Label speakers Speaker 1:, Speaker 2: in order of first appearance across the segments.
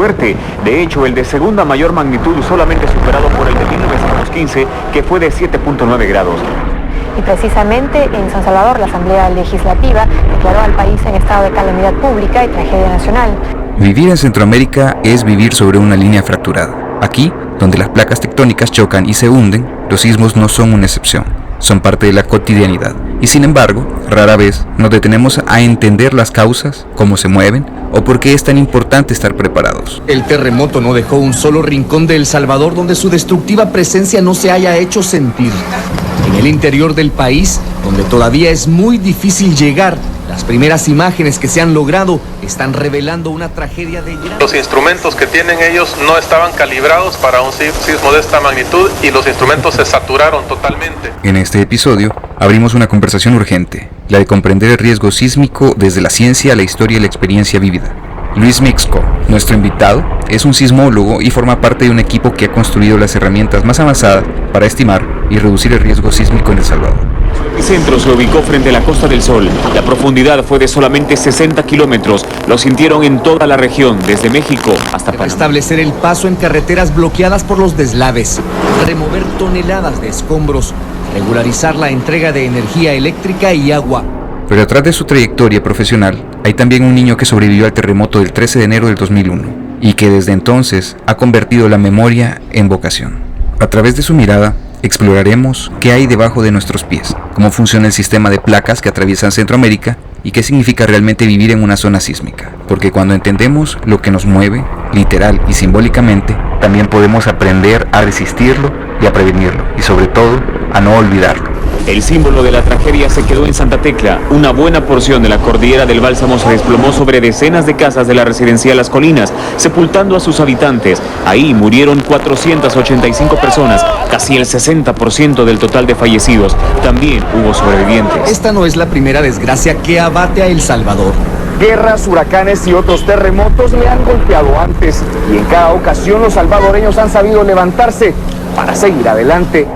Speaker 1: fuerte. De hecho, el de segunda mayor magnitud solamente superado por el de 1915, que fue de 7.9 grados.
Speaker 2: Y precisamente en San Salvador, la Asamblea Legislativa declaró al país en estado de calamidad pública y tragedia nacional.
Speaker 3: Vivir en Centroamérica es vivir sobre una línea fracturada. Aquí, donde las placas tectónicas chocan y se hunden, los sismos no son una excepción, son parte de la cotidianidad. Y sin embargo, rara vez nos detenemos a entender las causas, cómo se mueven o por qué es tan importante estar preparados.
Speaker 4: El terremoto no dejó un solo rincón de El Salvador donde su destructiva presencia no se haya hecho sentir. En el interior del país, donde todavía es muy difícil llegar, las primeras imágenes que se han logrado están revelando una tragedia de gran...
Speaker 5: Los instrumentos que tienen ellos no estaban calibrados para un sismo de esta magnitud y los instrumentos se saturaron totalmente.
Speaker 3: En este episodio abrimos una conversación urgente, la de comprender el riesgo sísmico desde la ciencia, la historia y la experiencia vívida. Luis Mixco, nuestro invitado, es un sismólogo y forma parte de un equipo que ha construido las herramientas más avanzadas para estimar y reducir el riesgo sísmico en El Salvador.
Speaker 1: El centro se ubicó frente a la Costa del Sol. La profundidad fue de solamente 60 kilómetros. Lo sintieron en toda la región, desde México hasta Panamá.
Speaker 4: Establecer el paso en carreteras bloqueadas por los deslaves, remover toneladas de escombros, regularizar la entrega de energía eléctrica y agua.
Speaker 3: Pero atrás de su trayectoria profesional, hay también un niño que sobrevivió al terremoto del 13 de enero del 2001 y que desde entonces ha convertido la memoria en vocación. A través de su mirada, exploraremos qué hay debajo de nuestros pies, cómo funciona el sistema de placas que atraviesan Centroamérica y qué significa realmente vivir en una zona sísmica. Porque cuando entendemos lo que nos mueve, literal y simbólicamente, también podemos aprender a resistirlo y a prevenirlo, y sobre todo, a no olvidarlo.
Speaker 1: El símbolo de la tragedia se quedó en Santa Tecla. Una buena porción de la cordillera del Bálsamo se desplomó sobre decenas de casas de la residencial Las Colinas, sepultando a sus habitantes. Ahí murieron 485 personas, casi el 60% del total de fallecidos. También hubo sobrevivientes.
Speaker 4: Esta no es la primera desgracia que abate a El Salvador.
Speaker 6: Guerras, huracanes y otros terremotos le han golpeado antes, y en cada ocasión los salvadoreños han sabido levantarse para seguir adelante.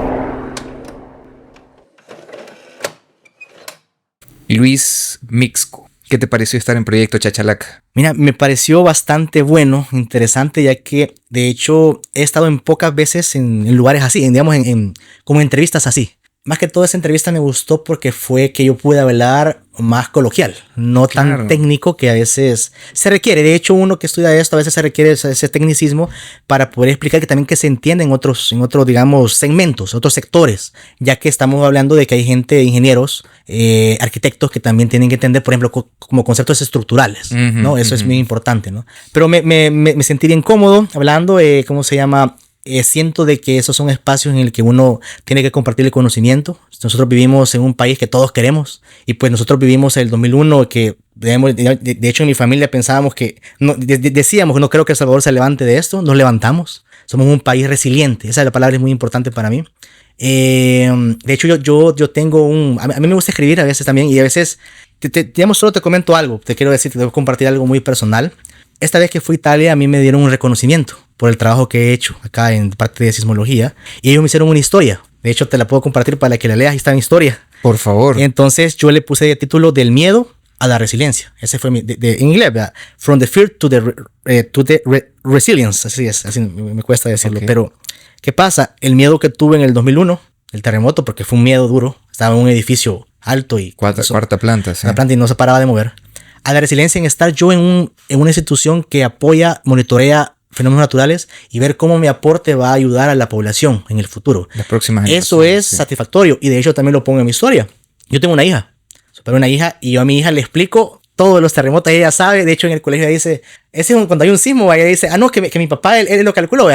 Speaker 3: Luis Mixco, ¿qué te pareció estar en Proyecto Chachalaca?
Speaker 7: Mira, me pareció bastante bueno, interesante, ya que de hecho he estado en pocas veces en lugares así, como entrevistas así. Más que todo esa entrevista me gustó porque fue que yo pude hablar más coloquial, no tan técnico que a veces se requiere. De hecho, uno que estudia esto a veces se requiere ese tecnicismo para poder explicar que también que se entiende en otros, digamos, segmentos, otros sectores, ya que estamos hablando de que hay gente, ingenieros, arquitectos que también tienen que entender, por ejemplo, como conceptos estructurales, ¿no? Eso es muy importante, ¿no? Pero me sentí bien cómodo hablando, siento de que esos son espacios en el que uno tiene que compartir el conocimiento. Nosotros vivimos en un país que todos queremos y pues nosotros vivimos el 2001 que de hecho en mi familia pensábamos que decíamos no creo que El Salvador se levante de esto. Nos levantamos, somos un país resiliente, esa es la palabra, es muy importante para mí. De hecho yo tengo a mí me gusta escribir a veces también y a veces digamos, solo te comento algo, te quiero decir, te debo compartir algo muy personal. Esta vez que fui a Italia a mí me dieron un reconocimiento por el trabajo que he hecho acá en parte de sismología y ellos me hicieron una historia. De hecho te la puedo compartir para que la leas, ahí está mi historia.
Speaker 3: Por favor.
Speaker 7: Entonces yo le puse de título Del miedo a la resiliencia. Ese fue en inglés, ¿verdad? From the fear to the resilience. Así es, así me cuesta decirlo. Okay. Pero ¿qué pasa? El miedo que tuve en el 2001, el terremoto, porque fue un miedo duro. Estaba en un edificio alto y
Speaker 3: cuarta planta, sí.
Speaker 7: La planta y no se paraba de mover. A la resiliencia en estar yo en una institución que apoya, monitorea fenómenos naturales y ver cómo mi aporte va a ayudar a la población en el futuro.
Speaker 3: La próxima
Speaker 7: Eso es satisfactorio y de hecho también lo pongo en mi historia. Yo tengo una hija y yo a mi hija le explico todos los terremotos, ella sabe. De hecho en el colegio ella dice, cuando hay un sismo, ella dice, no, que mi papá él lo calculó,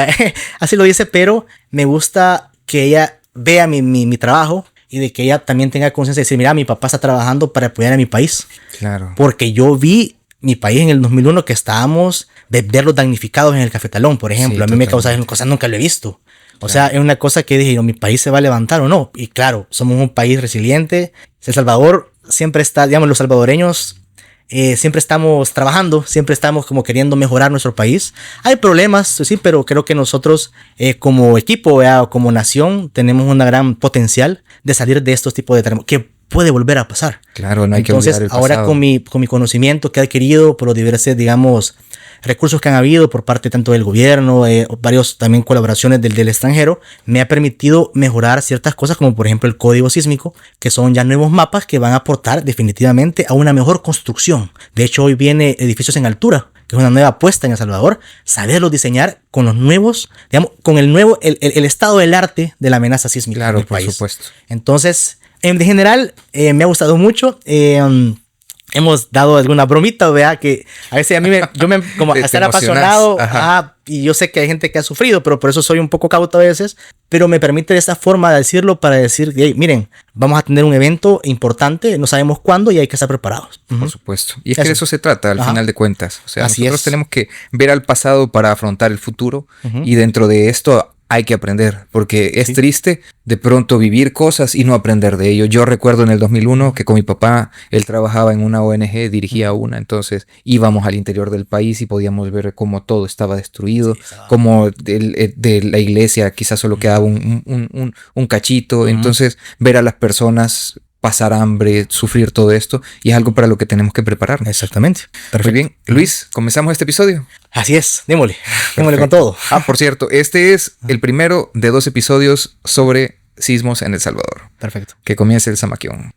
Speaker 7: así lo dice, pero me gusta que ella vea mi trabajo y de que ella también tenga conciencia de decir, mira, mi papá está trabajando para apoyar a mi país.
Speaker 3: Claro.
Speaker 7: Porque yo vi mi país en el 2001 que estábamos de verlos damnificados en el Cafetalón, por ejemplo. Sí, a mí me causa una cosa, nunca lo he visto. O sea, es una cosa que dije, mi país se va a levantar o no. Y claro, somos un país resiliente. El Salvador siempre está, digamos, los salvadoreños siempre estamos trabajando, siempre estamos como queriendo mejorar nuestro país. Hay problemas, sí, pero creo que nosotros como equipo, como nación, tenemos un gran potencial de salir de estos tipos de terremotos. Que puede volver a pasar.
Speaker 3: Claro, no hay que olvidar el pasado.
Speaker 7: Ahora con mi conocimiento que he adquirido por los diversos, digamos, recursos que han habido por parte tanto del gobierno, varios también colaboraciones del extranjero, me ha permitido mejorar ciertas cosas como por ejemplo el código sísmico, que son ya nuevos mapas que van a aportar definitivamente a una mejor construcción. De hecho, hoy viene edificios en altura, que es una nueva apuesta en El Salvador, saberlos diseñar con los nuevos, digamos, con el nuevo, el estado del arte de la amenaza sísmica.
Speaker 3: Claro,
Speaker 7: del
Speaker 3: por
Speaker 7: país.
Speaker 3: supuesto.
Speaker 7: Entonces, en general, me ha gustado mucho. Hemos dado alguna bromita, ¿verdad? Que a veces a mí como a estar apasionado, y yo sé que hay gente que ha sufrido, pero por eso soy un poco cauto a veces, pero me permite de esa forma de decirlo para decir, hey, miren, vamos a tener un evento importante, no sabemos cuándo y hay que estar preparados.
Speaker 3: Por supuesto. Y es que de eso se trata al final de cuentas. O sea, nosotros tenemos que ver al pasado para afrontar el futuro y dentro de esto hay que aprender, porque es triste de pronto vivir cosas y no aprender de ello. Yo recuerdo en el 2001 que con mi papá, él trabajaba en una ONG, dirigía una, entonces íbamos al interior del país y podíamos ver cómo todo estaba destruido, como de la iglesia quizás solo quedaba un cachito, entonces ver a las personas pasar hambre, sufrir todo esto, y es algo para lo que tenemos que prepararnos.
Speaker 7: Exactamente.
Speaker 3: Perfecto. Muy bien, Luis, ¿comenzamos este episodio?
Speaker 7: Así es, démosle con todo.
Speaker 3: Por cierto, este es el primero de 2 episodios sobre sismos en El Salvador.
Speaker 7: Perfecto.
Speaker 3: Que comience el Zamaquión.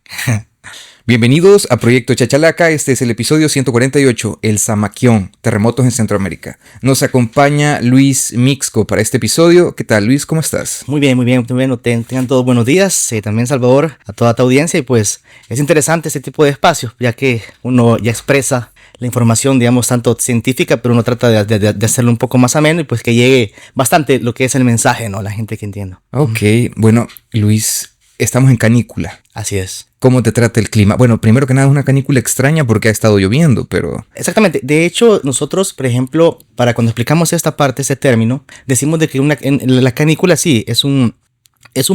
Speaker 3: Bienvenidos a Proyecto Chachalaca. Este es el episodio 148, el Zamaquión, terremotos en Centroamérica. Nos acompaña Luis Mixco para este episodio. ¿Qué tal, Luis? ¿Cómo estás?
Speaker 7: Muy bien. Tengan todos buenos días. También, Salvador, a toda tu audiencia. Y pues es interesante este tipo de espacios, ya que uno ya expresa la información, digamos, tanto científica, pero uno trata de hacerlo un poco más ameno y pues que llegue bastante lo que es el mensaje, ¿no? La gente que entienda.
Speaker 3: Ok, bueno, Luis, estamos en canícula.
Speaker 7: Así es.
Speaker 3: ¿Cómo te trata el clima? Bueno, primero que nada es una canícula extraña porque ha estado lloviendo, pero...
Speaker 7: Exactamente. De hecho, nosotros, por ejemplo, para cuando explicamos esta parte, ese término, decimos de que la canícula sí es un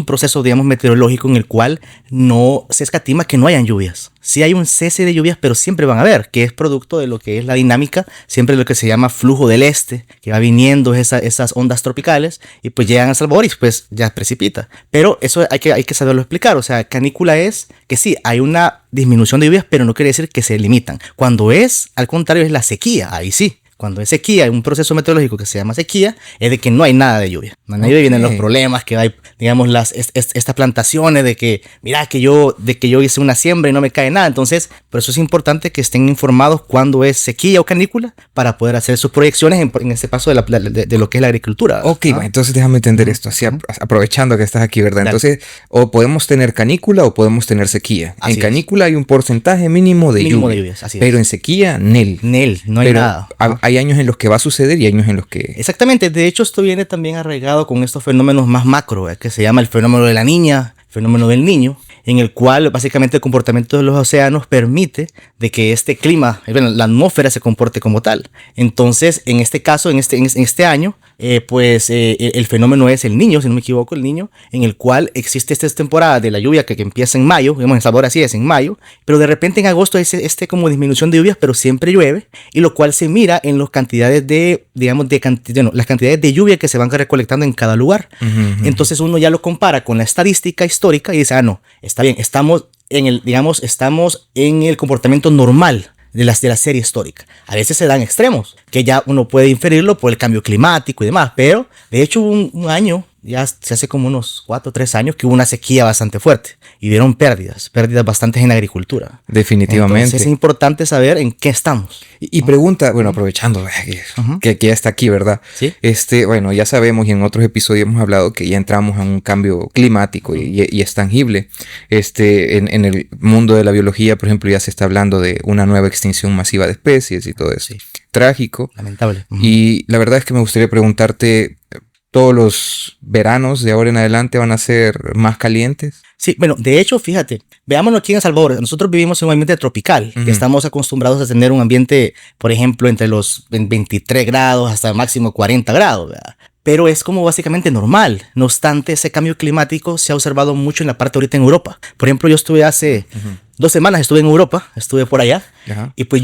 Speaker 7: proceso, digamos, meteorológico en el cual no se escatima que no hayan lluvias. Sí hay un cese de lluvias, pero siempre van a haber, que es producto de lo que es la dinámica, siempre lo que se llama flujo del este, que va viniendo esas ondas tropicales y pues llegan a Salvador y pues ya precipita. Pero eso hay que saberlo explicar. O sea, canícula es que sí, hay una disminución de lluvias, pero no quiere decir que se limitan. Cuando es, al contrario, es la sequía, ahí sí. Cuando es sequía, hay un proceso meteorológico que se llama sequía, es de que no hay nada de lluvia. No hay lluvia y vienen los problemas, que hay, digamos, estas plantaciones de que, mira, que yo hice una siembra y no me cae nada. Entonces, por eso es importante que estén informados cuando es sequía o canícula para poder hacer sus proyecciones en este paso de lo que es la agricultura.
Speaker 3: Ok, bueno, entonces déjame entender esto, así aprovechando que estás aquí, ¿verdad? Dale. Entonces, o podemos tener canícula o podemos tener sequía. Así en canícula hay un porcentaje mínimo de lluvias, así pero en sequía, nel,
Speaker 7: no hay nada.
Speaker 3: Hay años en los que va a suceder y años en los que...
Speaker 7: Exactamente, de hecho esto viene también arraigado con estos fenómenos más macro, que se llama el fenómeno de la niña, el fenómeno del niño, en el cual básicamente el comportamiento de los océanos permite de que este clima, la atmósfera se comporte como tal. Entonces, en este caso, en este año, el fenómeno es el niño, si no me equivoco, el niño, en el cual existe esta temporada de la lluvia que empieza en mayo, digamos, en Salvador así es, en mayo, pero de repente en agosto hay como disminución de lluvias, pero siempre llueve, y lo cual se mira en las cantidades las cantidades de lluvia que se van recolectando en cada lugar. Entonces uno ya lo compara con la estadística histórica y dice, no, está bien, estamos en el comportamiento normal de la serie histórica. A veces se dan extremos, que ya uno puede inferirlo por el cambio climático y demás, pero de hecho hubo un año, ya se hace como unos 4 o 3 años, que hubo una sequía bastante fuerte y dieron pérdidas bastantes en la agricultura.
Speaker 3: Definitivamente.
Speaker 7: Entonces es importante saber en qué estamos.
Speaker 3: Y pregunta, bueno, aprovechando que ya está aquí, ¿verdad?
Speaker 7: Sí.
Speaker 3: Bueno, ya sabemos y en otros episodios hemos hablado que ya entramos en un cambio climático y es tangible. En el mundo de la biología, por ejemplo, ya se está hablando de una nueva extinción masiva de especies y todo eso. Sí. Trágico.
Speaker 7: Lamentable.
Speaker 3: Y la verdad es que me gustaría preguntarte, ¿todos los veranos de ahora en adelante van a ser más calientes?
Speaker 7: Sí, bueno, de hecho, fíjate, veámoslo aquí en El Salvador. Nosotros vivimos en un ambiente tropical, que estamos acostumbrados a tener un ambiente, por ejemplo, entre los 23 grados hasta máximo 40 grados, ¿verdad? Pero es como básicamente normal. No obstante, ese cambio climático se ha observado mucho en la parte ahorita en Europa. Por ejemplo, yo estuve hace 2 semanas, estuve en Europa, estuve por allá. Y pues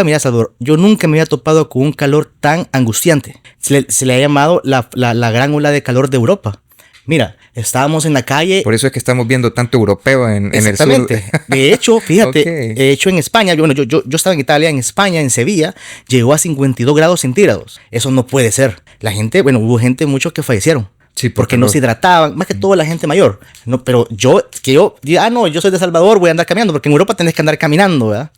Speaker 7: mira, Salvador, yo nunca me había topado con un calor tan angustiante. Se le ha llamado la gran ola de calor de Europa. Mira, Estábamos en la calle.
Speaker 3: Por eso es que estamos viendo tanto europeo en el sur.
Speaker 7: Exactamente. De hecho, fíjate,
Speaker 3: Okay.
Speaker 7: de hecho en España, yo estaba en Italia, en España, en Sevilla, llegó a 52 grados centígrados. Eso no puede ser. La gente, hubo gente muchos que fallecieron.
Speaker 3: Sí,
Speaker 7: porque no se hidrataban, más que todo la gente mayor. No, pero yo soy de Salvador, voy a andar caminando, porque en Europa tenés que andar caminando, ¿verdad?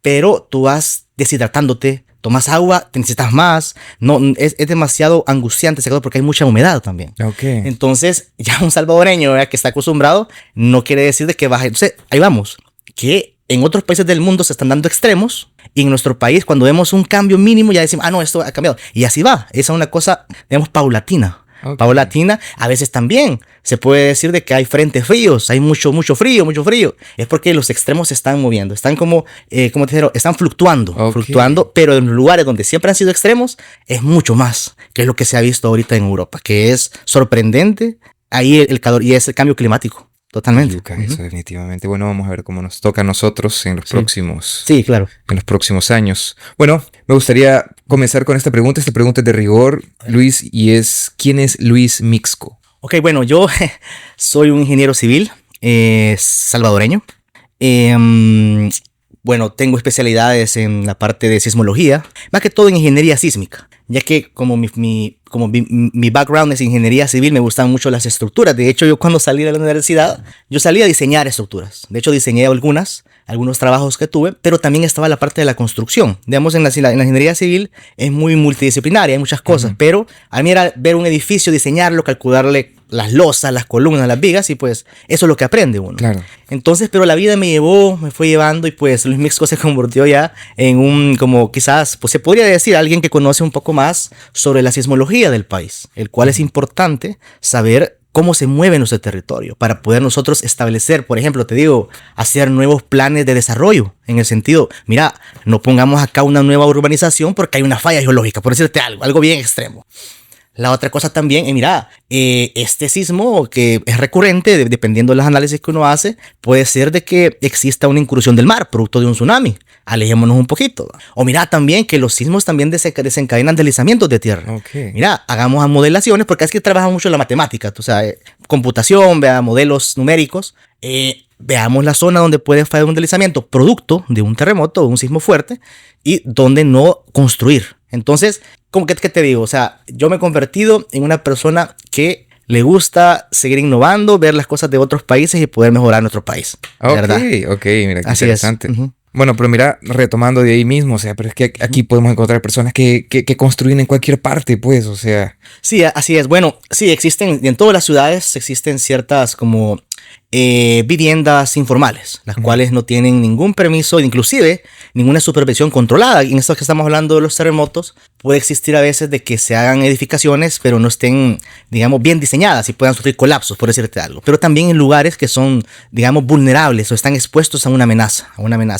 Speaker 7: Pero tú vas deshidratándote, tomas agua, te necesitas más. No, es demasiado angustiante ese calor porque hay mucha humedad también.
Speaker 3: Okay.
Speaker 7: Entonces, ya un salvadoreño, ¿verdad?, que está acostumbrado, no quiere decir de que baje. Entonces, ahí vamos. Que en otros países del mundo se están dando extremos y en nuestro país, cuando vemos un cambio mínimo, ya decimos, no, esto ha cambiado. Y así va. Esa es una cosa, digamos, paulatina. Okay. Paulatina, a veces también se puede decir de que hay frentes fríos, hay mucho frío. Es porque los extremos se están moviendo, están como te dijeron, están fluctuando, pero en lugares donde siempre han sido extremos es mucho más, que es lo que se ha visto ahorita en Europa, que es sorprendente ahí el calor y es el cambio climático. Totalmente.
Speaker 3: Eso definitivamente. Bueno, vamos a ver cómo nos toca a nosotros en los próximos.
Speaker 7: Sí, claro.
Speaker 3: En los próximos años. Bueno, me gustaría comenzar con esta pregunta. Esta pregunta es de rigor, Luis, y es ¿quién es Luis Mixco?
Speaker 7: Ok, bueno, yo soy un ingeniero civil salvadoreño. Bueno, tengo especialidades en la parte de sismología, más que todo en ingeniería sísmica, ya que como mi background es ingeniería civil, me gustan mucho las estructuras. De hecho, yo cuando salí de la universidad, yo salí a diseñar estructuras. De hecho, diseñé algunos trabajos que tuve, pero también estaba la parte de la construcción. Digamos, en la ingeniería civil es muy multidisciplinaria, hay muchas cosas, pero a mí era ver un edificio, diseñarlo, calcularle las losas, las columnas, las vigas, y pues eso es lo que aprende uno.
Speaker 3: Claro.
Speaker 7: Entonces, pero la vida me fue llevando, y pues Luis Mixco se convirtió ya en un, como quizás, pues se podría decir, alguien que conoce un poco más sobre la sismología del país, el cual es importante saber cómo se mueve nuestro territorio para poder nosotros establecer, por ejemplo, te digo, hacer nuevos planes de desarrollo, en el sentido, mira, no pongamos acá una nueva urbanización porque hay una falla geológica, por decirte algo bien extremo. La otra cosa también es, mira, este sismo que es recurrente, dependiendo de los análisis que uno hace, puede ser de que exista una incursión del mar, producto de un tsunami. Alejémonos un poquito. O mira también que los sismos también desencadenan deslizamientos de tierra.
Speaker 3: Okay.
Speaker 7: Mira, hagamos modelaciones, porque es que trabaja mucho la matemática, o sea, computación, vea modelos numéricos. Veamos la zona donde puede fallar un deslizamiento producto de un terremoto o un sismo fuerte y donde no construir. Entonces, ¿qué te digo? O sea, yo me he convertido en una persona que le gusta seguir innovando, ver las cosas de otros países y poder mejorar nuestro país. ¿Verdad?
Speaker 3: Ok, mira, qué
Speaker 7: así
Speaker 3: interesante.
Speaker 7: Es.
Speaker 3: Bueno, pero mira, retomando de ahí mismo, o sea, pero es que aquí podemos encontrar personas que construyen en cualquier parte, pues, o sea.
Speaker 7: Sí, así es. Bueno, sí, existen, en todas las ciudades existen ciertas como viviendas informales, las cuales no tienen ningún permiso, inclusive ninguna supervisión controlada. En esto que estamos hablando de los terremotos, puede existir a veces de que se hagan edificaciones, pero no estén, digamos, bien diseñadas y puedan sufrir colapsos, por decirte algo. Pero también en lugares que son, digamos, vulnerables o están expuestos a una amenaza,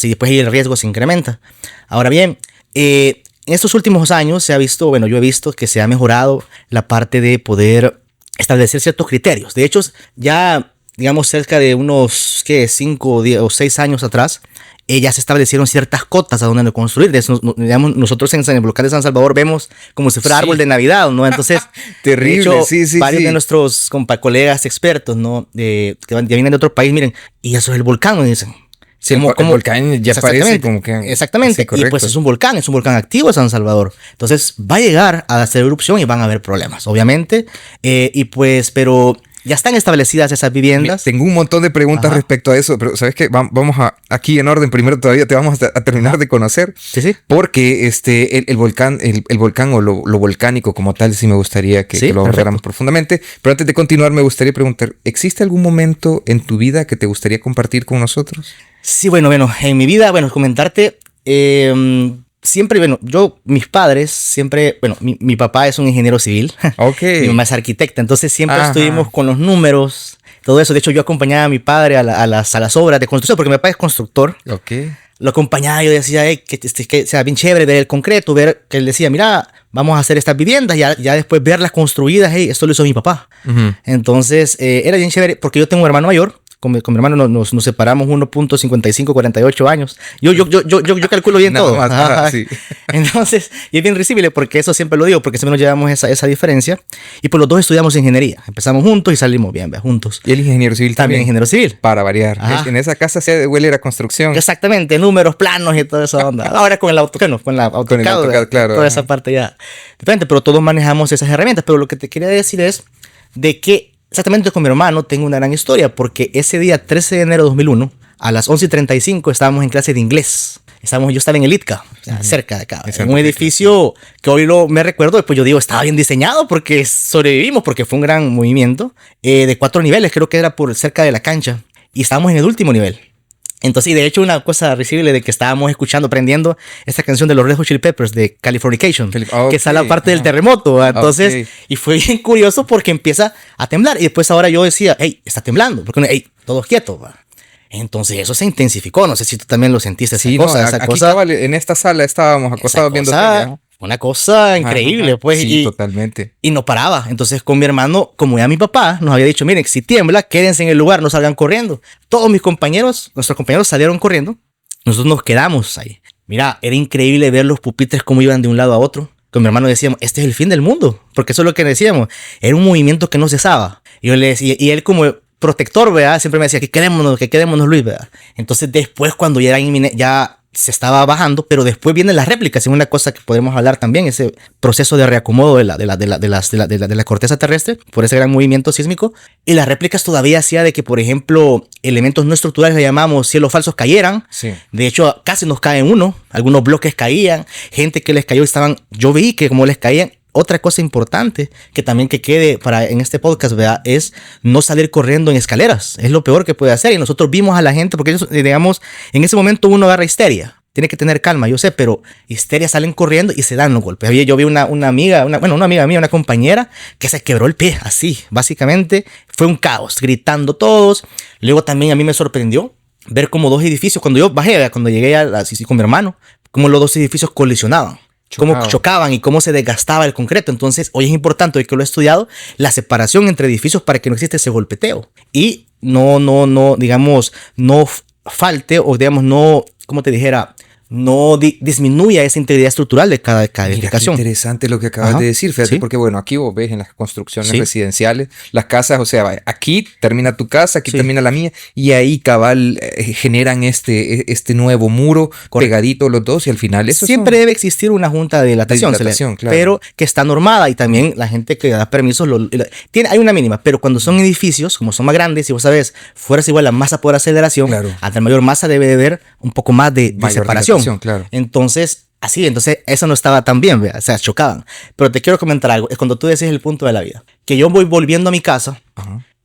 Speaker 7: y después ahí el riesgo se incrementa. Ahora bien, en estos últimos años se ha visto, bueno, yo he visto que se ha mejorado la parte de poder establecer ciertos criterios. De hecho, ya digamos cerca de unos 5 o 6 años atrás, ya se establecieron ciertas cotas a donde no construir. De eso, digamos, nosotros en el volcán de San Salvador vemos como si fuera árbol de Navidad, ¿no? Entonces,
Speaker 3: terrible,
Speaker 7: de hecho, varios de nuestros colegas expertos, ¿no? Que vienen de otro país, miren, y eso es el volcán, me dicen.
Speaker 3: Sí, el volcán ya parece como que...
Speaker 7: Exactamente, y pues es un volcán activo San Salvador. Entonces va a llegar a hacer erupción y van a haber problemas, obviamente. Y pues, pero ya están establecidas esas viviendas.
Speaker 3: Tengo un montón de preguntas respecto a eso, pero ¿sabes qué? Vamos aquí en orden. Primero todavía te vamos a terminar de conocer.
Speaker 7: Sí.
Speaker 3: Porque el volcán o lo volcánico como tal, sí me gustaría que lo abordáramos profundamente. Pero antes de continuar, me gustaría preguntar, ¿existe algún momento en tu vida que te gustaría compartir con nosotros?
Speaker 7: Sí, bueno, en mi vida, comentarte, siempre, mis padres, siempre, mi papá es un ingeniero civil, mi mamá es arquitecta, entonces siempre estuvimos con los números, todo eso. De hecho, yo acompañaba a mi padre a las obras de construcción, porque mi papá es constructor. Lo acompañaba, yo decía que sea bien chévere ver el concreto, ver que él decía, mira, vamos a hacer estas viviendas, ya después verlas construidas, esto lo hizo mi papá. Entonces, era bien chévere, porque yo tengo un hermano mayor, con mi hermano nos separamos 1.5548 años. Yo calculo bien todo.
Speaker 3: Más, sí.
Speaker 7: Entonces, y es bien risible porque eso siempre lo digo, porque siempre nos llevamos esa diferencia. Y pues los dos estudiamos ingeniería. Empezamos juntos y salimos bien, juntos.
Speaker 3: Y el ingeniero civil
Speaker 7: también. Ingeniero civil.
Speaker 3: Para variar. En esa casa se huele la construcción.
Speaker 7: Exactamente, números, planos y toda esa onda. Ahora con el AutoCAD, con el AutoCAD,
Speaker 3: claro.
Speaker 7: Toda esa parte ya. Diferente, pero todos manejamos esas herramientas. Pero lo que te quería decir es de que exactamente con mi hermano tengo una gran historia, porque ese día 13 de enero de 2001, a las 11:35 estábamos en clase de inglés. Yo estaba en el ITCA, cerca de acá, en un edificio que hoy me recuerdo, después yo digo, estaba bien diseñado porque sobrevivimos, porque fue un gran movimiento, de 4 niveles, creo que era por cerca de la cancha, y estábamos en el último nivel. Entonces, y de hecho, una cosa risible de que estábamos escuchando, aprendiendo esta canción de los Red Hot Chili Peppers de Californication, que es la parte del terremoto. Entonces, y fue bien curioso porque empieza a temblar. Y después ahora yo decía, hey, está temblando, porque hey, todos quietos. Entonces eso se intensifificó. No sé si tú también lo sentiste, esa cosa. Esa cosa
Speaker 3: en esta sala estábamos acostados viendo tele.
Speaker 7: Una cosa increíble, pues.
Speaker 3: Sí, totalmente.
Speaker 7: Y no paraba. Entonces, con mi hermano, como ya mi papá nos había dicho, miren, si tiembla, quédense en el lugar, no salgan corriendo. Todos nuestros compañeros salieron corriendo. Nosotros nos quedamos ahí. Mira, era increíble ver los pupitres cómo iban de un lado a otro. Con mi hermano decíamos, este es el fin del mundo. Porque eso es lo que decíamos. Era un movimiento que no cesaba. Y yo le decía, y él como protector, ¿verdad? Siempre me decía, que quedémonos, Luis, ¿verdad? Entonces, después, cuando ya se estaba bajando, pero después vienen las réplicas, y una cosa que podemos hablar también, ese proceso de reacomodo de la corteza terrestre por ese gran movimiento sísmico, y las réplicas todavía hacía de que, por ejemplo, elementos no estructurales le llamamos cielos falsos cayeran. Sí. De hecho, casi nos caen algunos bloques caían, gente que les cayó yo vi que como les caían. Otra cosa importante que también que quede en este podcast, ¿verdad? Es no salir corriendo en escaleras. Es lo peor que puede hacer. Y nosotros vimos a la gente, porque ellos, digamos, en ese momento uno agarra histeria. Tiene que tener calma, yo sé, pero histeria, salen corriendo y se dan los golpes. Yo vi una amiga mía, una compañera, que se quebró el pie, así, básicamente. Fue un caos, gritando todos. Luego también a mí me sorprendió ver como 2 edificios, cuando yo bajé, cuando llegué con mi hermano, como los 2 edificios colisionaban. Cómo chocaban y cómo se desgastaba el concreto. Entonces, hoy es importante, hoy que lo he estudiado, la separación entre edificios para que no exista ese golpeteo. Y digamos, no falte, o digamos, no, como te dijera, no disminuya esa integridad estructural de cada edificación.
Speaker 3: Qué interesante lo que acabas de decir, fíjate, ¿sí? Porque bueno, aquí vos ves en las construcciones residenciales, las casas, o sea, aquí termina tu casa, aquí termina la mía, y ahí cabal generan este nuevo muro pegadito los dos, y al final eso
Speaker 7: siempre debe existir una junta de dilatación, claro. Pero que está normada, y también la gente que da permisos hay una mínima, pero cuando son edificios, como son más grandes, y vos sabes, fuerza igual a masa por aceleración, claro. Ante mayor masa debe de haber un poco más de separación.
Speaker 3: Claro.
Speaker 7: Entonces eso no estaba tan bien, ¿verdad? O sea, chocaban. Pero te quiero comentar algo, es cuando tú decís el punto de la vida, que yo voy volviendo a mi casa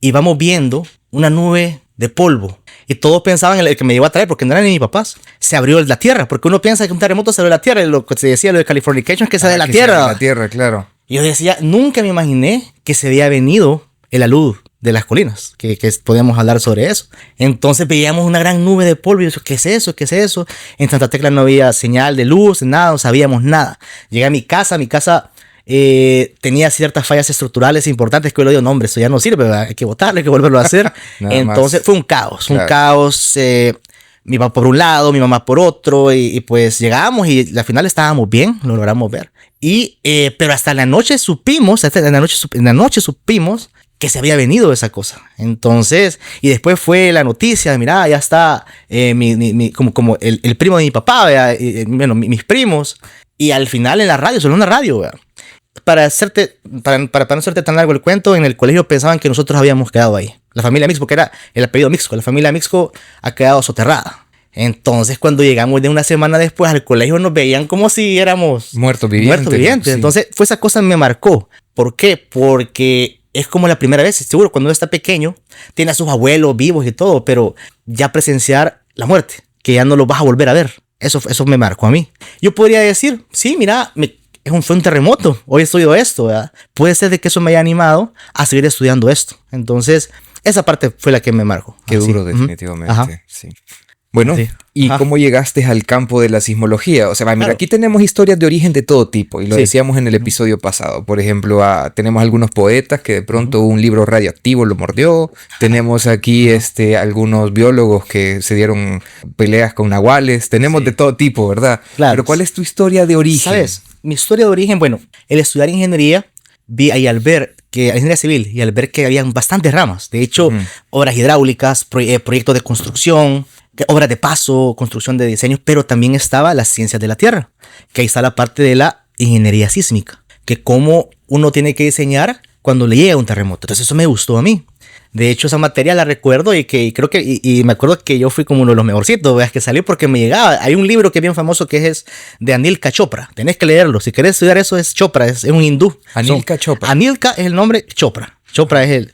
Speaker 7: y vamos viendo una nube de polvo. Y todos pensaban en el que me iba a traer, porque no eran ni mis papás. Se abrió la tierra, porque uno piensa que un terremoto se abrió la tierra, y lo que se decía, lo de Californication, es que se de la tierra.
Speaker 3: De la tierra, claro.
Speaker 7: Y yo decía, nunca me imaginé que se había venido el alud de las colinas, que podíamos hablar sobre eso. Entonces veíamos una gran nube de polvo, y yo, ¿qué es eso? ¿Qué es eso? En Santa Tecla no había señal de luz, nada, no sabíamos nada. Llegué a mi casa tenía ciertas fallas estructurales importantes que yo le digo, no hombre, eso ya no sirve, ¿verdad? Hay que botarlo, hay que volverlo a hacer. Entonces fue un caos, mi papá por un lado, mi mamá por otro, y pues llegamos y al final estábamos bien, lo logramos ver. Pero hasta la noche supimos que se había venido esa cosa. Entonces, y después fue la noticia, mira, ya está como el primo de mi papá, mis primos, y al final en la radio, solo en la radio, ¿verdad? Para no hacerte tan largo el cuento, en el colegio pensaban que nosotros habíamos quedado ahí. La familia Mixco, porque era el apellido Mixco, la familia Mixco ha quedado soterrada. Entonces, cuando llegamos de una semana después al colegio, nos veían como si éramos
Speaker 3: muertos vivientes.
Speaker 7: Sí. Entonces, esa cosa me marcó. ¿Por qué? Porque es como la primera vez, seguro, cuando uno está pequeño, tiene a sus abuelos vivos y todo, pero ya presenciar la muerte, que ya no lo vas a volver a ver. Eso me marcó a mí. Yo podría decir, sí, mira, fue un terremoto, hoy he estudiado esto, ¿verdad? Puede ser de que eso me haya animado a seguir estudiando esto. Entonces, esa parte fue la que me marcó.
Speaker 3: Qué duro, definitivamente. Sí. Bueno,
Speaker 7: Sí.
Speaker 3: ¿y cómo llegaste al campo de la sismología? O sea, mira,
Speaker 7: Claro.
Speaker 3: aquí tenemos historias de origen de todo tipo, y lo
Speaker 7: Sí.
Speaker 3: decíamos en el episodio pasado. Por ejemplo, tenemos algunos poetas que de pronto un libro radioactivo lo mordió. Tenemos aquí algunos biólogos que se dieron peleas con nahuales. Tenemos de todo tipo, ¿verdad?
Speaker 7: Claro.
Speaker 3: Pero ¿cuál es tu historia de origen?
Speaker 7: ¿Sabes? Mi historia de origen, bueno, el estudiar ingeniería, vi ahí al ver que, ingeniería civil, y al ver que habían bastantes ramas. De hecho, obras hidráulicas, proyectos de construcción, obras de paso, construcción de diseños, pero también estaba las ciencias de la tierra, que ahí está la parte de la ingeniería sísmica, que cómo uno tiene que diseñar cuando le llega un terremoto. Entonces eso me gustó a mí. De hecho, esa materia la recuerdo y creo que y me acuerdo que yo fui como uno de los mejorcitos, ¿veas? Que salió porque me llegaba. Hay un libro que es bien famoso que es de Anilka Chopra. Tenés que leerlo. Si querés estudiar eso, es Chopra, es un hindú.
Speaker 3: Anilka Chopra.
Speaker 7: Anilka es el nombre, Chopra. Chopra es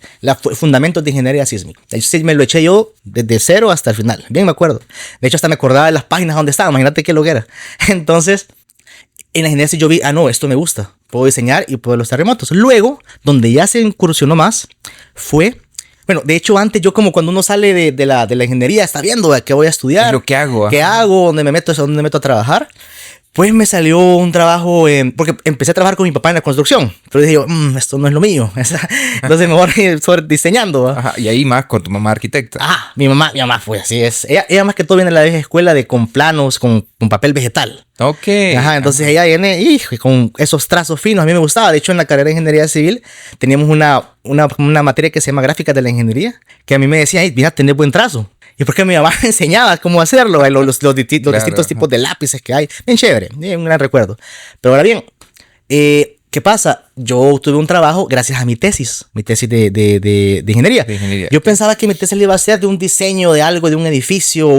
Speaker 7: fundamentos de ingeniería sísmica. Sí, me lo eché yo desde cero hasta el final. Bien me acuerdo. De hecho, hasta me acordaba de las páginas donde estaba. Imagínate qué lo que era. Entonces, en la ingeniería yo vi, no, esto me gusta. Puedo diseñar y puedo los terremotos. Luego, donde ya se incursionó más, fue... Bueno, de hecho, antes yo como cuando uno sale de la ingeniería, está viendo qué voy a estudiar.
Speaker 3: Es lo que hago.
Speaker 7: ¿Qué hago? ¿Dónde me meto a trabajar? Pues me salió un trabajo, porque empecé a trabajar con mi papá en la construcción. Pero dije yo, esto no es lo mío. Entonces mejor sobre diseñando.
Speaker 3: Ajá, y ahí más con tu mamá arquitecta.
Speaker 7: Mi mamá fue así. Ella más que todo viene de la vieja escuela con planos, con papel vegetal.
Speaker 3: Ok.
Speaker 7: Ajá, entonces ella viene con esos trazos finos. A mí me gustaba. De hecho, en la carrera de ingeniería civil teníamos una materia que se llama gráfica de la ingeniería, que a mí me decía, mira, tenés buen trazo. Y porque mi mamá me enseñaba cómo hacerlo, los distintos tipos de lápices que hay. Bien chévere, un gran recuerdo. Pero ahora bien, ¿qué pasa? Yo tuve un trabajo gracias a mi tesis de ingeniería.
Speaker 3: De ingeniería.
Speaker 7: Yo pensaba que mi tesis le iba a ser de un diseño de algo, de un edificio,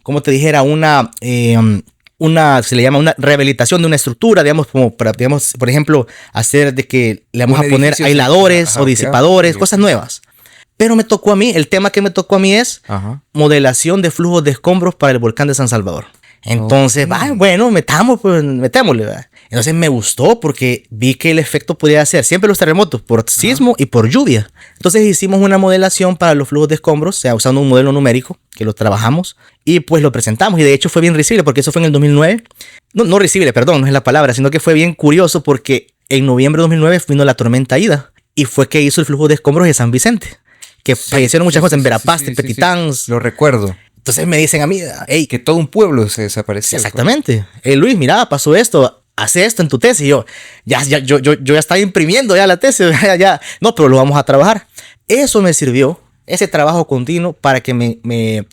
Speaker 7: como te dijera, se le llama una rehabilitación de una estructura, digamos, como para, digamos, por ejemplo, hacer de que le vamos a poner aisladores o disipadores, cosas nuevas. Pero me tocó a mí, el tema que me tocó a mí es modelación de flujos de escombros para el volcán de San Salvador. Entonces, bueno, metámosle, ¿verdad? Entonces me gustó porque vi que el efecto podía ser siempre los terremotos por sismo y por lluvia. Entonces hicimos una modelación para los flujos de escombros, o sea, usando un modelo numérico que lo trabajamos y pues lo presentamos. Y de hecho fue bien risible porque eso fue en el 2009. No risible, perdón, no es la palabra, sino que fue bien curioso porque en noviembre de 2009 vino la tormenta Ida y fue que hizo el flujo de escombros de San Vicente. Que fallecieron muchas cosas en Verapaz, Petitán.
Speaker 3: Lo recuerdo.
Speaker 7: Entonces me dicen a mí,
Speaker 3: que todo un pueblo se desapareció.
Speaker 7: Exactamente. Luis, mira, pasó esto, hace esto en tu tesis. Y yo ya estaba imprimiendo ya la tesis. No, pero lo vamos a trabajar. Eso me sirvió, ese trabajo continuo, para que me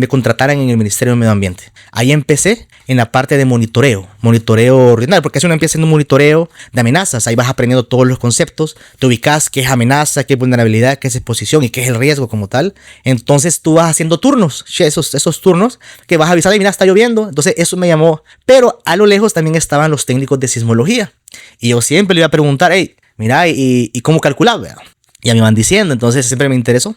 Speaker 7: contrataran en el Ministerio de Medio Ambiente. Ahí empecé en la parte de monitoreo ordinario, porque así uno empieza en un monitoreo de amenazas. Ahí vas aprendiendo todos los conceptos, te ubicas qué es amenaza, qué es vulnerabilidad, qué es exposición y qué es el riesgo como tal. Entonces tú vas haciendo turnos, esos turnos que vas a avisar, mira, está lloviendo. Entonces eso me llamó, pero a lo lejos también estaban los técnicos de sismología. Y yo siempre le iba a preguntar, mira, ¿y cómo calcular? Ya me van diciendo, entonces siempre me interesó.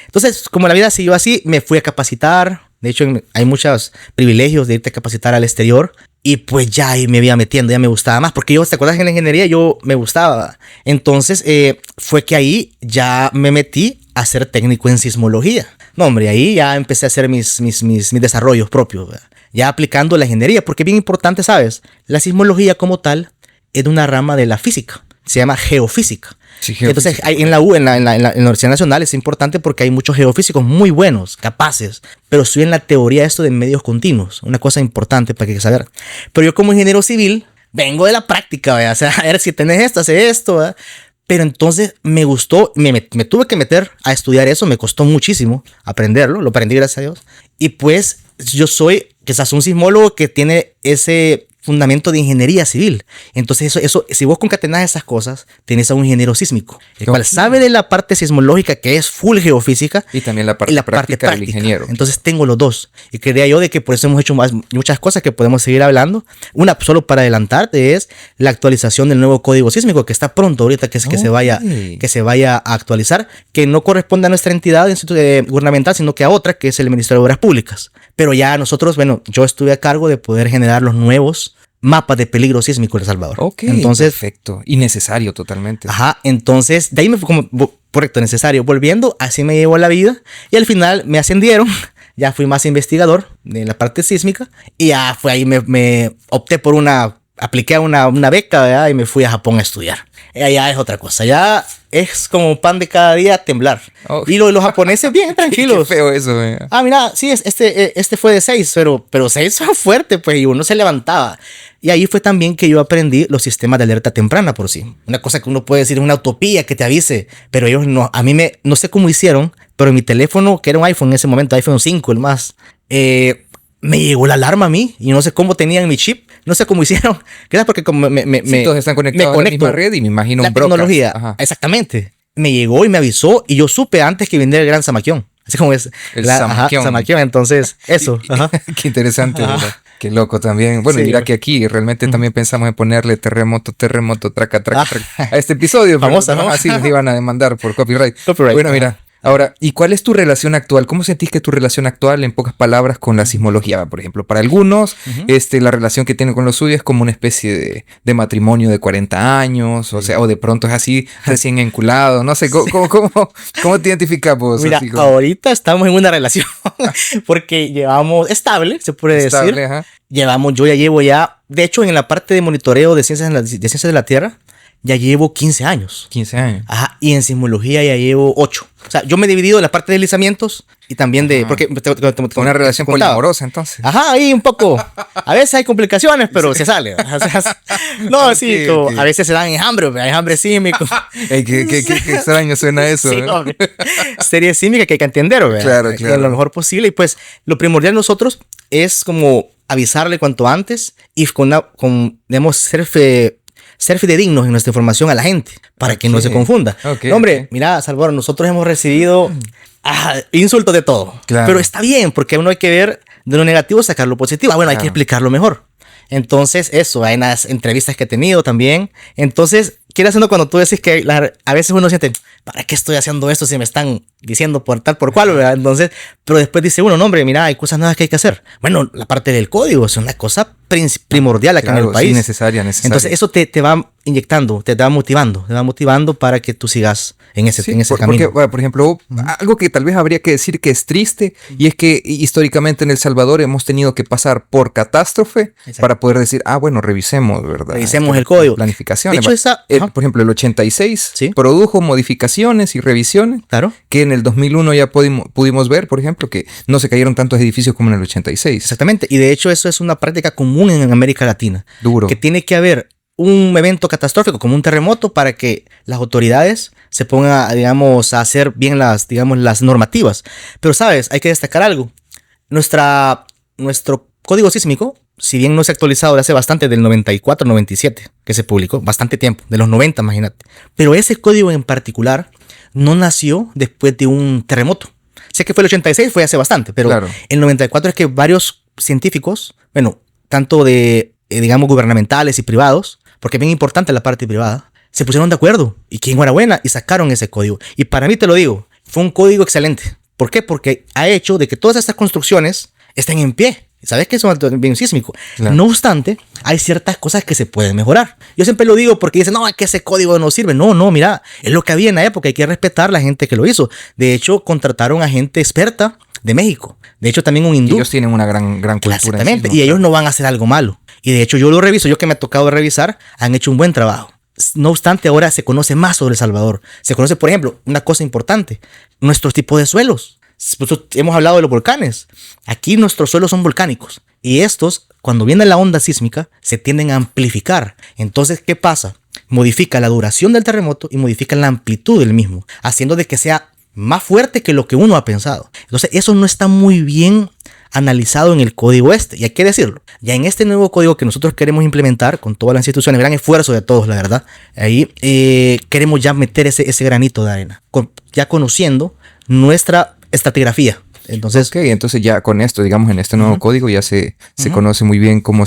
Speaker 7: Entonces, como la vida siguió así, me fui a capacitar. De hecho, hay muchos privilegios de irte a capacitar al exterior. Y pues ya ahí me iba metiendo, ya me gustaba más. Porque ¿te acuerdas que en la ingeniería yo me gustaba? Entonces, fue que ahí ya me metí a ser técnico en sismología. No, hombre, ahí ya empecé a hacer mis desarrollos propios, ¿verdad? Ya aplicando la ingeniería. Porque es bien importante, ¿sabes? La sismología como tal es de una rama de la física. Se llama geofísica. Sí, entonces en la Universidad Nacional es importante porque hay muchos geofísicos muy buenos, capaces, pero estudian la teoría de esto de medios continuos, una cosa importante para que saber. Pero yo como ingeniero civil vengo de la práctica, ¿verdad? O sea, a ver si tenés esto, hace esto, ¿verdad? Pero entonces me gustó, me tuve que meter a estudiar eso, me costó muchísimo aprenderlo, lo aprendí gracias a Dios. Y pues yo soy quizás un sismólogo que tiene ese fundamento de ingeniería civil. Entonces eso si vos concatenás esas cosas, tenés a un ingeniero sísmico, el cual sabe de la parte sismológica, que es full geofísica,
Speaker 3: y también la parte práctica del ingeniero.
Speaker 7: Entonces tengo los dos. Y creía yo de que por eso hemos hecho muchas cosas que podemos seguir hablando. Una, solo para adelantarte, es la actualización del nuevo código sísmico, que está pronto ahorita que se vaya a actualizar, que no corresponde a nuestra entidad gubernamental, sino que a otra, que es el Ministerio de Obras Públicas. Pero ya nosotros, yo estuve a cargo de poder generar los nuevos mapas de peligro sísmico de El Salvador.
Speaker 3: Ok,
Speaker 7: entonces,
Speaker 3: perfecto. Y necesario totalmente.
Speaker 7: Ajá, entonces de ahí me fue como, correcto, necesario. Volviendo, así me llevó la vida y al final me ascendieron ya fui más investigador de la parte sísmica y ya fue ahí me opté por apliqué a una beca, ¿verdad? Y me fui a Japón a estudiar. Y allá es otra cosa, ya es como pan de cada día temblar.
Speaker 3: Oh.
Speaker 7: Y los japoneses bien tranquilos.
Speaker 3: Qué feo eso,
Speaker 7: Mira, sí, este fue de 6, pero 6 fue fuerte, pues, y uno se levantaba. Y ahí fue también que yo aprendí los sistemas de alerta temprana por sí. Una cosa que uno puede decir es una utopía que te avise, pero ellos no. A mí no sé cómo hicieron, pero en mi teléfono, que era un iPhone en ese momento, iPhone 5, el más, me llegó la alarma a mí y no sé cómo tenían mi chip, no sé cómo hicieron. Quizás porque como
Speaker 3: todos están conectados a la misma red y me imagino
Speaker 7: la
Speaker 3: un broadcast.
Speaker 7: tecnología.
Speaker 3: Ajá.
Speaker 7: Exactamente. Me llegó y me avisó y yo supe antes que viniera el gran Zamaquión. Así como es. Zamaquión. Entonces, eso. Ajá.
Speaker 3: Qué interesante, ¿verdad? Qué loco también. Bueno, sí, mira que aquí realmente también pensamos en ponerle terremoto, traca a este episodio.
Speaker 7: Famosa, ¿no?
Speaker 3: Así nos iban a demandar por copyright. Bueno, mira. Ahora, ¿y cuál es tu relación actual? ¿Cómo sentís que tu relación actual, en pocas palabras, con la sismología? Por ejemplo, para algunos, la relación que tienen con lo suyo es como una especie de matrimonio de 40 años, o sea, o de pronto es así, recién enculado, no sé, ¿cómo te identificas vos?
Speaker 7: Mira, ahorita estamos en una relación, porque llevamos estable, se puede decir.
Speaker 3: Ajá.
Speaker 7: Yo ya llevo de hecho, en la parte de monitoreo de ciencias de la Tierra, ya llevo 15 años.
Speaker 3: 15 años.
Speaker 7: Ajá, y en sismología ya llevo 8. O sea, yo me he dividido en la parte de deslizamientos y también de... Porque
Speaker 3: una relación polimorosa, entonces.
Speaker 7: Ajá, ahí un poco. A veces hay complicaciones, pero se sale. No, okay, sí, como a veces se dan enjambre, hay enjambre sísmico.
Speaker 3: Qué extraño suena eso.
Speaker 7: Sí, serie sísmica que hay que entender, ¿verdad?
Speaker 3: Claro.
Speaker 7: Lo mejor posible. Y pues, lo primordial nosotros es como avisarle cuanto antes y digamos, ser fidedignos en nuestra información a la gente para que no se confunda. Hombre, mira, Salvador, nosotros hemos recibido insultos de todo. Claro. Pero está bien, porque uno hay que ver de lo negativo sacar lo positivo. Bueno, hay que explicarlo mejor. Entonces, eso, hay unas entrevistas que he tenido también. Entonces, quiero hacerlo cuando tú decís que a veces uno siente, ¿para qué estoy haciendo esto si me están diciendo por tal, por cual, ¿verdad? Entonces, pero después dice uno, no, hombre, mira, hay cosas nuevas que hay que hacer. Bueno, la parte del código es una cosa primordial acá en el país.
Speaker 3: Sí, necesaria.
Speaker 7: Entonces, eso te va inyectando, te va motivando para que tú sigas en ese camino.
Speaker 3: Porque, por ejemplo, algo que tal vez habría que decir que es triste, y es que históricamente en El Salvador hemos tenido que pasar por catástrofe para poder decir, bueno, revisemos, ¿verdad?
Speaker 7: Revisemos el código.
Speaker 3: Planificación.
Speaker 7: De hecho,
Speaker 3: por ejemplo, el 86 produjo modificaciones y revisiones que en el 2001 ya pudimos ver, por ejemplo, que no se cayeron tantos edificios como en el 86.
Speaker 7: Exactamente. Y de hecho eso es una práctica común en América Latina.
Speaker 3: Duro.
Speaker 7: Que tiene que haber un evento catastrófico como un terremoto para que las autoridades se pongan, digamos, a hacer bien las normativas. Pero, ¿sabes? Hay que destacar algo. Nuestro código sísmico, si bien no se ha actualizado de hace bastante, del 94, 97, que se publicó, bastante tiempo, de los 90, imagínate. Pero ese código en particular no nació después de un terremoto. Sé que fue el 86, fue hace bastante, pero el 94 es que varios científicos, tanto digamos, gubernamentales y privados, porque es bien importante la parte privada, se pusieron de acuerdo y que enhorabuena y sacaron ese código. Y para mí, te lo digo, fue un código excelente. ¿Por qué? Porque ha hecho de que todas estas construcciones estén en pie. ¿Sabes que eso es bien sísmico? Claro. No obstante, hay ciertas cosas que se pueden mejorar. Yo siempre lo digo porque dicen, no, es que ese código no sirve. No, mira, es lo que había en la época. Hay que respetar a la gente que lo hizo. De hecho, contrataron a gente experta de México. De hecho, también un hindú.
Speaker 3: Ellos tienen una gran cultura.
Speaker 7: Exactamente. Y ellos no van a hacer algo malo. Y de hecho, yo lo reviso. Yo que me ha tocado revisar, han hecho un buen trabajo. No obstante, ahora se conoce más sobre El Salvador. Se conoce, por ejemplo, una cosa importante. Nuestros tipos de suelos. Hemos hablado de los volcanes. Aquí nuestros suelos son volcánicos. Y estos, cuando viene la onda sísmica, se tienden a amplificar. Entonces, ¿qué pasa? Modifica la duración del terremoto y modifica la amplitud del mismo, haciendo de que sea más fuerte que lo que uno ha pensado. Entonces, eso no está muy bien analizado en el código y hay que decirlo. Ya en este nuevo código que nosotros queremos implementar con todas las instituciones, gran esfuerzo de todos, la verdad, ahí queremos ya meter ese granito de arena, ya conociendo nuestra estratigrafía. Entonces,
Speaker 3: entonces ya con esto, digamos, en este nuevo código ya se conoce muy bien cómo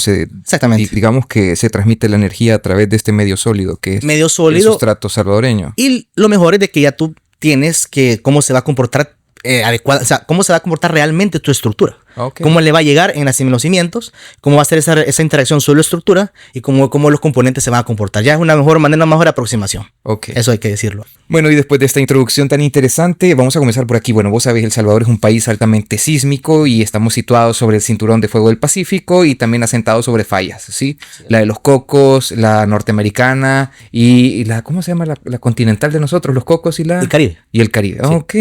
Speaker 3: digamos que se transmite la energía a través de este medio sólido, que es el sustrato salvadoreño.
Speaker 7: Y lo mejor es de que ya tú tienes que cómo se va a comportar adecuada, o sea, cómo se va a comportar realmente tu estructura.
Speaker 3: Ok.
Speaker 7: cómo le va a llegar en en los cimientos, cómo va a ser esa interacción suelo-estructura y cómo los componentes se van a comportar. Ya es una mejor aproximación.
Speaker 3: Ok.
Speaker 7: Eso hay que decirlo.
Speaker 3: Bueno, y después de esta introducción tan interesante, vamos a comenzar por aquí. Bueno, vos sabés, El Salvador es un país altamente sísmico y estamos situados sobre el cinturón de fuego del Pacífico y también asentados sobre fallas, ¿sí? La de los Cocos, la norteamericana y la, ¿cómo se llama? La continental de nosotros, los Cocos y la...
Speaker 7: El Caribe.
Speaker 3: Y el Caribe.
Speaker 7: Sí.
Speaker 3: Ok.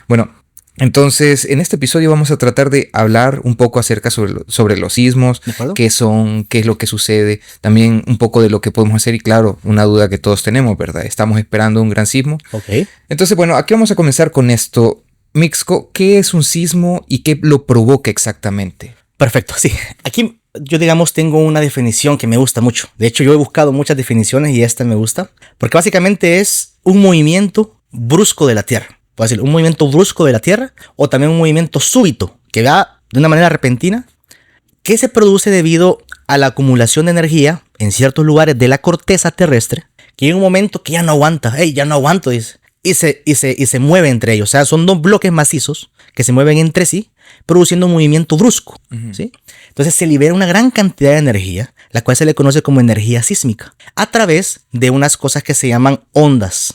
Speaker 3: Bueno, entonces, en este episodio vamos a tratar de hablar un poco acerca sobre los sismos,
Speaker 7: ¿De acuerdo?
Speaker 3: qué son, qué es lo que sucede, también un poco de lo que podemos hacer y claro, una duda que todos tenemos, ¿verdad? Estamos esperando un gran sismo.
Speaker 7: Ok.
Speaker 3: Entonces, bueno, aquí vamos a comenzar con esto. Mixco, ¿qué es un sismo y qué lo provoca exactamente?
Speaker 7: Perfecto, sí. Aquí yo, digamos, tengo una definición que me gusta mucho. De hecho, yo he buscado muchas definiciones y esta me gusta. Porque básicamente es un movimiento brusco de la Tierra. Puedo decir, un movimiento brusco de la Tierra o también un movimiento súbito que va de una manera repentina que se produce debido a la acumulación de energía en ciertos lugares de la corteza terrestre que llega un momento que ya no aguanta. ¡Hey, ya no aguanto! Dice. Y se mueve entre ellos. O sea, son dos bloques macizos que se mueven entre sí, produciendo un movimiento brusco. ¿Sí? Entonces se libera una gran cantidad de energía, la cual se le conoce como energía sísmica, a través de unas cosas que se llaman ondas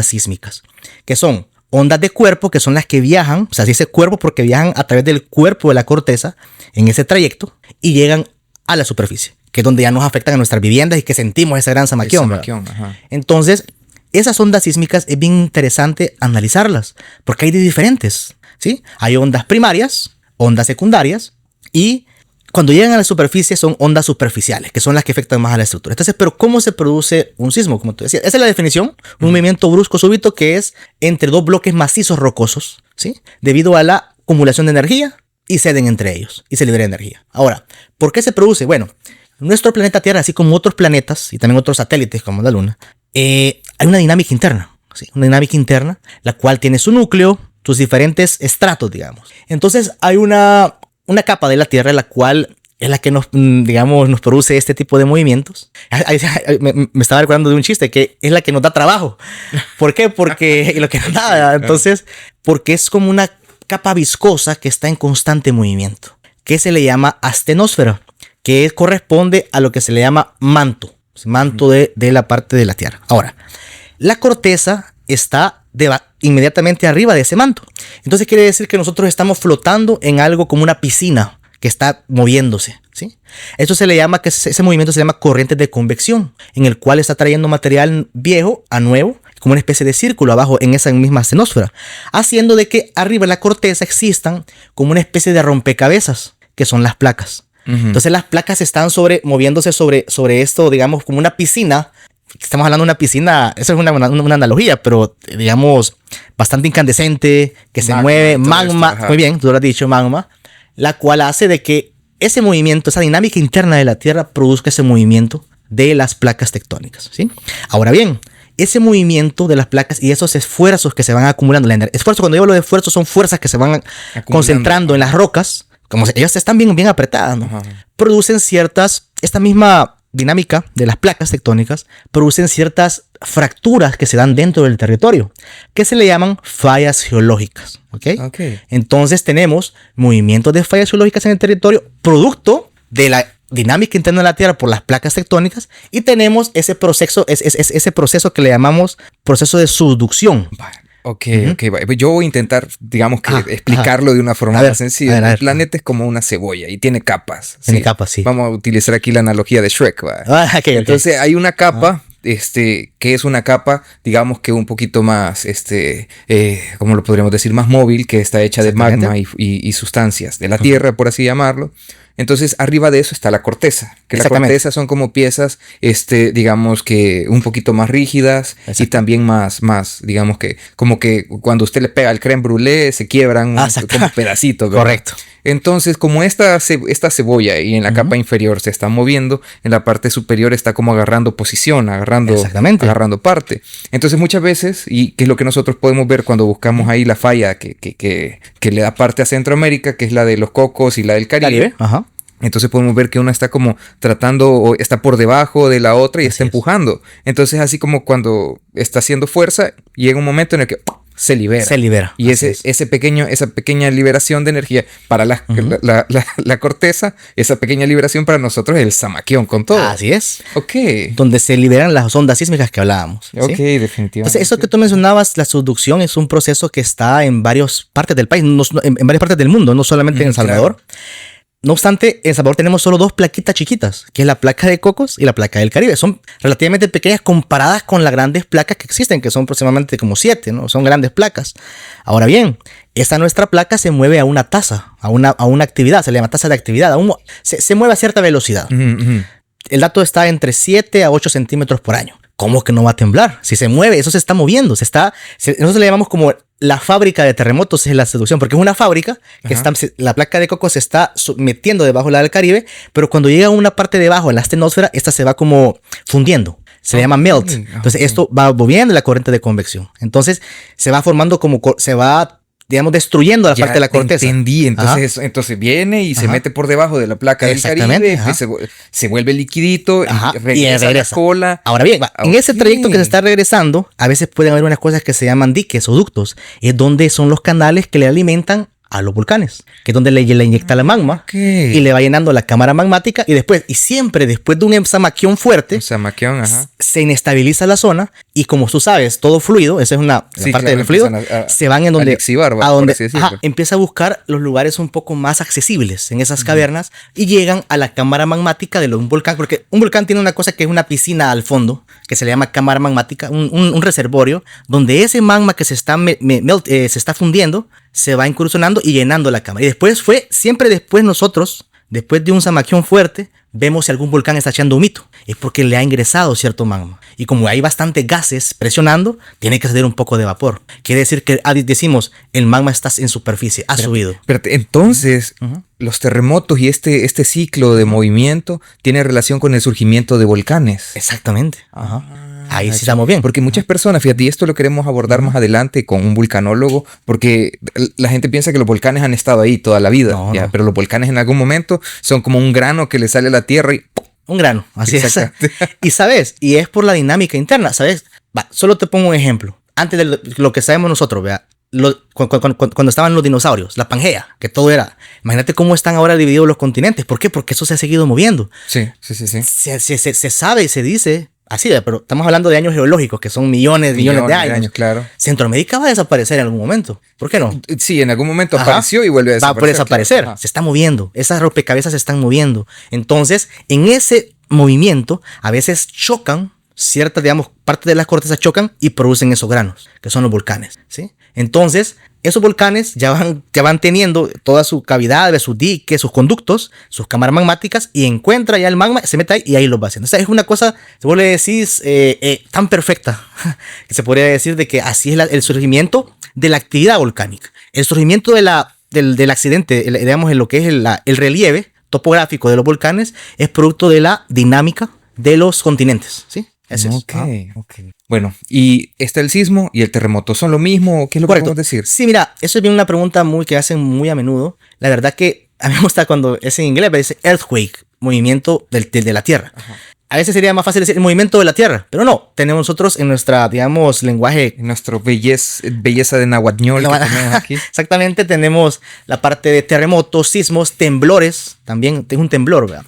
Speaker 7: sísmicas, que son ondas de cuerpo, que son las que viajan, o sea, se dice cuerpo porque viajan a través del cuerpo de la corteza en ese trayecto y llegan a la superficie, que es donde ya nos afectan a nuestras viviendas y que sentimos esa gran zamaquión. Entonces, esas ondas sísmicas es bien interesante analizarlas, porque hay de diferentes, ¿sí? Hay ondas primarias, ondas secundarias, y cuando llegan a la superficie son ondas superficiales, que son las que afectan más a la estructura. Entonces, pero ¿cómo se produce un sismo? Como tú decías, esa es la definición, un movimiento brusco súbito que es entre dos bloques macizos rocosos, ¿sí? Debido a la acumulación de energía y ceden entre ellos y se libera energía. Ahora, ¿por qué se produce? Bueno, nuestro planeta Tierra, así como otros planetas y también otros satélites como la Luna, hay una dinámica interna, ¿sí? Una dinámica interna, la cual tiene su núcleo, sus diferentes estratos, digamos. Entonces hay una capa de la Tierra, la cual es la que nos produce este tipo de movimientos. Me estaba recordando de un chiste que es la que nos da trabajo. ¿Por qué? Porque lo que nos da, entonces, porque es como una capa viscosa que está en constante movimiento, que se le llama astenosfera, que corresponde a lo que se le llama manto de la parte de la Tierra. Ahora, la corteza está inmediatamente arriba de ese manto. Entonces quiere decir que nosotros estamos flotando en algo como una piscina que está moviéndose, ¿sí? Esto se le llama, que ese movimiento se llama corrientes de convección, en el cual está trayendo material viejo a nuevo, como una especie de círculo abajo en esa misma astenosfera, haciendo de que arriba de la corteza existan como una especie de rompecabezas, que son las placas. Entonces las placas están moviéndose sobre esto, digamos, como una piscina. Estamos hablando de una piscina, eso es una analogía, pero digamos, bastante incandescente, que se mueve, magma, muy bien, tú lo has dicho, magma, la cual hace de que ese movimiento, esa dinámica interna de la Tierra produzca ese movimiento de las placas tectónicas, ¿sí? Ahora bien, ese movimiento de las placas y esos esfuerzos que se van acumulando, esfuerzo, cuando yo hablo de esfuerzo, son fuerzas que se van concentrando en las rocas, como ellas están bien apretadas, ¿no? Producen esta misma dinámica de las placas tectónicas, producen ciertas fracturas que se dan dentro del territorio, que se le llaman fallas geológicas, ¿ok? Entonces tenemos movimientos de fallas geológicas en el territorio, producto de la dinámica interna de la Tierra por las placas tectónicas, y tenemos ese proceso que le llamamos proceso de subducción.
Speaker 3: Ok. Yo voy a intentar, digamos que explicarlo de una forma más sencilla. El planeta es como una cebolla y tiene capas.
Speaker 7: Tiene capas, sí.
Speaker 3: Vamos a utilizar aquí la analogía de Shrek, ¿va? Entonces hay una capa, que es una capa, digamos que un poquito más, ¿cómo lo podríamos decir? Más móvil, que está hecha de magma y sustancias de la Tierra, por así llamarlo. Entonces, arriba de eso está la corteza. Que la corteza son como piezas, digamos que un poquito más rígidas y también más, digamos que, como que cuando usted le pega el crème brûlée, se quiebran como pedacitos. ¿Verdad? Correcto. Entonces, como esta cebolla y en la capa inferior se está moviendo, en la parte superior está como agarrando posición, agarrando parte. Entonces, muchas veces, y que es lo que nosotros podemos ver cuando buscamos ahí la falla que le da parte a Centroamérica, que es la de los Cocos y la del Caribe. Entonces podemos ver que una está como tratando o está por debajo de la otra y está empujando. Entonces así como cuando está haciendo fuerza, llega un momento en el que se libera.
Speaker 7: Se libera.
Speaker 3: Y esa pequeña liberación de energía para la corteza, esa pequeña liberación para nosotros es el zamaquión con todo.
Speaker 7: Así es.
Speaker 3: Ok.
Speaker 7: Donde se liberan las ondas sísmicas que hablábamos. ¿sí?
Speaker 3: Ok, definitivamente.
Speaker 7: Entonces, eso que tú mencionabas, la subducción, es un proceso que está en varias partes del país, en varias partes del mundo, no solamente en El Salvador. Claro. No obstante, en El Salvador tenemos solo 2 plaquitas chiquitas, que es la placa de Cocos y la placa del Caribe. Son relativamente pequeñas comparadas con las grandes placas que existen, que son aproximadamente como 7, ¿no? Son grandes placas. Ahora bien, esta nuestra placa se mueve a una tasa, a una actividad, se le llama tasa de actividad, se mueve a cierta velocidad. El dato está entre 7 a 8 centímetros por año. ¿Cómo que no va a temblar? Si se mueve, eso se está moviendo. Nosotros le llamamos como la fábrica de terremotos, es la subducción, porque es una fábrica que la placa de Cocos se está metiendo debajo de la del Caribe, pero cuando llega a una parte debajo de la astenosfera, esta se va como fundiendo. Se llama melt. Entonces esto va moviendo la corriente de convección. Entonces se va formando se va, digamos, destruyendo la parte de la corteza.
Speaker 3: Entendí. Entonces viene y se mete por debajo de la placa del Caribe, se vuelve liquidito y regresa a la cola.
Speaker 7: Ahora bien, en ese trayecto que se está regresando, a veces pueden haber unas cosas que se llaman diques o ductos. Es donde son los canales que le alimentan a los volcanes, que es donde le inyecta la magma y le va llenando la cámara magmática y siempre después de un zamaquión fuerte, se inestabiliza la zona y como tú sabes, todo fluido, esa es la parte del fluido, se van en donde, empieza a buscar los lugares un poco más accesibles en esas cavernas y llegan a la cámara magmática de un volcán, porque un volcán tiene una cosa que es una piscina al fondo, que se le llama cámara magmática, un reservorio, donde ese magma que se está fundiendo, se va incursionando y llenando la cámara. Y siempre después nosotros, después de un zamaquión fuerte, vemos si algún volcán está echando humito. Es porque le ha ingresado cierto magma. Y como hay bastantes gases presionando, tiene que salir un poco de vapor. Quiere decir que decimos, el magma está en superficie, ha subido.
Speaker 3: Pero entonces, los terremotos y este ciclo de movimiento tiene relación con el surgimiento de volcanes.
Speaker 7: Exactamente. Ahí sí estamos bien.
Speaker 3: Porque muchas personas, fíjate, y esto lo queremos abordar más adelante con un vulcanólogo, porque la gente piensa que los volcanes han estado ahí toda la vida, pero los volcanes en algún momento son como un grano que le sale a la tierra y ¡pum!
Speaker 7: Un grano, así es. Y sabes, y es por la dinámica interna, ¿sabes? Solo te pongo un ejemplo. Antes de lo que sabemos nosotros, vea, cuando estaban los dinosaurios, la Pangea, que todo era. Imagínate cómo están ahora divididos los continentes. ¿Por qué? Porque eso se ha seguido moviendo.
Speaker 3: Sí.
Speaker 7: Se sabe y se dice. Así, pero estamos hablando de años geológicos, que son millones de años.
Speaker 3: Claro.
Speaker 7: Centroamérica va a desaparecer en algún momento. ¿Por qué no?
Speaker 3: Sí, en algún momento apareció y vuelve a desaparecer.
Speaker 7: Va a desaparecer. Claro. Se está moviendo. Esas rompecabezas se están moviendo. Entonces, en ese movimiento, a veces chocan ciertas, digamos, partes de las cortezas chocan y producen esos granos, que son los volcanes, ¿sí? Entonces, esos volcanes ya van teniendo toda su cavidad, sus diques, sus conductos, sus cámaras magmáticas y encuentra ya el magma, se mete ahí y ahí lo va haciendo. O sea, es una cosa, se vuelve a decir, tan perfecta que se podría decir de que así es el surgimiento de la actividad volcánica. El surgimiento del accidente, digamos, en lo que es el relieve topográfico de los volcanes es producto de la dinámica de los continentes, ¿sí? Eso es.
Speaker 3: Ok. Bueno, y está el sismo y el terremoto. ¿Son lo mismo? ¿Qué es lo que podemos decir?
Speaker 7: Sí, mira, eso es bien una pregunta que hacen muy a menudo. La verdad que a mí me gusta cuando es en inglés, pero dice earthquake, movimiento de la tierra. A veces sería más fácil decir el movimiento de la tierra, pero no. Tenemos nosotros en nuestra, digamos, lenguaje...
Speaker 3: En nuestro belleza de nahuatl que tenemos aquí.
Speaker 7: Exactamente, tenemos la parte de terremotos, sismos, temblores. También es un temblor, ¿verdad?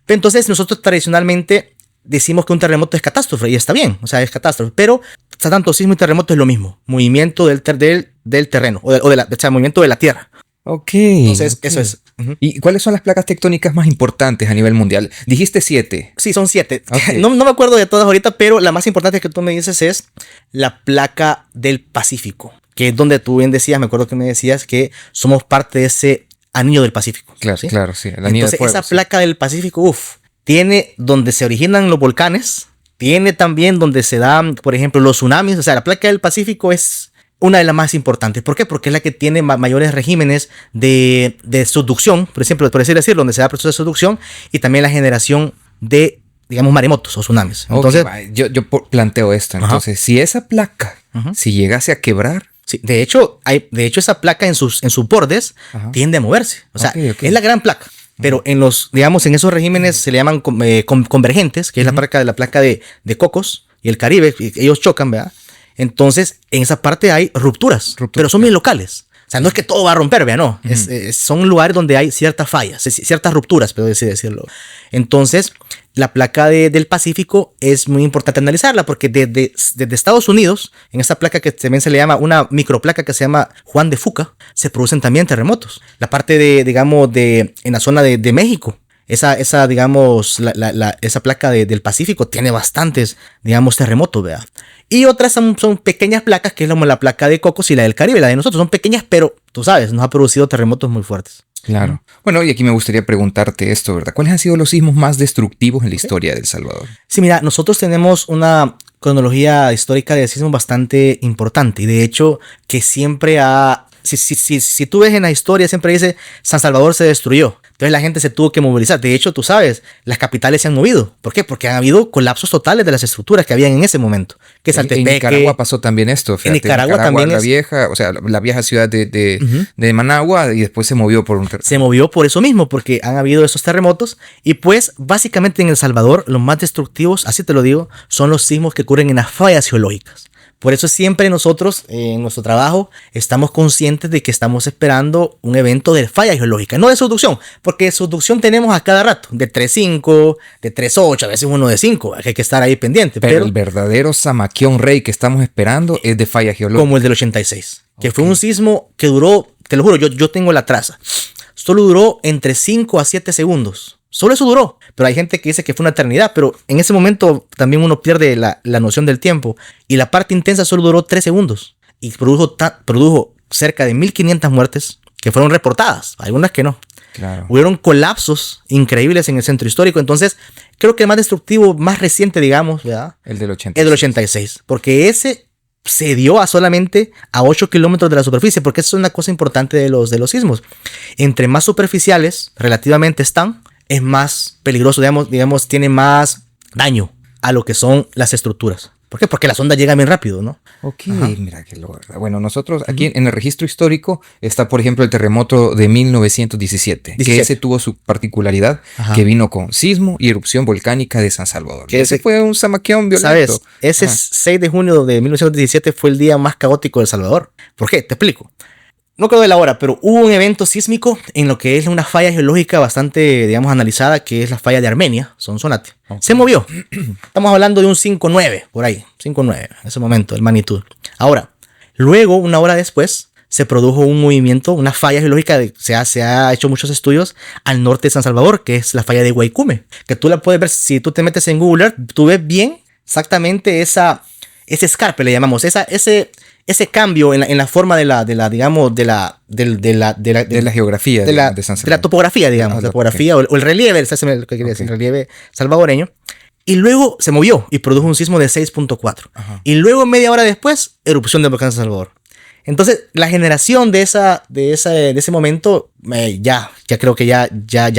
Speaker 7: Entonces, nosotros tradicionalmente decimos que un terremoto es catástrofe y está bien, o sea, es catástrofe, pero tanto sismo y terremoto es lo mismo, movimiento del terreno movimiento de la tierra.
Speaker 3: Ok.
Speaker 7: Entonces, eso es.
Speaker 3: ¿Y cuáles son las placas tectónicas más importantes a nivel mundial? Dijiste 7.
Speaker 7: Sí, son 7. Okay. No me acuerdo de todas ahorita, pero la más importante que tú me dices es la placa del Pacífico, que es donde tú bien decías, me acuerdo que me decías que somos parte de ese anillo del Pacífico.
Speaker 3: Claro,
Speaker 7: ¿sí?
Speaker 3: Claro, sí. El anillo.
Speaker 7: Entonces, esa placa del Pacífico, tiene donde se originan los volcanes, tiene también donde se dan, por ejemplo, los tsunamis. O sea, la placa del Pacífico es una de las más importantes. ¿Por qué? Porque es la que tiene mayores regímenes de subducción, por ejemplo, por así decirlo, donde se da el proceso de subducción y también la generación de, digamos, maremotos o tsunamis. Entonces,
Speaker 3: yo planteo esto. Entonces, si esa placa, si llegase a quebrar...
Speaker 7: Sí, de hecho, esa placa en sus bordes tiende a moverse. O sea, es la gran placa. Pero en en esos regímenes se le llaman convergentes, que es la placa de Cocos y el Caribe, ellos chocan, ¿verdad? Entonces, en esa parte hay rupturas. Pero son bien locales. O sea, no es que todo va a romper, vea, no. Son lugares donde hay ciertas fallas, ciertas rupturas, pero así decirlo. Entonces, la placa del Pacífico es muy importante analizarla porque desde Estados Unidos, en esta placa que también se le llama una microplaca que se llama Juan de Fuca, se producen también terremotos. La parte en la zona de México, esa placa del Pacífico tiene bastantes, digamos, terremotos, ¿verdad? Y otras son pequeñas placas, que es como la placa de Cocos y la del Caribe. La de nosotros son pequeñas, pero tú sabes, nos ha producido terremotos muy fuertes.
Speaker 3: Claro. Bueno, y aquí me gustaría preguntarte esto, ¿verdad? ¿Cuáles han sido los sismos más destructivos en la historia de El Salvador?
Speaker 7: Sí, mira, nosotros tenemos una cronología histórica de sismos bastante importante. Y de hecho, que siempre si tú ves en la historia, siempre dice San Salvador se destruyó. Entonces la gente se tuvo que movilizar. De hecho, tú sabes, las capitales se han movido. ¿Por qué? Porque han habido colapsos totales de las estructuras que habían en ese momento. Que
Speaker 3: En Nicaragua pasó también esto. Fíjate,
Speaker 7: en Nicaragua también
Speaker 3: la vieja ciudad de Managua, y después se movió por un terremoto.
Speaker 7: Se movió por eso mismo, porque han habido esos terremotos. Y pues, básicamente en El Salvador, los más destructivos, así te lo digo, son los sismos que ocurren en las fallas geológicas. Por eso siempre nosotros en nuestro trabajo estamos conscientes de que estamos esperando un evento de falla geológica, no de subducción, porque de subducción tenemos a cada rato, de 3.5, de 3.8, a veces uno de 5, hay que estar ahí pendiente.
Speaker 3: Pero el verdadero zamaquión rey que estamos esperando es de falla geológica.
Speaker 7: Como el del 86, que fue un sismo que duró, te lo juro, yo tengo la traza, solo duró entre 5 a 7 segundos. Solo eso duró, pero hay gente que dice que fue una eternidad, pero en ese momento también uno pierde la noción del tiempo. Y la parte intensa solo duró 3 segundos y produjo cerca de 1.500 muertes que fueron reportadas, algunas que no.
Speaker 3: Claro.
Speaker 7: Hubieron colapsos increíbles en el centro histórico. Entonces, creo que el más destructivo, más reciente, digamos, ¿verdad?
Speaker 3: El del 86.
Speaker 7: El del 86, porque ese se dio solamente a 8 kilómetros de la superficie, porque eso es una cosa importante de los sismos. Entre más superficiales relativamente están, es más peligroso, digamos, tiene más daño a lo que son las estructuras. ¿Por qué? Porque las ondas llegan bien rápido, ¿no?
Speaker 3: Ok, mira que lo... Bueno, nosotros aquí en el registro histórico está, por ejemplo, el terremoto de 1917, que ese tuvo su particularidad, que vino con sismo y erupción volcánica de San Salvador. Que ese fue un zamaquión violento.
Speaker 7: ¿Sabes? Ese 6 de junio de 1917 fue el día más caótico de El Salvador. ¿Por qué? Te explico. No quedó de la hora, pero hubo un evento sísmico en lo que es una falla geológica bastante, digamos, analizada, que es la falla de Armenia, Sonsonate. Okay. Se movió. Estamos hablando de un 5.9, por ahí. 5.9 en ese momento, el magnitud. Ahora, luego, una hora después, se produjo un movimiento, una falla geológica, se ha hecho muchos estudios al norte de San Salvador, que es la falla de Guaycúme, que tú la puedes ver, si tú te metes en Google Earth, tú ves bien exactamente ese escarpe, le llamamos, ese cambio en la forma de la
Speaker 3: geografía de San Salvador.
Speaker 7: De la topografía, digamos, la topografía o el relieve, lo que quería decir, el relieve salvadoreño. Y luego se movió y produjo un sismo de 6.4. Y luego, media hora después, erupción del volcán de San Salvador. Entonces, la generación de ese momento, ya creo que ya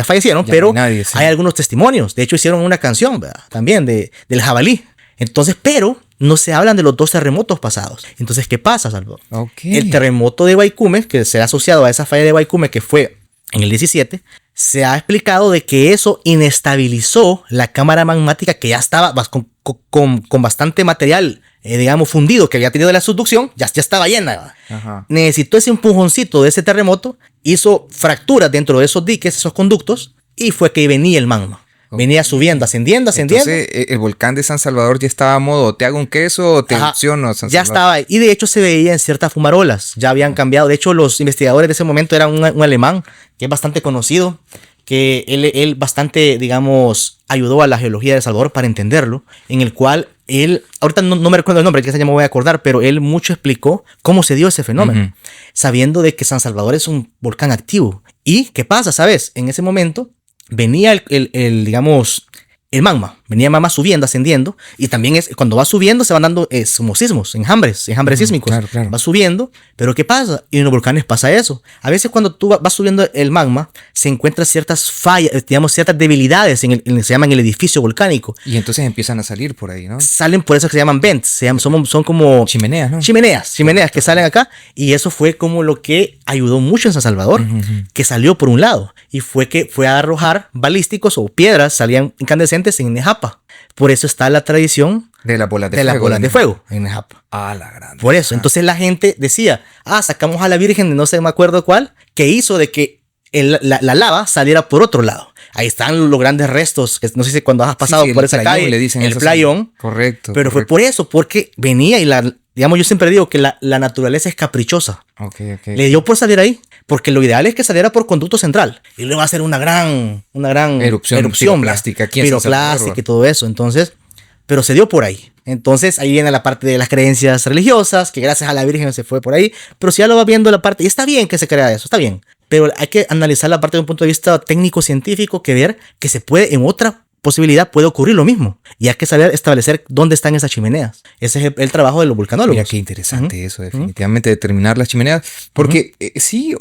Speaker 7: fallecieron, pero hay algunos testimonios. De hecho, hicieron una canción, ¿verdad? También del jabalí. Entonces, pero no se hablan de los 2 terremotos pasados. Entonces, ¿qué pasa, Salvador? El terremoto de Guaycúme, que se ha asociado a esa falla de Guaycúme, que fue en el 17, se ha explicado de que eso inestabilizó la cámara magmática, que ya estaba con bastante material, digamos, fundido, que había tenido de la subducción, ya estaba llena. Necesitó ese empujoncito de ese terremoto, hizo fracturas dentro de esos diques, esos conductos, y fue que venía el magma. Venía subiendo, ascendiendo.
Speaker 3: Entonces, el volcán de San Salvador ya estaba a modo, te hago un queso o te erupciono San Salvador.
Speaker 7: Ya estaba, y de hecho se veía en ciertas fumarolas, ya habían cambiado. De hecho, los investigadores de ese momento eran un alemán que es bastante conocido, que él bastante, digamos, ayudó a la geología de El Salvador para entenderlo, en el cual él, ahorita no me recuerdo el nombre, que ya me voy a acordar, pero él mucho explicó cómo se dio ese fenómeno, sabiendo de que San Salvador es un volcán activo. ¿Y qué pasa? ¿Sabes? En ese momento venía digamos, el magma. Venía magma subiendo, ascendiendo. Y también cuando va subiendo se van dando como sismos, enjambres sísmicos. Claro. Va subiendo. Pero ¿qué pasa? Y en los volcanes pasa eso. A veces cuando tú vas subiendo el magma, se encuentran ciertas fallas, digamos, ciertas debilidades se llaman el edificio volcánico.
Speaker 3: Y entonces empiezan a salir por ahí, ¿no?
Speaker 7: Salen por eso que se llaman vents. Son como
Speaker 3: chimeneas, ¿no?
Speaker 7: Chimeneas que salen acá. Y eso fue como lo que ayudó mucho en San Salvador, que salió por un lado. Y fue a arrojar balísticos o piedras, salían incandescentes en Nejapa. Por eso está la tradición
Speaker 3: De las bolas de
Speaker 7: las
Speaker 3: fuego.
Speaker 7: bolas de fuego en Nejap.
Speaker 3: Ah, la grande.
Speaker 7: Por eso, entonces la gente decía, sacamos a la Virgen de no sé, me acuerdo cuál, que hizo de que la lava saliera por otro lado. Ahí están los grandes restos, que no sé si cuando has pasado por esa calle,
Speaker 3: le dicen
Speaker 7: el playón.
Speaker 3: Correcto.
Speaker 7: Pero fue por eso, porque venía y digamos, yo siempre digo que la naturaleza es caprichosa.
Speaker 3: Okay.
Speaker 7: Le dio por salir ahí, porque lo ideal es que saliera por conducto central. Y luego va a ser una gran
Speaker 3: erupción piroclástica aquí en San Salvador.
Speaker 7: Piroclástica y todo eso. Entonces, pero se dio por ahí. Entonces ahí viene la parte de las creencias religiosas, que gracias a la Virgen se fue por ahí. Pero si ya lo va viendo la parte, y está bien que se crea eso, está bien. Pero hay que analizar la parte de un punto de vista técnico-científico, que ver que se puede, en otra posibilidad, puede ocurrir lo mismo. Y hay que saber establecer dónde están esas chimeneas. Ese es el trabajo de los vulcanólogos.
Speaker 3: Mira qué interesante eso, definitivamente, determinar las chimeneas. Porque sí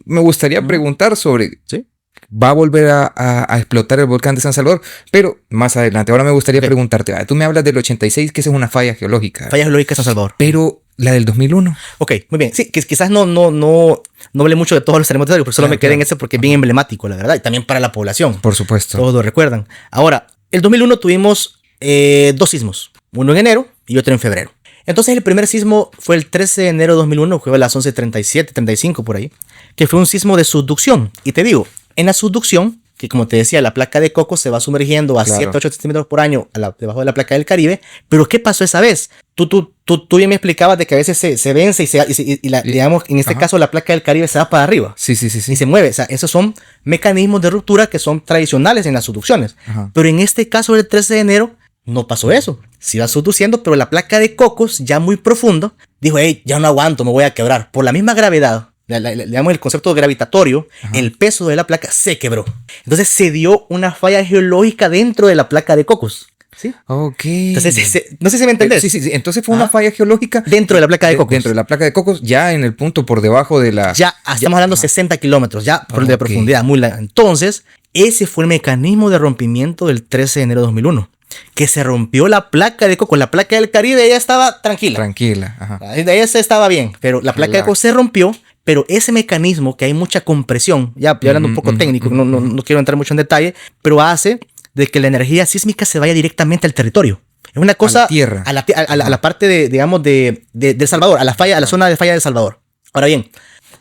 Speaker 3: me gustaría preguntar sobre... ¿Sí? Va a volver a explotar el volcán de San Salvador, pero más adelante. Ahora me gustaría preguntarte, tú me hablas del 86, que esa es una falla geológica.
Speaker 7: Falla geológica de San Salvador.
Speaker 3: Pero la del 2001.
Speaker 7: Ok, muy bien. Sí, quizás no hablé mucho de todos los terremotos, pero solo me quedé en ese porque es bien emblemático, la verdad, y también para la población.
Speaker 3: Por supuesto.
Speaker 7: Todos lo recuerdan. Ahora, el 2001 tuvimos 2 sismos, uno en enero y otro en febrero. Entonces el primer sismo fue el 13 de enero de 2001, fue a las 11:37, 35 por ahí, que fue un sismo de subducción. Y te digo, en la subducción, que como te decía, la placa de Cocos se va sumergiendo a 7-8 centímetros por año debajo de la placa del Caribe. Pero ¿qué pasó esa vez? Tú ya me explicabas de que a veces se vence y digamos, en este caso la placa del Caribe se va para arriba.
Speaker 3: Sí.
Speaker 7: Y se mueve. O sea, esos son mecanismos de ruptura que son tradicionales en las subducciones. Ajá. Pero en este caso del 13 de enero no pasó eso. Se iba subduciendo, pero la placa de Cocos, ya muy profundo, dijo, hey, ya no aguanto, me voy a quebrar. Por la misma gravedad, digamos el concepto gravitatorio, el peso de la placa se quebró. Entonces se dio una falla geológica dentro de la placa de Cocos. ¿Sí?
Speaker 3: Ok.
Speaker 7: Entonces, no sé si me entendés.
Speaker 3: Sí. Entonces fue una falla geológica
Speaker 7: dentro de la placa de Cocos.
Speaker 3: Dentro de la placa de Cocos, ya en el punto por debajo de la...
Speaker 7: Ya, estamos hablando 60 kilómetros, ya por de profundidad, muy larga. Entonces, ese fue el mecanismo de rompimiento del 13 de enero de 2001. Que se rompió la placa de Cocos. La placa del Caribe ya estaba tranquila. Ajá. De ella se estaba bien, pero la placa de Cocos se rompió. Pero ese mecanismo, que hay mucha compresión, ya hablando un poco técnico, no quiero entrar mucho en detalle, pero hace de que la energía sísmica se vaya directamente al territorio. Es una cosa...
Speaker 3: A la tierra.
Speaker 7: A la parte de El Salvador, a la zona de falla de El Salvador. Ahora bien,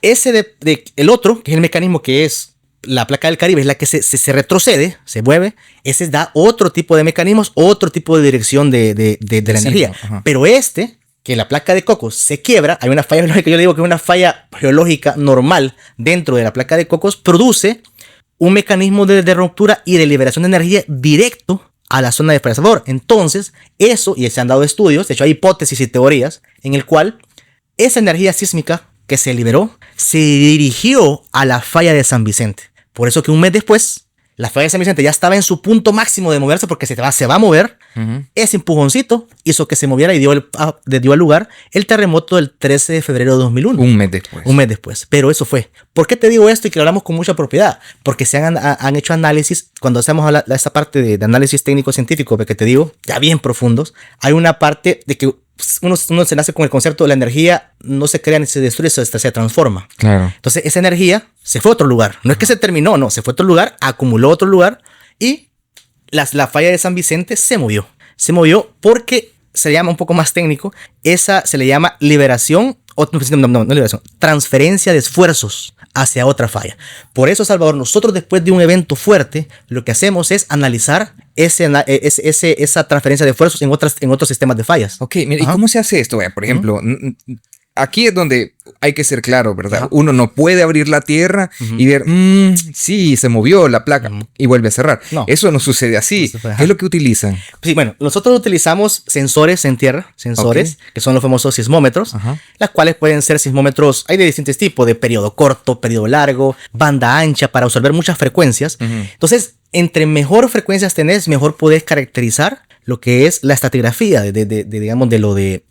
Speaker 7: el otro, que es el mecanismo que es la placa del Caribe, es la que se retrocede, se mueve. Ese da otro tipo de mecanismos, otro tipo de dirección de la energía. Ajá. Pero que la placa de Cocos se quiebra, hay una falla geológica, yo le digo que es una falla geológica normal dentro de la placa de Cocos, produce un mecanismo de ruptura y de liberación de energía directo a la zona de falla de Salvador. Entonces, eso, y se han dado estudios, de hecho hay hipótesis y teorías, en el cual esa energía sísmica que se liberó se dirigió a la falla de San Vicente. Por eso que un mes después, la falla de San Vicente ya estaba en su punto máximo de moverse, porque se va a mover. Ese empujoncito hizo que se moviera y dio al lugar el terremoto del 13 de febrero de 2001.
Speaker 3: Un mes después.
Speaker 7: Un mes después. Pero eso fue. ¿Por qué te digo esto y que lo hablamos con mucha propiedad? Porque se han hecho análisis, cuando hacemos esta parte de análisis técnico-científico, que te digo, ya bien profundos, hay una parte de que uno se nace con el concepto de la energía, no se crea ni se destruye, se transforma.
Speaker 3: Claro.
Speaker 7: Entonces esa energía se fue a otro lugar. No es que se terminó, no, se fue a otro lugar, acumuló otro lugar y la falla de San Vicente se movió. Se movió porque se llama un poco más técnico, esa se le llama liberación, no liberación, transferencia de esfuerzos hacia otra falla. Por eso, Salvador, nosotros después de un evento fuerte, lo que hacemos es analizar esa transferencia de esfuerzos en otros sistemas de fallas.
Speaker 3: Ok, mira, ¿y cómo se hace esto? Por ejemplo, aquí es donde hay que ser claro, ¿verdad? Uno no puede abrir la tierra y ver, sí, se movió la placa y vuelve a cerrar. No. Eso no sucede así. ¿Qué es lo que utilizan?
Speaker 7: Sí, bueno, nosotros utilizamos sensores en tierra, que son los famosos sismómetros, las cuales pueden ser sismómetros, hay de distintos tipos, de periodo corto, periodo largo, banda ancha, para absorber muchas frecuencias. Entonces, entre mejor frecuencias tenés, mejor podés caracterizar lo que es la estratigrafía del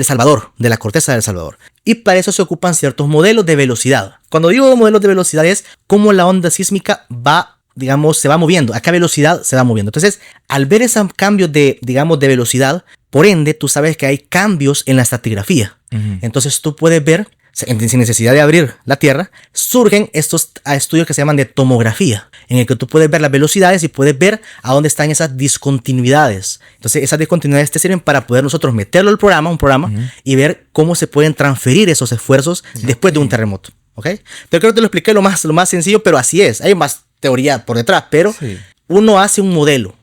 Speaker 7: Salvador, de la corteza del Salvador. Y para eso se ocupan ciertos modelos de velocidad. Cuando digo modelos de velocidad es cómo la onda sísmica se va moviendo, a qué velocidad se va moviendo. Entonces, al ver esos cambios de velocidad, por ende, tú sabes que hay cambios en la estratigrafía. Entonces, tú puedes ver sin necesidad de abrir la Tierra, surgen estos estudios que se llaman de tomografía, en el que tú puedes ver las velocidades y puedes ver a dónde están esas discontinuidades. Entonces esas discontinuidades te sirven para poder nosotros meterlo al programa, y ver cómo se pueden transferir esos esfuerzos después de un terremoto. ¿Okay? Pero creo que te lo expliqué lo más sencillo, pero así es. Hay más teoría por detrás, pero uno hace un modelo.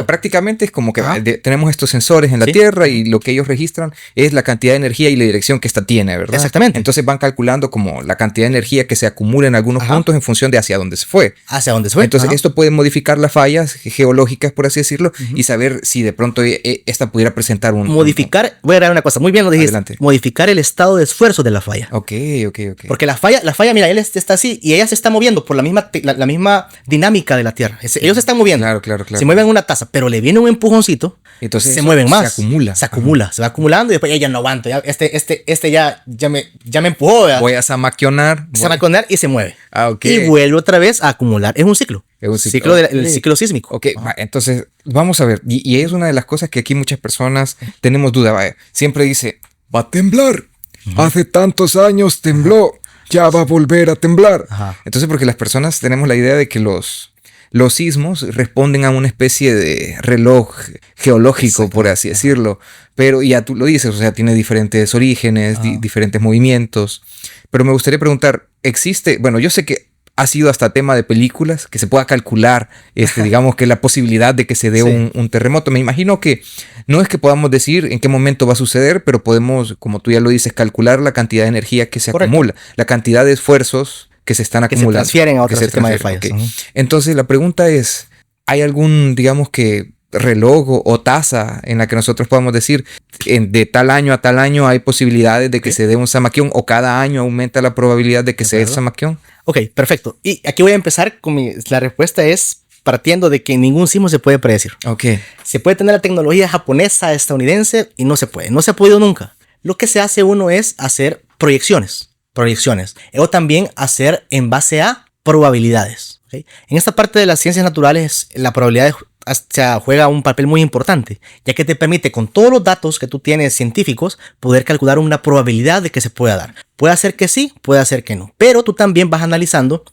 Speaker 3: Prácticamente es como que tenemos estos sensores en la Tierra y lo que ellos registran es la cantidad de energía y la dirección que esta tiene, ¿verdad?
Speaker 7: Exactamente.
Speaker 3: Entonces van calculando como la cantidad de energía que se acumula en algunos puntos en función de hacia dónde se fue. Entonces esto puede modificar las fallas geológicas, por así decirlo, y saber si de pronto esta pudiera presentar un...
Speaker 7: voy a agregar una cosa, muy bien lo dijiste. Adelante. Modificar el estado de esfuerzo de la falla.
Speaker 3: Ok.
Speaker 7: Porque la falla, mira, él está así y ella se está moviendo por la misma dinámica de la Tierra. Ellos se están moviendo.
Speaker 3: Claro.
Speaker 7: Se mueven una taza, pero le viene un empujoncito,
Speaker 3: entonces
Speaker 7: se mueven más.
Speaker 3: Se acumula,
Speaker 7: se va acumulando y después ya no aguanto. Ya me empujó.
Speaker 3: Voy a zamaquionar.
Speaker 7: Y se mueve.
Speaker 3: Okay.
Speaker 7: Y vuelve otra vez a acumular. Es un ciclo. El ciclo sísmico.
Speaker 3: Ok, entonces vamos a ver. Y es una de las cosas que aquí muchas personas tenemos duda. Siempre dice, va a temblar. Hace tantos años tembló. Ya va a volver a temblar. Entonces, porque las personas tenemos la idea de que los sismos responden a una especie de reloj geológico, por así decirlo. Pero ya tú lo dices, o sea, tiene diferentes orígenes, diferentes movimientos. Pero me gustaría preguntar, yo sé que ha sido hasta tema de películas, que se pueda calcular, digamos que la posibilidad de que se dé un terremoto. Me imagino que no es que podamos decir en qué momento va a suceder, pero podemos, como tú ya lo dices, calcular la cantidad de energía que se acumula, la cantidad de esfuerzos que se están acumulando.
Speaker 7: Que se transfieren a otro sistema de fallas.
Speaker 3: Okay. Entonces la pregunta es, ¿hay algún, digamos que, reloj o tasa en la que nosotros podamos decir de tal año a tal año hay posibilidades de que se dé un zamaquión o cada año aumenta la probabilidad de que se dé el zamaquión?
Speaker 7: Ok, perfecto. Y aquí voy a empezar la respuesta es partiendo de que ningún sismo se puede predecir.
Speaker 3: Ok.
Speaker 7: Se puede tener la tecnología japonesa, estadounidense y no se puede. No se ha podido nunca. Lo que se hace uno es hacer proyecciones. O también hacer en base a probabilidades. ¿Okay? En esta parte de las ciencias naturales, la probabilidad juega un papel muy importante, ya que te permite, con todos los datos que tú tienes científicos, poder calcular una probabilidad de que se pueda dar. Puede ser que sí, puede ser que no. Pero tú también vas analizando,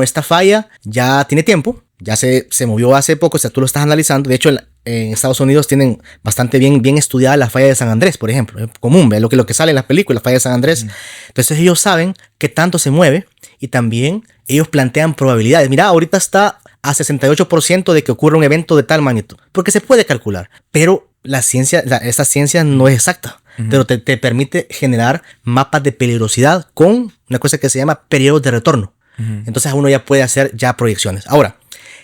Speaker 7: esta falla ya tiene tiempo, ya se movió hace poco, o sea, tú lo estás analizando. De hecho, en Estados Unidos tienen bastante bien estudiada la falla de San Andrés, por ejemplo. Es común, ¿ve? Lo que sale en las películas, la falla de San Andrés. Entonces ellos saben qué tanto se mueve y también ellos plantean probabilidades. Mira, ahorita está a 68% de que ocurra un evento de tal magnitud, porque se puede calcular, pero esta ciencia no es exacta. Pero te permite generar mapas de peligrosidad con una cosa que se llama periodos de retorno. Entonces uno ya puede hacer proyecciones. Ahora,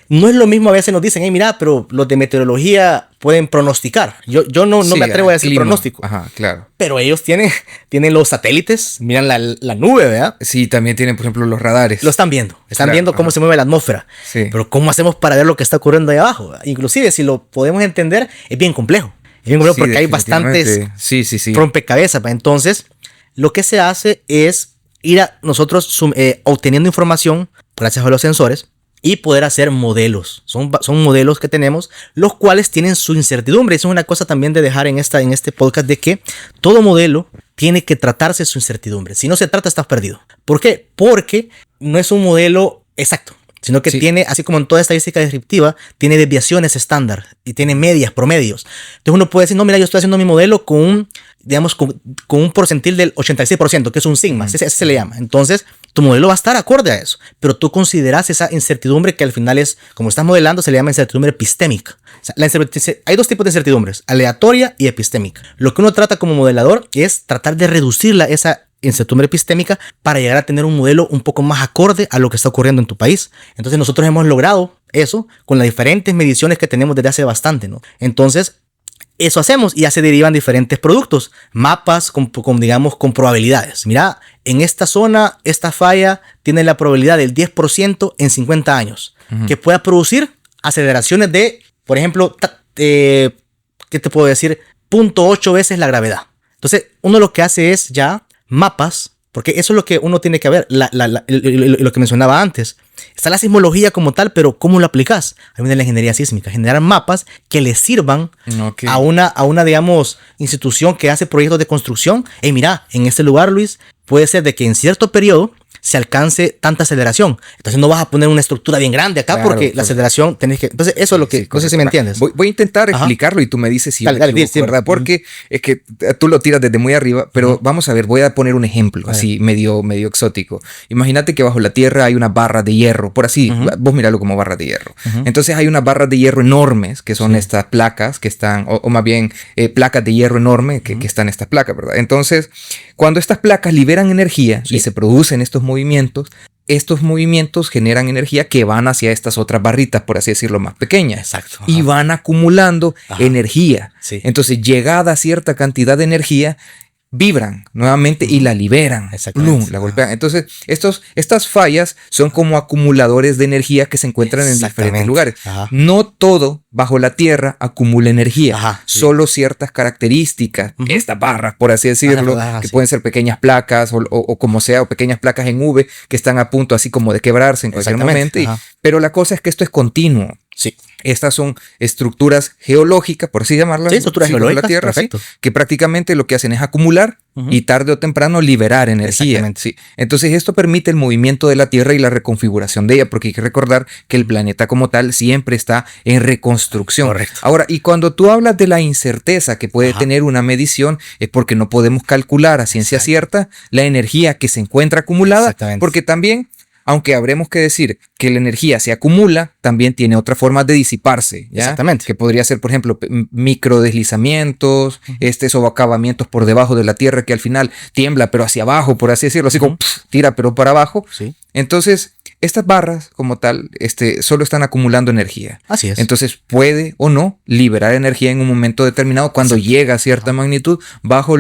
Speaker 7: no es lo mismo, a veces nos dicen, pero los de meteorología pueden pronosticar. Yo no me atrevo a decir pronóstico.
Speaker 3: Claro.
Speaker 7: Pero ellos tienen los satélites, miran la nube, ¿verdad?
Speaker 3: Sí, también tienen, por ejemplo, los radares.
Speaker 7: Lo están viendo. Están viendo cómo se mueve la atmósfera. Sí. Pero ¿cómo hacemos para ver lo que está ocurriendo ahí abajo? Inclusive, si lo podemos entender, es bien complejo. Porque hay bastantes rompecabezas. Entonces, lo que se hace es ir a nosotros obteniendo información gracias a los sensores y poder hacer modelos. Son modelos que tenemos, los cuales tienen su incertidumbre. Eso es una cosa también de dejar en este podcast, de que todo modelo tiene que tratarse su incertidumbre. Si no se trata, estás perdido. ¿Por qué? Porque no es un modelo exacto, sino que tiene, así como en toda estadística descriptiva, tiene desviaciones estándar y tiene medias, promedios. Entonces uno puede decir, no, mira, yo estoy haciendo mi modelo con un porcentil del 86%, que es un sigma, ese se le llama. Entonces, tu modelo va a estar acorde a eso, pero tú consideras esa incertidumbre que al final es, como estás modelando, se le llama incertidumbre epistémica. O sea, hay dos tipos de incertidumbres, aleatoria y epistémica. Lo que uno trata como modelador es tratar de reducirla, esa incertidumbre epistémica, para llegar a tener un modelo un poco más acorde a lo que está ocurriendo en tu país. Entonces nosotros hemos logrado eso con las diferentes mediciones que tenemos desde hace bastante, ¿no? Entonces, eso hacemos y ya se derivan diferentes productos, mapas con probabilidades. Mira, en esta zona, esta falla tiene la probabilidad del 10% en 50 años, que pueda producir aceleraciones de, por ejemplo, ¿qué te puedo decir? 0.8 veces la gravedad. Entonces, uno lo que hace es ya mapas, porque eso es lo que uno tiene que ver, lo que mencionaba antes. Está la sismología como tal, pero ¿cómo lo aplicas? Ahí viene la ingeniería sísmica, generar mapas que le sirvan a una, digamos, institución que hace proyectos de construcción. Mira, en este lugar, Luis, puede ser de que en cierto periodo se alcance tanta aceleración. Entonces no vas a poner una estructura bien grande acá, claro, porque la aceleración tenés que... Entonces eso es lo que... no sé si me entiendes.
Speaker 3: Voy a intentar explicarlo y tú me dices si me equivoco, ¿verdad? Porque es que tú lo tiras desde muy arriba, pero vamos a ver, voy a poner un ejemplo así medio exótico. Imagínate que bajo la tierra hay unas barras de hierro, por así, vos míralo como barras de hierro. Entonces hay unas barras de hierro enormes, que son estas placas que están, o más bien placas de hierro enorme que están estas placas, ¿verdad? Entonces, cuando estas placas liberan energía y se producen estos movimientos generan energía que van hacia estas otras barritas, por así decirlo, más pequeñas. Exacto. Y van acumulando energía. Sí. Entonces, llegada a cierta cantidad de energía, vibran nuevamente y la liberan. ¡Plum! La golpean. Entonces, estas fallas son como acumuladores de energía que se encuentran en diferentes lugares. No todo bajo la tierra acumula energía. Solo ciertas características. Estas barras, por así decirlo, que pueden ser pequeñas placas o como sea, o pequeñas placas en V que están a punto así como de quebrarse en cualquier momento. Pero la cosa es que esto es continuo. Sí. Estas son estructuras geológicas, por así llamarlas,
Speaker 7: estructuras geológicas
Speaker 3: de la Tierra, que prácticamente lo que hacen es acumular y tarde o temprano liberar energía. Sí. Entonces esto permite el movimiento de la Tierra y la reconfiguración de ella, porque hay que recordar que el planeta como tal siempre está en reconstrucción. Correcto. Ahora, y cuando tú hablas de la incerteza que puede tener una medición, es porque no podemos calcular a ciencia cierta la energía que se encuentra acumulada, porque también... Aunque habremos que decir que la energía se acumula, también tiene otra forma de disiparse, ¿ya? Exactamente. Que podría ser, por ejemplo, microdeslizamientos, socavamientos por debajo de la tierra que al final tiembla, pero hacia abajo, por así decirlo, así como tira, pero para abajo. Sí. Entonces, estas barras, como tal, solo están acumulando energía. Así es. Entonces, puede o no liberar energía en un momento determinado cuando llega a cierta magnitud bajo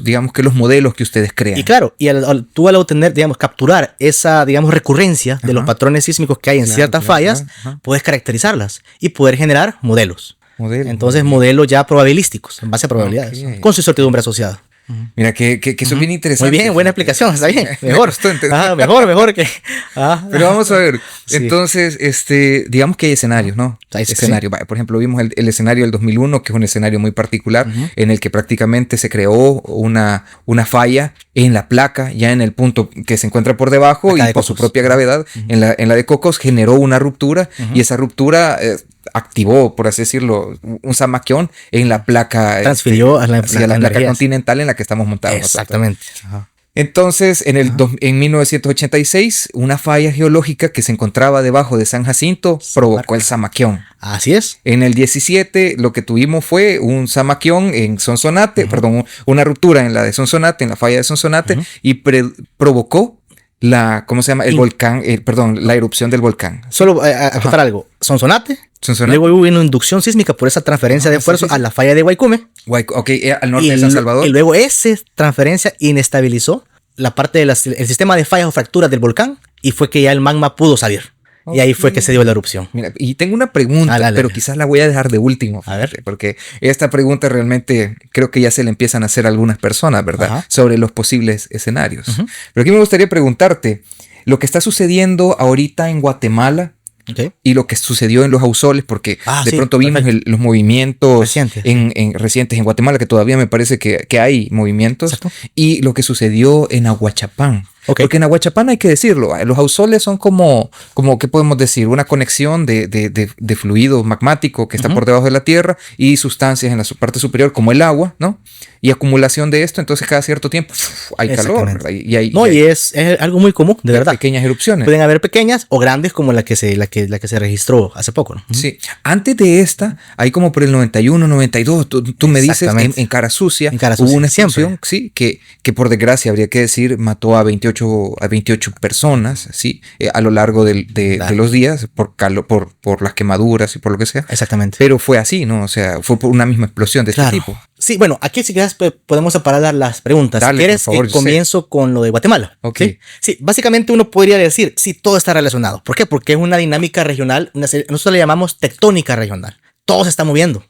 Speaker 3: digamos que los modelos que ustedes crean.
Speaker 7: Y claro, y tú al obtener, digamos, capturar esa, digamos, recurrencia de los patrones sísmicos que hay en ciertas fallas, puedes caracterizarlas y poder generar modelos. Entonces, modelos ya probabilísticos, en base a probabilidades, con su incertidumbre asociada.
Speaker 3: Mira, que eso es bien interesante.
Speaker 7: Muy bien, buena explicación, está bien. Mejor. Mejor que...
Speaker 3: Pero vamos a ver. Entonces, digamos que hay escenarios, ¿no? Escenario. Por ejemplo, vimos el escenario del 2001, que es un escenario muy particular, en el que prácticamente se creó una falla en la placa, ya en el punto que se encuentra por debajo, y por su propia gravedad, en la de Cocos, generó una ruptura, y esa ruptura... activó, por así decirlo, un zamaquión en la placa.
Speaker 7: Transfirió a la
Speaker 3: placa continental en la que estamos montados.
Speaker 7: Exactamente.
Speaker 3: Entonces, en 1986, una falla geológica que se encontraba debajo de San Jacinto provocó el zamaquión.
Speaker 7: Así es.
Speaker 3: En el 17, lo que tuvimos fue un zamaquión en Sonsonate, una ruptura en la de Sonsonate, en la falla de Sonsonate, y provocó el volcán, la erupción del volcán.
Speaker 7: Solo acotar algo. Sonsonate. Luego hubo una inducción sísmica por esa transferencia de esfuerzo a la falla de Guaycume.
Speaker 3: Al norte de San Salvador.
Speaker 7: Y luego esa transferencia inestabilizó la parte del sistema de fallas o fracturas del volcán, y fue que ya el magma pudo salir. Y ahí fue que se dio la erupción.
Speaker 3: Mira, y tengo una pregunta, pero quizás la voy a dejar de último. A ver. Porque esta pregunta realmente creo que ya se le empiezan a hacer a algunas personas, ¿verdad? Sobre los posibles escenarios. Pero aquí me gustaría preguntarte, lo que está sucediendo ahorita en Guatemala, y lo que sucedió en los Ausoles, porque pronto vimos los movimientos recientes en Guatemala, que todavía me parece que hay movimientos, y lo que sucedió en Aguachapán. Porque en Aguachapán, hay que decirlo, los Ausoles son como ¿qué podemos decir? Una conexión de fluido magmático que está por debajo de la tierra y sustancias en la parte superior como el agua, ¿no? Y acumulación de esto, entonces cada cierto tiempo hay calor, ¿verdad? Y
Speaker 7: es algo muy común, de verdad.
Speaker 3: Pequeñas erupciones.
Speaker 7: Pueden haber pequeñas o grandes como la que se registró hace poco, ¿no?
Speaker 3: Sí. Antes de esta, hay como por el 91, 92, tú me dices, en Cara Sucia hubo una explosión, que por desgracia habría que decir mató a 28 personas, ¿sí? A lo largo de los días por las quemaduras y por lo que sea.
Speaker 7: Exactamente.
Speaker 3: Pero fue así, ¿no? O sea, fue por una misma explosión de este tipo.
Speaker 7: Sí, bueno, aquí si quieres podemos separar las preguntas.
Speaker 3: Dale,
Speaker 7: si quieres,
Speaker 3: por favor,
Speaker 7: comienzo con lo de Guatemala. Sí, básicamente uno podría decir, sí, todo está relacionado. ¿Por qué? Porque es una dinámica regional, nosotros le llamamos tectónica regional. Todo se está moviendo.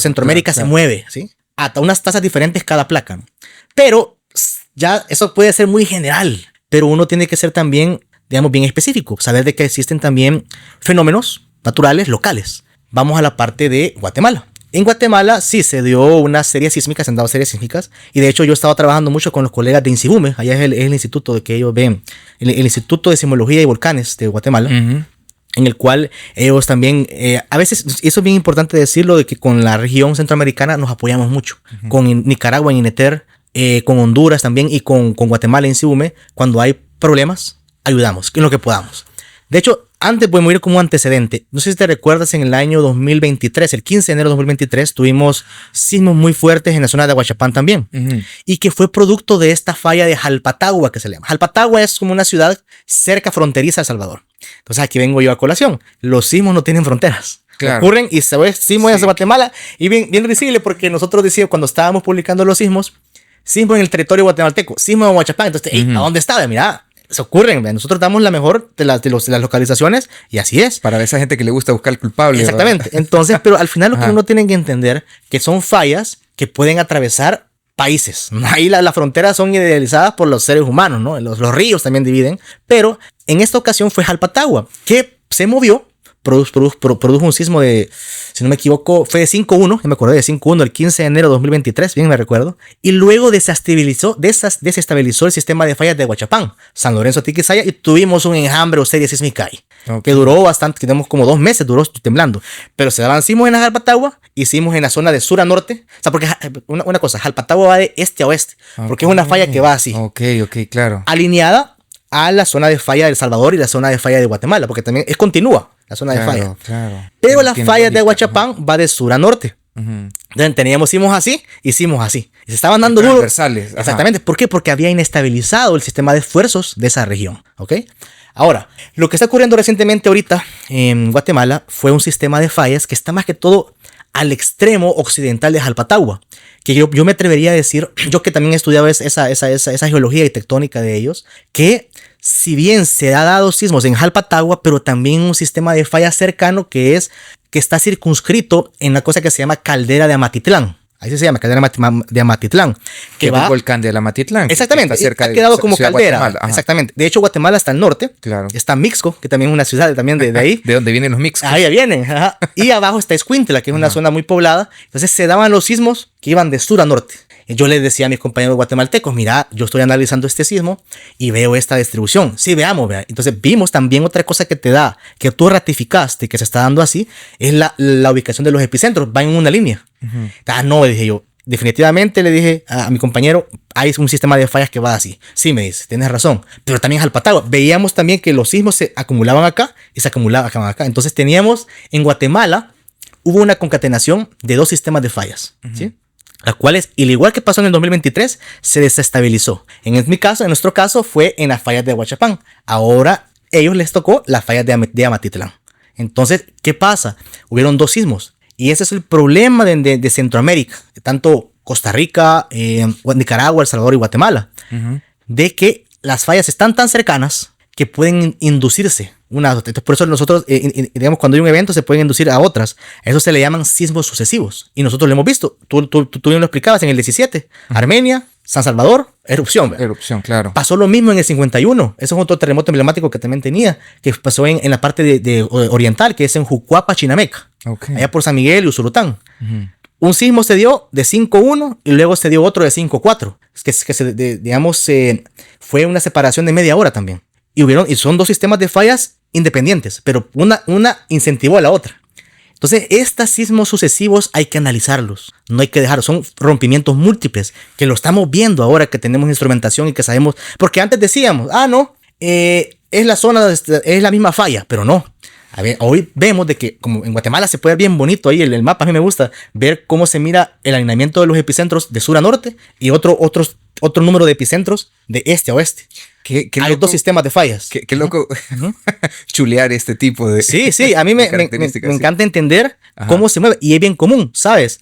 Speaker 7: Centroamérica se mueve, ¿sí? A unas tasas diferentes cada placa. Pero ya eso puede ser muy general, pero uno tiene que ser también, digamos, bien específico, saber de que existen también fenómenos naturales locales. Vamos a la parte de Guatemala. En Guatemala sí se dio una serie sísmica, se han dado series sísmicas, y de hecho yo estaba trabajando mucho con los colegas de INSIBUME, allá es el instituto de que ellos ven, el Instituto de Sismología y Volcanes de Guatemala, en el cual ellos también, a veces, eso es bien importante decirlo, de que con la región centroamericana nos apoyamos mucho, con Nicaragua en INETER, con Honduras también y con Guatemala en INSIBUME, cuando hay problemas, ayudamos en lo que podamos. De hecho, antes podemos ir como antecedente. No sé si te recuerdas, en el año 2023, el 15 de enero de 2023, tuvimos sismos muy fuertes en la zona de Aguachapán también. Y que fue producto de esta falla de Jalpatagua, que se llama. Jalpatagua es como una ciudad cerca fronteriza a El Salvador. Entonces aquí vengo yo a colación. Los sismos no tienen fronteras. Claro. Ocurren y se ve sismos en Guatemala. Y bien risible, porque nosotros decíamos, cuando estábamos publicando los sismos en el territorio guatemalteco, sismo en Aguachapán. Entonces, ¿a dónde estaba? Mira, se ocurren. Nosotros damos la mejor de las localizaciones y así es.
Speaker 3: Para esa gente que le gusta buscar el culpable.
Speaker 7: Exactamente. ¿Verdad? Entonces, pero al final lo que uno tiene que entender que son fallas que pueden atravesar países. Ahí las fronteras son idealizadas por los seres humanos, ¿no? Los ríos también dividen. Pero en esta ocasión fue Jalpatagua, que se movió, produjo un sismo de, si no me equivoco, fue de 5.1, me acordé de 5.1, el 15 de enero de 2023, bien me recuerdo, y luego desestabilizó el sistema de fallas de Aguachapán, San Lorenzo, Tiquisaya, y tuvimos un enjambre o serie sísmica ahí, que duró bastante, que tenemos como 2 meses, duró temblando, pero se daban sismos en la Jalpatagua, hicimos en la zona de sur a norte, o sea, porque una cosa, Jalpatagua va de este a oeste, porque es una falla que va así,
Speaker 3: claro,
Speaker 7: alineada a la zona de falla de El Salvador y la zona de falla de Guatemala, porque también es continua la zona de falla. Claro. Pero la falla de Aguachapán va de sur a norte. Entonces teníamos sismos así y sismos así. Y se estaban dando duro. Exactamente. ¿Por qué? Porque había inestabilizado el sistema de esfuerzos de esa región. ¿Ok? Ahora, lo que está ocurriendo recientemente ahorita en Guatemala fue un sistema de fallas que está más que todo al extremo occidental de Jalpatagua. Que yo me atrevería a decir, yo que también he estudiado esa geología y tectónica de ellos, que si bien se ha dado sismos en Jalpatagua, pero también un sistema de falla cercano que está circunscrito en una cosa que se llama Caldera de Amatitlán. Ahí se llama Caldera de Amatitlán.
Speaker 3: Que va el volcán de Amatitlán.
Speaker 7: Exactamente. Cerca ha quedado como caldera. Exactamente. De hecho, Guatemala está al norte. Claro. Está Mixco, que también es una ciudad también de ahí.
Speaker 3: ¿De dónde vienen los Mixcos?
Speaker 7: Ahí vienen. Ajá. Y abajo está Escuintla, que es una zona muy poblada. Entonces se daban los sismos que iban de sur a norte. Y yo les decía a mis compañeros guatemaltecos, mira, yo estoy analizando este sismo y veo esta distribución. Sí, veamos, vea. Entonces vimos también otra cosa que te da, que tú ratificaste que se está dando así, es la ubicación de los epicentros. Va en una línea. No, dije yo. Definitivamente le dije a mi compañero, hay un sistema de fallas que va así. Sí, me dice, tienes razón. Pero también Jalpatagua. Veíamos también que los sismos se acumulaban acá y se acumulaban acá. Entonces teníamos en Guatemala, hubo una concatenación de 2 sistemas de fallas. ¿Sí? Las cuales, al igual que pasó en el 2023, se desestabilizó. En nuestro caso, fue en las fallas de Aguachapán. Ahora, ellos les tocó las fallas de Amatitlán. Entonces, ¿qué pasa? Hubieron 2 sismos. Y ese es el problema de Centroamérica, tanto Costa Rica, Nicaragua, El Salvador y Guatemala, de que las fallas están tan cercanas que pueden inducirse una. Por eso nosotros, digamos, cuando hay un evento se pueden inducir a otras. A eso se le llaman sismos sucesivos. Y nosotros lo hemos visto. Tú bien lo explicabas en el 17. Armenia, San Salvador, erupción. ¿Verdad?
Speaker 3: Erupción, claro.
Speaker 7: Pasó lo mismo en el 51. Eso es otro terremoto emblemático que también tenía, que pasó en la parte de oriental, que es en Jucuapa, Chinameca. Allá por San Miguel y Usulután. Un sismo se dio de 5.1 y luego se dio otro de 5.4. Fue una separación de media hora también. Y son 2 sistemas de fallas independientes, pero una incentivó a la otra. Entonces, estos sismos sucesivos hay que analizarlos. No hay que dejarlos. Son rompimientos múltiples que lo estamos viendo ahora que tenemos instrumentación y que sabemos. Porque antes decíamos, es la zona, es la misma falla, pero no. A ver, hoy vemos de que como en Guatemala se puede ver bien bonito ahí el mapa. A mí me gusta ver cómo se mira el alineamiento de los epicentros de sur a norte y otro número de epicentros de este a oeste. Hay loco, 2 sistemas de fallas.
Speaker 3: Qué loco chulear este tipo de.
Speaker 7: Sí, a mí me encanta entender cómo se mueve. Y es bien común, ¿sabes?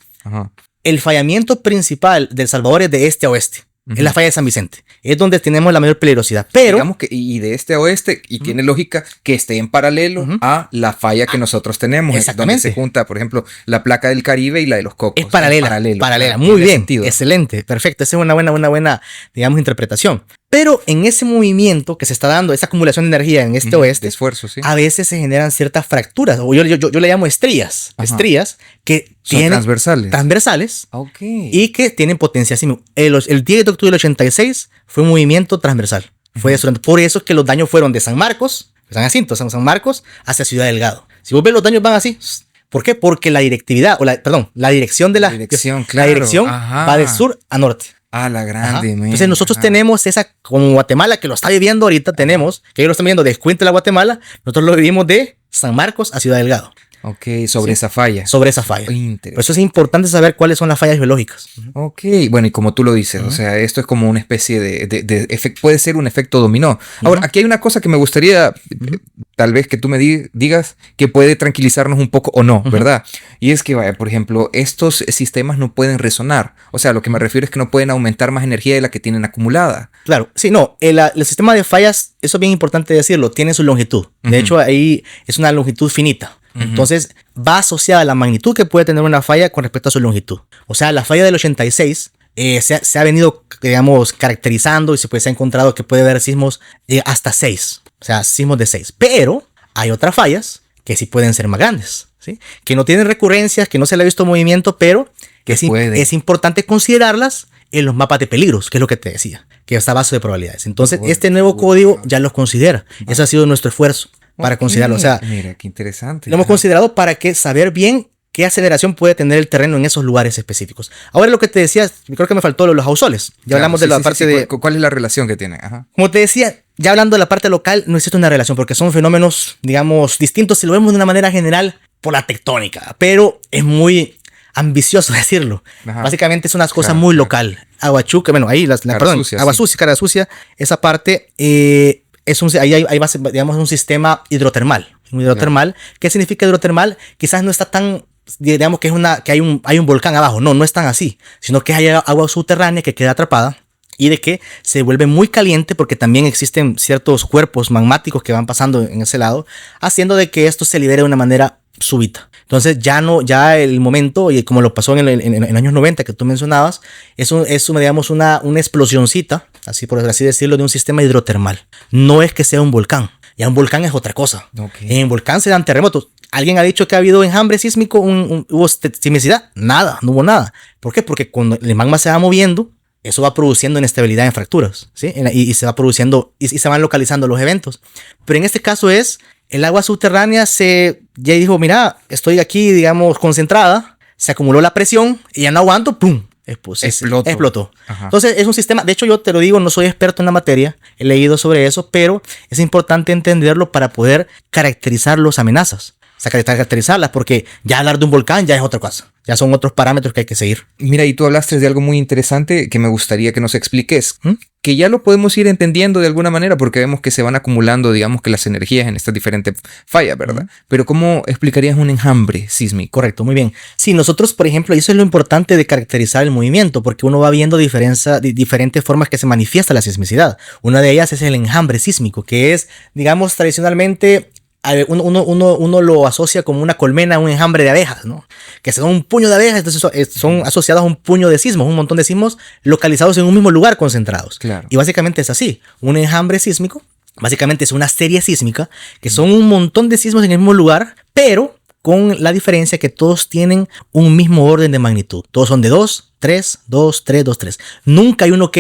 Speaker 7: El fallamiento principal de El Salvador es de este a oeste. Es la falla de San Vicente. Es donde tenemos la mayor peligrosidad. Pero.
Speaker 3: Digamos que y de este a oeste, y tiene lógica que esté en paralelo a la falla que nosotros tenemos.
Speaker 7: Exactamente.
Speaker 3: Donde se junta, por ejemplo, la placa del Caribe y la de los Cocos.
Speaker 7: Es paralela. Muy bien. Sentido. Excelente. Perfecto. Esa es una buena, digamos, interpretación. Pero en ese movimiento que se está dando, esa acumulación de energía en este oeste,
Speaker 3: de esfuerzo, sí.
Speaker 7: a veces se generan ciertas fracturas, o yo le llamo estrías,
Speaker 3: Ajá.
Speaker 7: estrías que
Speaker 3: Son
Speaker 7: tienen
Speaker 3: transversales.
Speaker 7: transversales y que tienen potencia sísmica. El 10 de octubre del 86 fue un movimiento transversal. Por eso es que los daños fueron de San Marcos, San Jacinto, San Marcos, hacia Ciudad Delgado. Si vos ves, los daños van así. ¿Por qué? Porque la directividad, la dirección de la
Speaker 3: dirección,
Speaker 7: la dirección va de sur a norte.
Speaker 3: La grande.
Speaker 7: Entonces nosotros tenemos esa, como Guatemala, que lo está viviendo ahorita, tenemos, que ellos lo están viendo de Escuintla a Guatemala, nosotros lo vivimos de San Marcos a Ciudad Delgado.
Speaker 3: Ok, sobre esa falla.
Speaker 7: Sobre esa falla.
Speaker 3: Interesante.
Speaker 7: Por eso es importante saber cuáles son las fallas geológicas.
Speaker 3: Ok, bueno, y como tú lo dices, o sea, esto es como una especie de efecto, puede ser un efecto dominó. Ahora, aquí hay una cosa que me gustaría, tal vez que tú me digas, que puede tranquilizarnos un poco o no, ¿verdad? Y es que, vaya, por ejemplo, estos sistemas no pueden resonar. O sea, lo que me refiero es que no pueden aumentar más energía de la que tienen acumulada.
Speaker 7: Claro, sí, no, el sistema de fallas, eso es bien importante decirlo, tiene su longitud. De hecho, ahí es una longitud finita. Entonces, va asociada a la magnitud que puede tener una falla con respecto a su longitud. O sea, la falla del 86 se ha venido, digamos, caracterizando y se ha encontrado que puede haber sismos hasta 6. O sea, sismos de 6. Pero hay otras fallas que sí pueden ser más grandes, ¿sí? Que no tienen recurrencias, que no se le ha visto movimiento, pero que es importante considerarlas en los mapas de peligros, que es lo que te decía, que está a base de probabilidades. Entonces, este nuevo código ya los considera. Eso ha sido nuestro esfuerzo para considerarlo. O sea,
Speaker 3: mira, qué interesante.
Speaker 7: Lo hemos considerado para que saber bien qué aceleración puede tener el terreno en esos lugares específicos. Ahora lo que te decía, creo que me faltó los ausoles. Ya hablamos de la parte de...
Speaker 3: ¿Cuál es la relación que tienen? Ajá.
Speaker 7: Como te decía, ya hablando de la parte local, no existe una relación porque son fenómenos, digamos, distintos si lo vemos de una manera general por la tectónica, pero es muy ambicioso decirlo. Ajá. Básicamente es una cosa muy local. Aguachuca, bueno, ahí, Agua Sucia, Cara Sucia, esa parte... ahí hay base, digamos, un sistema hidrotermal. Un hidrotermal. ¿Qué significa hidrotermal? Quizás no está tan, digamos, que hay un volcán abajo. No es tan así. Sino que hay agua subterránea que queda atrapada y de que se vuelve muy caliente porque también existen ciertos cuerpos magmáticos que van pasando en ese lado, haciendo de que esto se libere de una manera súbita. Entonces ya el momento, y como lo pasó en los años 90 que tú mencionabas, es digamos, una explosioncita, así por así decirlo, de un sistema hidrotermal. No es que sea un volcán. Ya un volcán es otra cosa. Okay. En el volcán se dan terremotos. ¿Alguien ha dicho que ha habido enjambre sísmico? ¿Hubo sismicidad? Nada, no hubo nada. ¿Por qué? Porque cuando el magma se va moviendo, eso va produciendo inestabilidad en fracturas, ¿sí? Y se va produciendo, y se van localizando los eventos. Pero en este caso el agua subterránea ya dijo, mira, estoy aquí, digamos, concentrada, se acumuló la presión y ya no aguanto, ¡pum! Explotó. Entonces es un sistema, de hecho yo te lo digo, no soy experto en la materia, he leído sobre eso, pero es importante entenderlo para poder caracterizar las amenazas. O sea, caracterizarlas, porque ya hablar de un volcán ya es otra cosa. Ya son otros parámetros que hay que seguir.
Speaker 3: Mira, y tú hablaste de algo muy interesante que me gustaría que nos expliques. Que ya lo podemos ir entendiendo de alguna manera porque vemos que se van acumulando, digamos, que las energías en estas diferentes fallas, ¿verdad? Pero ¿cómo explicarías un enjambre sísmico?
Speaker 7: Correcto, muy bien. Sí, nosotros, por ejemplo, eso es lo importante de caracterizar el movimiento, porque uno va viendo diferentes formas que se manifiesta la sismicidad. Una de ellas es el enjambre sísmico, que es, digamos, tradicionalmente... Uno lo asocia como una colmena, un enjambre de abejas, ¿no? Que son un puño de abejas, entonces son asociados a un puño de sismos, un montón de sismos localizados en un mismo lugar, concentrados.
Speaker 3: Claro.
Speaker 7: Y básicamente es así. Un enjambre sísmico, básicamente es una serie sísmica, que son un montón de sismos en el mismo lugar, pero con la diferencia que todos tienen un mismo orden de magnitud. Todos son de 2, 3, 2, 3, 2, 3. Nunca hay uno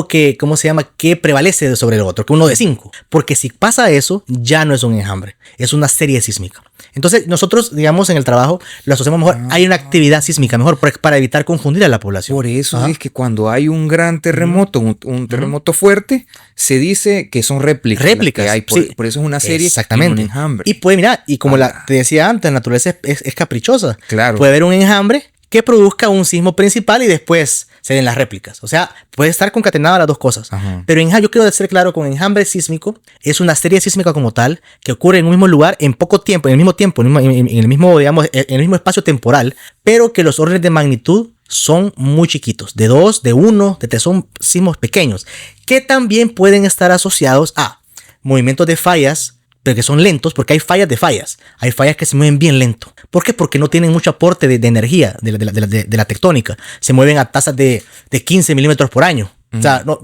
Speaker 7: que, ¿cómo se llama? Que prevalece sobre el otro, que uno de 5. Porque si pasa eso, ya no es un enjambre, es una serie sísmica. Entonces, nosotros, digamos, en el trabajo, lo asociamos mejor, hay una actividad sísmica mejor para evitar confundir a la población.
Speaker 3: Por eso es que cuando hay un gran terremoto, un terremoto fuerte, se dice que son réplicas.
Speaker 7: Réplicas.
Speaker 3: Por eso es una serie.
Speaker 7: Exactamente.
Speaker 3: Y un enjambre.
Speaker 7: Y puede, mira, y como te decía antes, la naturaleza es caprichosa.
Speaker 3: Claro.
Speaker 7: Puede haber un enjambre que produzca un sismo principal y después se den las réplicas. O sea, puede estar concatenada las dos cosas. Pero yo quiero ser claro, con enjambre sísmico es una serie sísmica como tal que ocurre en un mismo lugar en poco tiempo, en el mismo, digamos, en el mismo espacio temporal, pero que los órdenes de magnitud son muy chiquitos, de 2, de 1, de 3, son sismos pequeños, que también pueden estar asociados a movimientos de fallas, pero que son lentos, porque hay fallas de fallas. Hay fallas que se mueven bien lento. ¿Por qué? Porque no tienen mucho aporte de energía de la tectónica. Se mueven a tasas de 15 milímetros por año. O sea, no,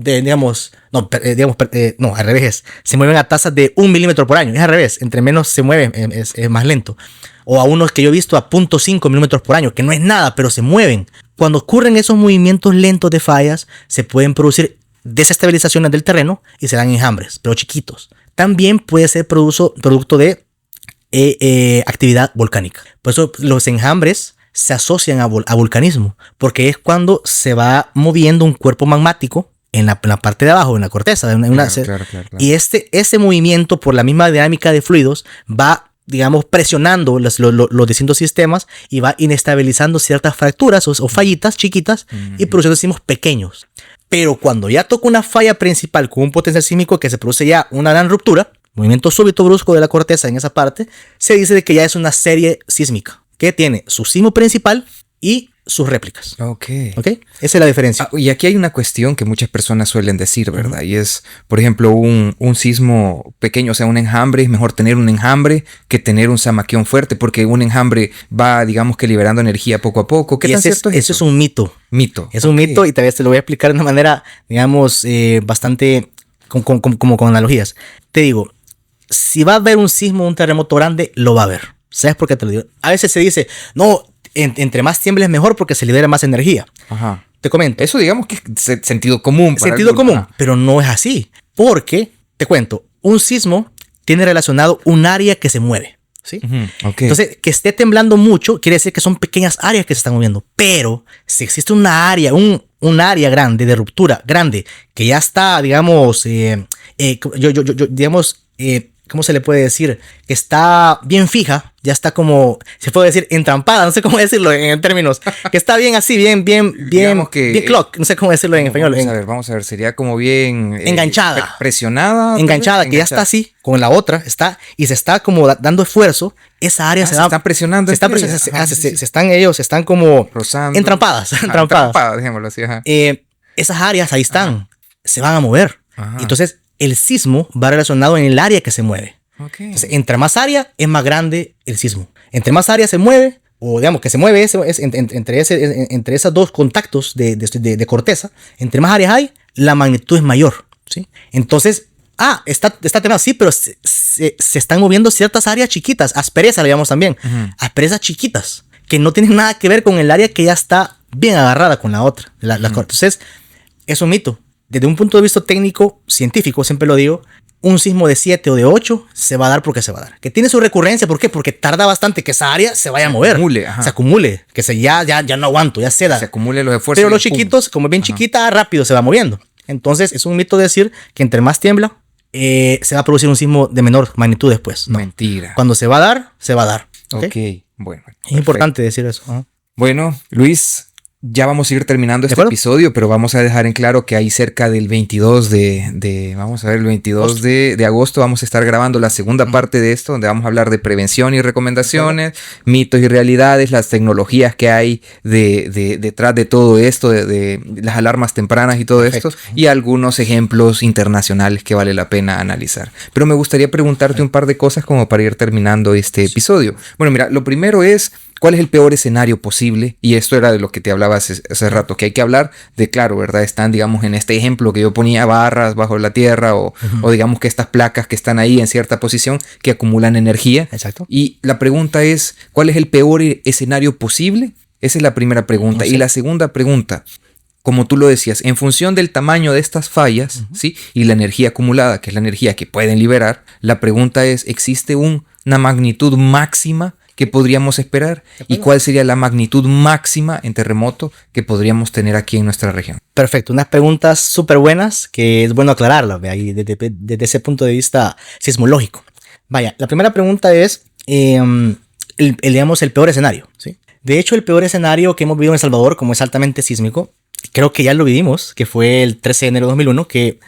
Speaker 7: al revés. Se mueven a tasas de 1 milímetro por año. Es al revés. Entre menos se mueven, es más lento. O a unos que yo he visto a 0.5 milímetros por año, que no es nada, pero se mueven. Cuando ocurren esos movimientos lentos de fallas, se pueden producir desestabilizaciones del terreno y se dan enjambres, pero chiquitos. También puede ser producto de actividad volcánica. Por eso los enjambres se asocian a volcanismo, porque es cuando se va moviendo un cuerpo magmático en la parte de abajo, en la corteza. Claro. Y ese movimiento, por la misma dinámica de fluidos, va, digamos, presionando los distintos sistemas y va inestabilizando ciertas fracturas o fallitas chiquitas y produciendo sismos pequeños. Pero cuando ya toca una falla principal con un potencial sísmico que se produce ya una gran ruptura, movimiento súbito brusco de la corteza en esa parte, se dice de que ya es una serie sísmica que tiene su sismo principal y sus réplicas.
Speaker 3: Ok.
Speaker 7: Esa es la diferencia.
Speaker 3: Y aquí hay una cuestión que muchas personas suelen decir, ¿verdad? Y es, por ejemplo, un sismo pequeño, o sea, un enjambre, es mejor tener un enjambre que tener un zamaquión fuerte, porque un enjambre va, digamos que liberando energía poco a poco. ¿Qué tan cierto es eso?
Speaker 7: Eso es un mito. Es un mito, y tal vez te lo voy a explicar de una manera, digamos, bastante como con analogías. Te digo, si va a haber un sismo, un terremoto grande, lo va a haber. ¿Sabes por qué te lo digo? A veces se dice, no, entre más tiemble es mejor porque se libera más energía.
Speaker 3: Ajá.
Speaker 7: Te comento.
Speaker 3: Eso digamos que es sentido común.
Speaker 7: Sentido común, pero no es así. Porque, te cuento, un sismo tiene relacionado un área que se mueve. ¿Sí?
Speaker 3: Okay.
Speaker 7: Entonces, que esté temblando mucho quiere decir que son pequeñas áreas que se están moviendo. Pero si existe una área, un área grande de ruptura, grande, que ya está, digamos, ¿cómo se le puede decir? Que está bien fija, ya está como, se puede decir, entrampada, no sé cómo decirlo en términos, que está bien así, bien clock, no sé cómo decirlo en español.
Speaker 3: Vamos a ver, sería como bien...
Speaker 7: enganchada.
Speaker 3: Presionada.
Speaker 7: Enganchada, que ya está así, con la otra, y se está como dando esfuerzo, esa área se
Speaker 3: está presionando.
Speaker 7: Se están como
Speaker 3: rozando.
Speaker 7: Entrampadas.
Speaker 3: Entrampadas, dejémoslo así, ajá.
Speaker 7: Esas áreas ahí están, se van a mover.
Speaker 3: Ajá.
Speaker 7: Entonces, el sismo va relacionado en el área que se mueve.
Speaker 3: Okay.
Speaker 7: Entonces, entre más área es más grande el sismo. Entre más área se mueve, o digamos que se mueve entre esos dos contactos de corteza, entre más áreas hay, la magnitud es mayor. ¿Sí? Entonces, está temblando, sí, pero se están moviendo ciertas áreas chiquitas, asperezas le llamamos también, asperezas chiquitas, que no tienen nada que ver con el área que ya está bien agarrada con la otra. Entonces, es un mito. Desde un punto de vista técnico, científico, siempre lo digo, un sismo de 7 o de 8 se va a dar porque se va a dar. Que tiene su recurrencia, ¿por qué? Porque tarda bastante que esa área se vaya a mover. Se acumule, que ya no aguanto, ya ceda.
Speaker 3: Se acumule los esfuerzos.
Speaker 7: Pero los chiquitos, como es bien chiquita, rápido se va moviendo. Entonces, es un mito decir que entre más tiembla, se va a producir un sismo de menor magnitud después. No.
Speaker 3: Mentira.
Speaker 7: Cuando se va a dar, se va a dar.
Speaker 3: Ok, bueno.
Speaker 7: Es importante decir eso.
Speaker 3: Bueno, Luis, ya vamos a ir terminando este episodio, pero vamos a dejar en claro que ahí cerca del 22 de agosto vamos a estar grabando la segunda parte de esto, donde vamos a hablar de prevención y recomendaciones, mitos y realidades, las tecnologías que hay detrás de todo esto, de las alarmas tempranas y todo esto, y algunos ejemplos internacionales que vale la pena analizar. Pero me gustaría preguntarte un par de cosas como para ir terminando este episodio. Bueno, mira, lo primero es, ¿cuál es el peor escenario posible? Y esto era de lo que te hablaba hace rato, que hay que hablar de, claro, ¿verdad? Están, digamos, en este ejemplo que yo ponía, barras bajo la tierra o digamos que estas placas que están ahí en cierta posición que acumulan energía.
Speaker 7: Exacto.
Speaker 3: Y la pregunta es, ¿cuál es el peor escenario posible? Esa es la primera pregunta. Y la segunda pregunta, como tú lo decías, en función del tamaño de estas fallas, ¿sí? Y la energía acumulada, que es la energía que pueden liberar, la pregunta es, ¿existe una magnitud máxima que podríamos esperar? ¿Y cuál sería la magnitud máxima en terremoto que podríamos tener aquí en nuestra región?
Speaker 7: Perfecto, unas preguntas súper buenas que es bueno aclararlas desde ese punto de vista sismológico. Vaya, la primera pregunta es, digamos, el peor escenario, ¿sí? De hecho, el peor escenario que hemos vivido en El Salvador, como es altamente sísmico, creo que ya lo vivimos, que fue el 13 de enero de 2001, que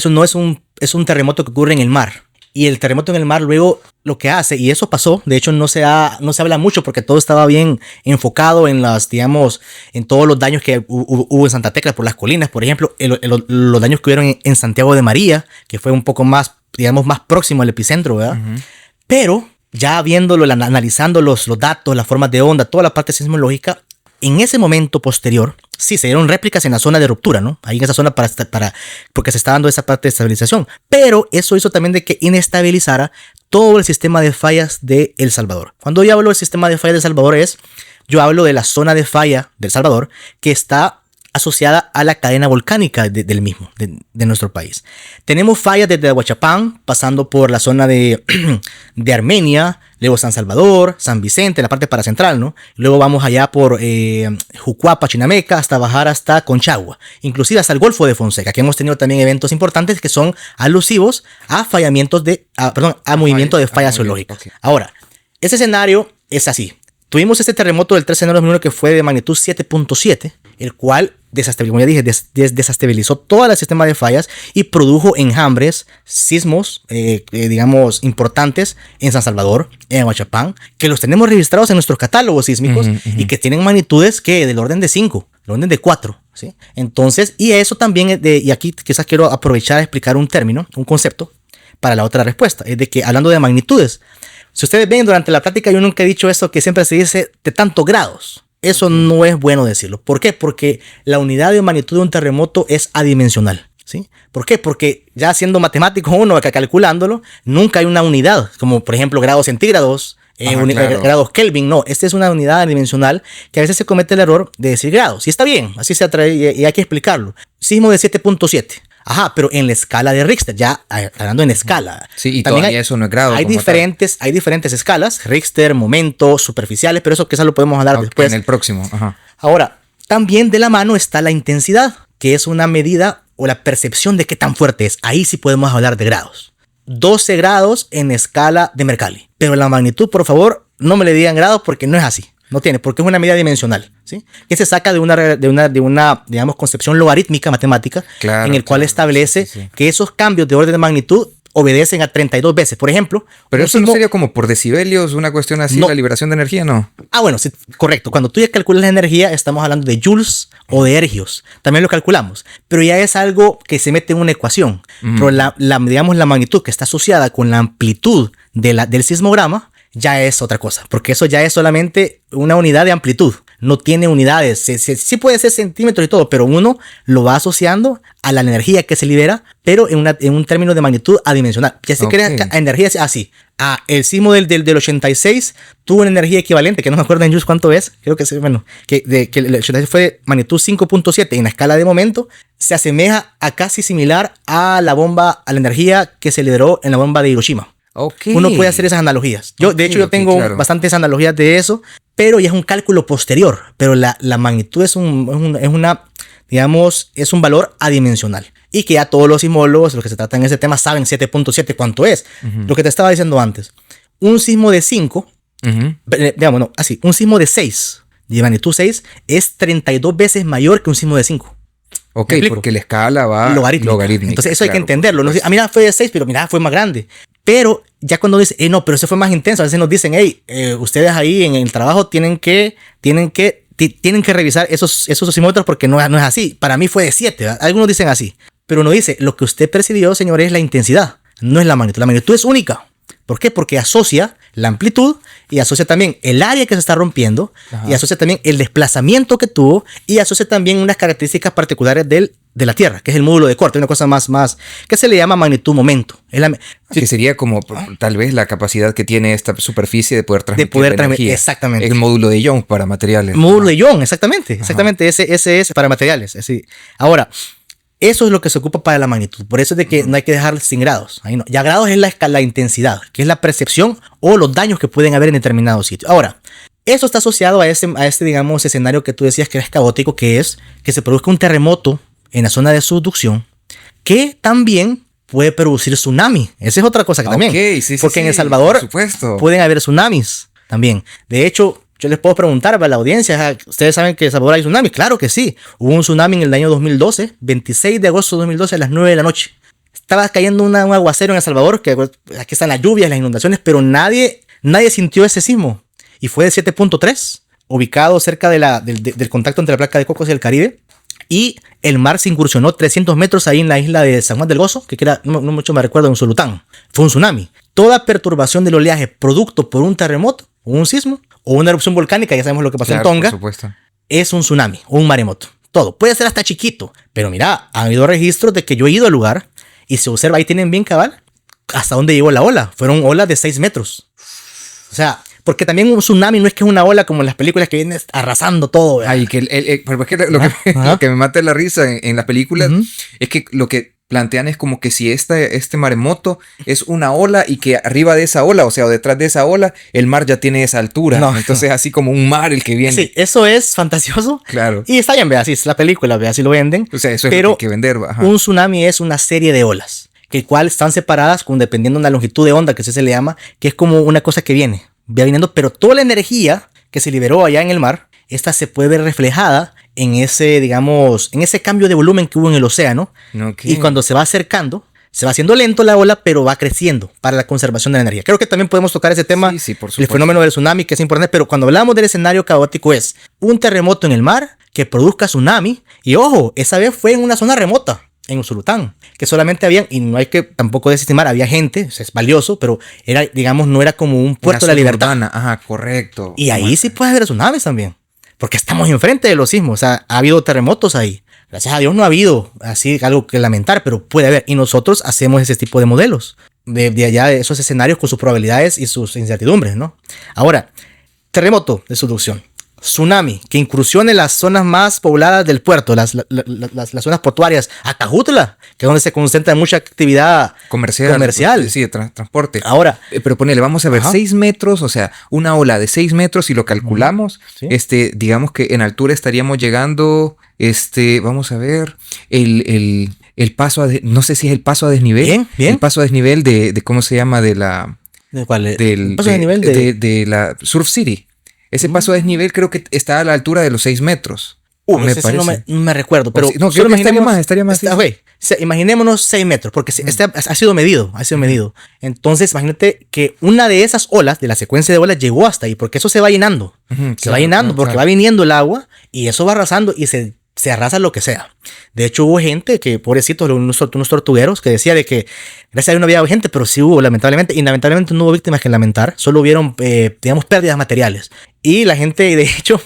Speaker 7: no es un terremoto que ocurre en el mar. Y el terremoto en el mar luego lo que hace, y eso pasó, de hecho no se habla mucho porque todo estaba bien enfocado en en todos los daños que hubo en Santa Tecla por las colinas, por ejemplo, los daños que hubieron en Santiago de María, que fue un poco más, digamos, más próximo al epicentro, ¿verdad? Pero ya viéndolo, analizando los datos, las formas de onda, toda la parte sismológica, en ese momento posterior, sí, se dieron réplicas en la zona de ruptura, ¿no? Ahí en esa zona porque se está dando esa parte de estabilización. Pero eso hizo también de que inestabilizara todo el sistema de fallas de El Salvador. Cuando yo hablo del sistema de fallas de El Salvador yo hablo de la zona de falla de El Salvador que está asociada a la cadena volcánica del mismo, de nuestro país. Tenemos fallas desde Aguachapán, pasando por la zona de Armenia, luego San Salvador, San Vicente, la parte paracentral, ¿no? Luego vamos allá por Jucuapa, Chinameca, hasta bajar hasta Conchagua, inclusive hasta el Golfo de Fonseca, que hemos tenido también eventos importantes que son alusivos a a movimiento de fallas geológicas. Okay. Ahora, ese escenario es así. Tuvimos este terremoto del 13 de enero de 2001 que fue de magnitud 7.7, el cual como ya dije, desestabilizó todo el sistema de fallas y produjo enjambres, sismos, digamos, importantes en San Salvador, en Aguachapán, que los tenemos registrados en nuestros catálogos sísmicos y que tienen magnitudes que del orden de 5, del orden de 4. ¿Sí? Entonces, y eso también, y aquí quizás quiero aprovechar a explicar un término, un concepto, para la otra respuesta, es de que hablando de magnitudes, si ustedes ven durante la plática, yo nunca he dicho eso que siempre se dice de tantos grados. Eso no es bueno decirlo. ¿Por qué? Porque la unidad de magnitud de un terremoto es adimensional. ¿Sí? ¿Por qué? Porque ya siendo matemático uno acá calculándolo, nunca hay una unidad, como por ejemplo grados centígrados, claro. Grados Kelvin. No, esta es una unidad adimensional que a veces se comete el error de decir grados. Y está bien, así se atrae y hay que explicarlo. Sismo de 7.7. Ajá, pero en la escala de Richter, ya hablando en escala.
Speaker 3: Sí, y todavía eso no es grado.
Speaker 7: Hay diferentes escalas, Richter, momentos, superficiales, pero eso quizás lo podemos hablar después.
Speaker 3: En el próximo, ajá.
Speaker 7: Ahora, también de la mano está la intensidad, que es una medida o la percepción de qué tan fuerte es. Ahí sí podemos hablar de grados. 12 grados en escala de Mercalli. Pero la magnitud, por favor, no me le digan grados porque no es así. No tiene, porque es una medida dimensional, ¿sí? Que se saca de una digamos, concepción logarítmica matemática, claro, en el cual establece que esos cambios de orden de magnitud obedecen a 32 veces, por ejemplo.
Speaker 3: Pero eso no sería como por decibelios, una cuestión así, no. La liberación de energía, ¿no?
Speaker 7: Ah, bueno, sí, correcto. Cuando tú ya calculas la energía, estamos hablando de joules o de ergios. También lo calculamos, pero ya es algo que se mete en una ecuación. Pero digamos, la magnitud que está asociada con la amplitud del sismograma, ya es otra cosa, porque eso ya es solamente una unidad de amplitud, no tiene unidades, sí puede ser centímetros y todo, pero uno lo va asociando a la energía que se libera, pero en un término de magnitud adimensional. Ya se crea energía así. El sismo del 86 tuvo una energía equivalente, que no me acuerdo en joules cuánto es, creo que que el 86 fue de magnitud 5.7 en la escala de momento, se asemeja a casi similar a la energía que se liberó en la bomba de Hiroshima. Okay. Uno puede hacer esas analogías. De hecho, yo tengo bastantes analogías de eso, pero ya es un cálculo posterior. Pero la magnitud es un valor adimensional. Y que ya todos los sismólogos, los que se tratan en ese tema, saben 7.7 cuánto es. Lo que te estaba diciendo antes. Un sismo de 5, un sismo de 6, de magnitud 6, es 32 veces mayor que un sismo de 5.
Speaker 3: Ok, porque la escala va logarítmica.
Speaker 7: Entonces eso hay que entenderlo. No, mira, fue de 6, pero mira, fue más grande. Pero ya cuando dice, no, pero ese fue más intenso, a veces nos dicen, ustedes ahí en el trabajo tienen que revisar esos sismómetros porque no es así. Para mí fue de 7, ¿verdad? Algunos dicen así. Pero uno dice, lo que usted percibió, señor, es la intensidad, no es la magnitud. La magnitud es única. ¿Por qué? Porque asocia la amplitud y asocia también el área que se está rompiendo. Ajá. Y asocia también el desplazamiento que tuvo y asocia también unas características particulares de la Tierra, que es el módulo de corte, una cosa más que se le llama magnitud-momento.
Speaker 3: Que sería como tal vez la capacidad que tiene esta superficie de poder transmitir energía.
Speaker 7: Exactamente.
Speaker 3: El módulo de Young para materiales.
Speaker 7: Módulo de Young, exactamente. Ese es para materiales. Así. Ahora, eso es lo que se ocupa para la magnitud. Por eso es de que no hay que dejar sin grados. Ahí no. Ya grados es la intensidad, que es la percepción o los daños que pueden haber en determinados sitios. Ahora, eso está asociado a este digamos, escenario que tú decías que es caótico, que es que se produzca un terremoto en la zona de subducción, que también puede producir tsunami. Esa es otra cosa que también. Porque en El Salvador pueden haber tsunamis también. De hecho, yo les puedo preguntar a la audiencia, ¿ustedes saben que en El Salvador hay tsunami? Claro que sí. Hubo un tsunami en el año 2012, 26 de agosto de 2012 a las 9 de la noche. Estaba cayendo un aguacero en El Salvador, que aquí están las lluvias, las inundaciones, pero nadie sintió ese sismo. Y fue de 7.3, ubicado cerca del contacto entre la placa de Cocos y el Caribe. Y el mar se incursionó 300 metros ahí en la isla de San Juan del Gozo, que queda, no mucho me recuerdo, en Solután. Fue un tsunami. Toda perturbación del oleaje producto por un terremoto, o un sismo, o una erupción volcánica, ya sabemos lo que pasó en Tonga, es un tsunami o un maremoto. todo. Puede ser hasta chiquito, pero mira, ha habido registros de que yo he ido al lugar y se observa, ahí tienen bien cabal hasta dónde llegó la ola. Fueron olas de 6 metros. O sea, porque también un tsunami no es que es una ola como en las películas que viene arrasando todo.
Speaker 3: Ay, que lo que me mata la risa en las películas es que lo que plantean es como que si este maremoto es una ola y que arriba de esa ola, o sea, o detrás de esa ola, el mar ya tiene esa altura. No. Entonces, así como un mar el que viene.
Speaker 7: Sí, eso es fantasioso.
Speaker 3: Claro.
Speaker 7: Y está bien, vea, así es la película, vea, así lo venden.
Speaker 3: O sea, eso
Speaker 7: pero
Speaker 3: es lo que hay que vender. Ajá.
Speaker 7: Un tsunami es una serie de olas, que cual están separadas dependiendo de la longitud de onda, que se le llama, que es como una cosa que viene viniendo, pero toda la energía que se liberó allá en el mar, esta se puede ver reflejada en ese, digamos, en ese cambio de volumen que hubo en el océano.
Speaker 3: Okay.
Speaker 7: Y cuando se va acercando, se va haciendo lento la ola, pero va creciendo para la conservación de la energía. Creo que también podemos tocar ese tema,
Speaker 3: sí, por supuesto.
Speaker 7: El fenómeno del tsunami, que es importante, pero cuando hablamos del escenario caótico es un terremoto en el mar que produzca tsunami, y ojo, esa vez fue en una zona remota, en Usulután, que solamente habían, y no hay que tampoco desestimar, había gente, es valioso, pero era, digamos, no era como un puerto de la libertad.
Speaker 3: Urbana. Ajá, correcto.
Speaker 7: Y ahí sí puede haber tsunamis también, porque estamos enfrente de los sismos, o sea, ha habido terremotos ahí. Gracias a Dios no ha habido así algo que lamentar, pero puede haber, y nosotros hacemos ese tipo de modelos, de allá de esos escenarios con sus probabilidades y sus incertidumbres, ¿no? Ahora, terremoto de subducción. Tsunami, que incursione las zonas más pobladas del puerto, las zonas portuarias, Acajutla, que es donde se concentra mucha actividad comercial.
Speaker 3: Sí, de transporte.
Speaker 7: Ahora,
Speaker 3: pero ponele, vamos a ver, 6 metros, o sea, una ola de 6 metros, si lo calculamos, ¿sí? Digamos que en altura estaríamos llegando, vamos a ver, el paso a, no sé si es el paso a desnivel.
Speaker 7: Bien.
Speaker 3: El paso a desnivel de ¿cómo se llama? ¿De
Speaker 7: cuál?
Speaker 3: El
Speaker 7: paso a desnivel
Speaker 3: de la Surf City. Ese paso a desnivel creo que está a la altura de los 6 metros.
Speaker 7: Me parece. No me recuerdo, pero
Speaker 3: no, creo que estaría más.
Speaker 7: Imaginémonos 6 metros, porque ha sido medido. Entonces, imagínate que una de esas olas, de la secuencia de olas, llegó hasta ahí, porque eso se va llenando. Porque va viniendo el agua y eso va arrasando y se arrasa lo que sea. De hecho, hubo gente que, pobrecitos, unos tortugueros, que decía de que gracias a Dios no había gente, pero sí hubo, lamentablemente, y lamentablemente no hubo víctimas que lamentar, solo hubieron, digamos, pérdidas materiales. Y la gente, de hecho,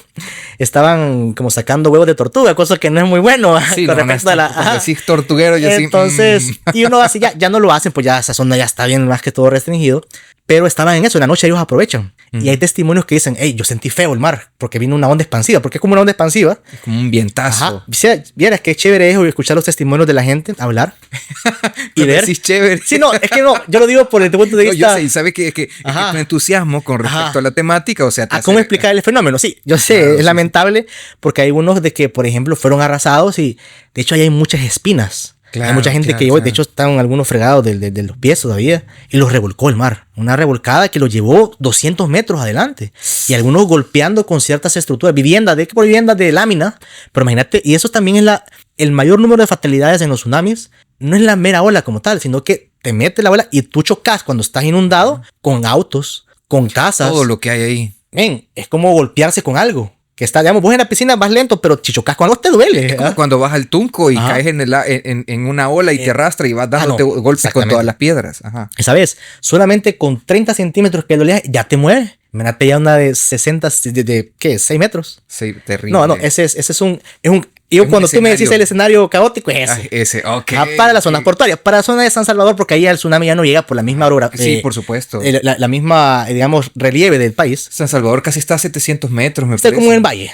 Speaker 7: estaban como sacando huevos de tortuga, cosa que no es muy bueno.
Speaker 3: Sí, con respecto a la... Sí, tortuguero, yo sí.
Speaker 7: Entonces, y uno así, ya no lo hacen, pues ya esa zona ya está bien más que todo restringido. Pero estaban en eso, en la noche ellos aprovechan. Y hay testimonios que dicen, hey, yo sentí feo el mar, porque vino una onda expansiva, porque es como una onda expansiva.
Speaker 3: Es como un vientazo.
Speaker 7: Ajá. Vieras qué chévere es escuchar los testimonios de la gente, hablar y ver.
Speaker 3: Sí, chévere.
Speaker 7: Sí, no, es que no, yo lo digo por el punto de vista.
Speaker 3: No, yo sé, y sabe que con entusiasmo con respecto a la temática, o sea.
Speaker 7: ¿Cómo explicar el fenómeno? Sí, yo sé, claro, es lamentable, porque hay unos de que, por ejemplo, fueron arrasados y de hecho ahí hay muchas espinas. Claro, hay mucha gente que de hecho estaban algunos fregados de los pies todavía y los revolcó el mar. Una revolcada que los llevó 200 metros adelante y algunos golpeando con ciertas estructuras, viviendas de lámina. Pero imagínate, y eso también es el mayor número de fatalidades en los tsunamis. No es la mera ola como tal, sino que te mete la ola y tú chocas cuando estás inundado con autos, con casas.
Speaker 3: Todo lo que hay ahí.
Speaker 7: Es como golpearse con algo. Que está, digamos, vos en la piscina vas lento, pero si chocas con algo te duele.
Speaker 3: Es como cuando vas al Tunco y caes en una ola y te arrastra y vas dándote golpes con todas las piedras. Ajá. Esa
Speaker 7: vez, solamente con 30 centímetros que de oleaje ya te mueve. Imagínate ya una de 60, ¿qué? 6 metros.
Speaker 3: Sí, terrible.
Speaker 7: No, ese es un yo cuando tú me decís el escenario caótico es
Speaker 3: ese. Okay.
Speaker 7: Para las zonas portuarias, para la zona de San Salvador, porque ahí el tsunami ya no llega por la misma orografía.
Speaker 3: Sí, por supuesto.
Speaker 7: La misma, digamos, relieve del país.
Speaker 3: San Salvador casi está a 700 metros, me
Speaker 7: parece. Está como en valle,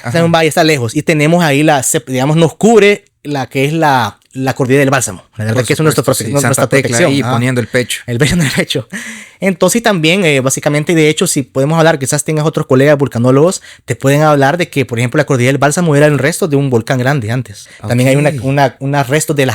Speaker 7: está lejos. Y tenemos ahí digamos, nos cubre la que es la cordillera del Bálsamo. La verdad que es nuestra protección.
Speaker 3: Ahí poniendo el pecho.
Speaker 7: El pecho en el pecho. Entonces también, básicamente, de hecho, si podemos hablar, quizás tengas otros colegas vulcanólogos, te pueden hablar de que, por ejemplo, la cordillera del Bálsamo era el resto de un volcán grande antes. Okay. También hay unos restos del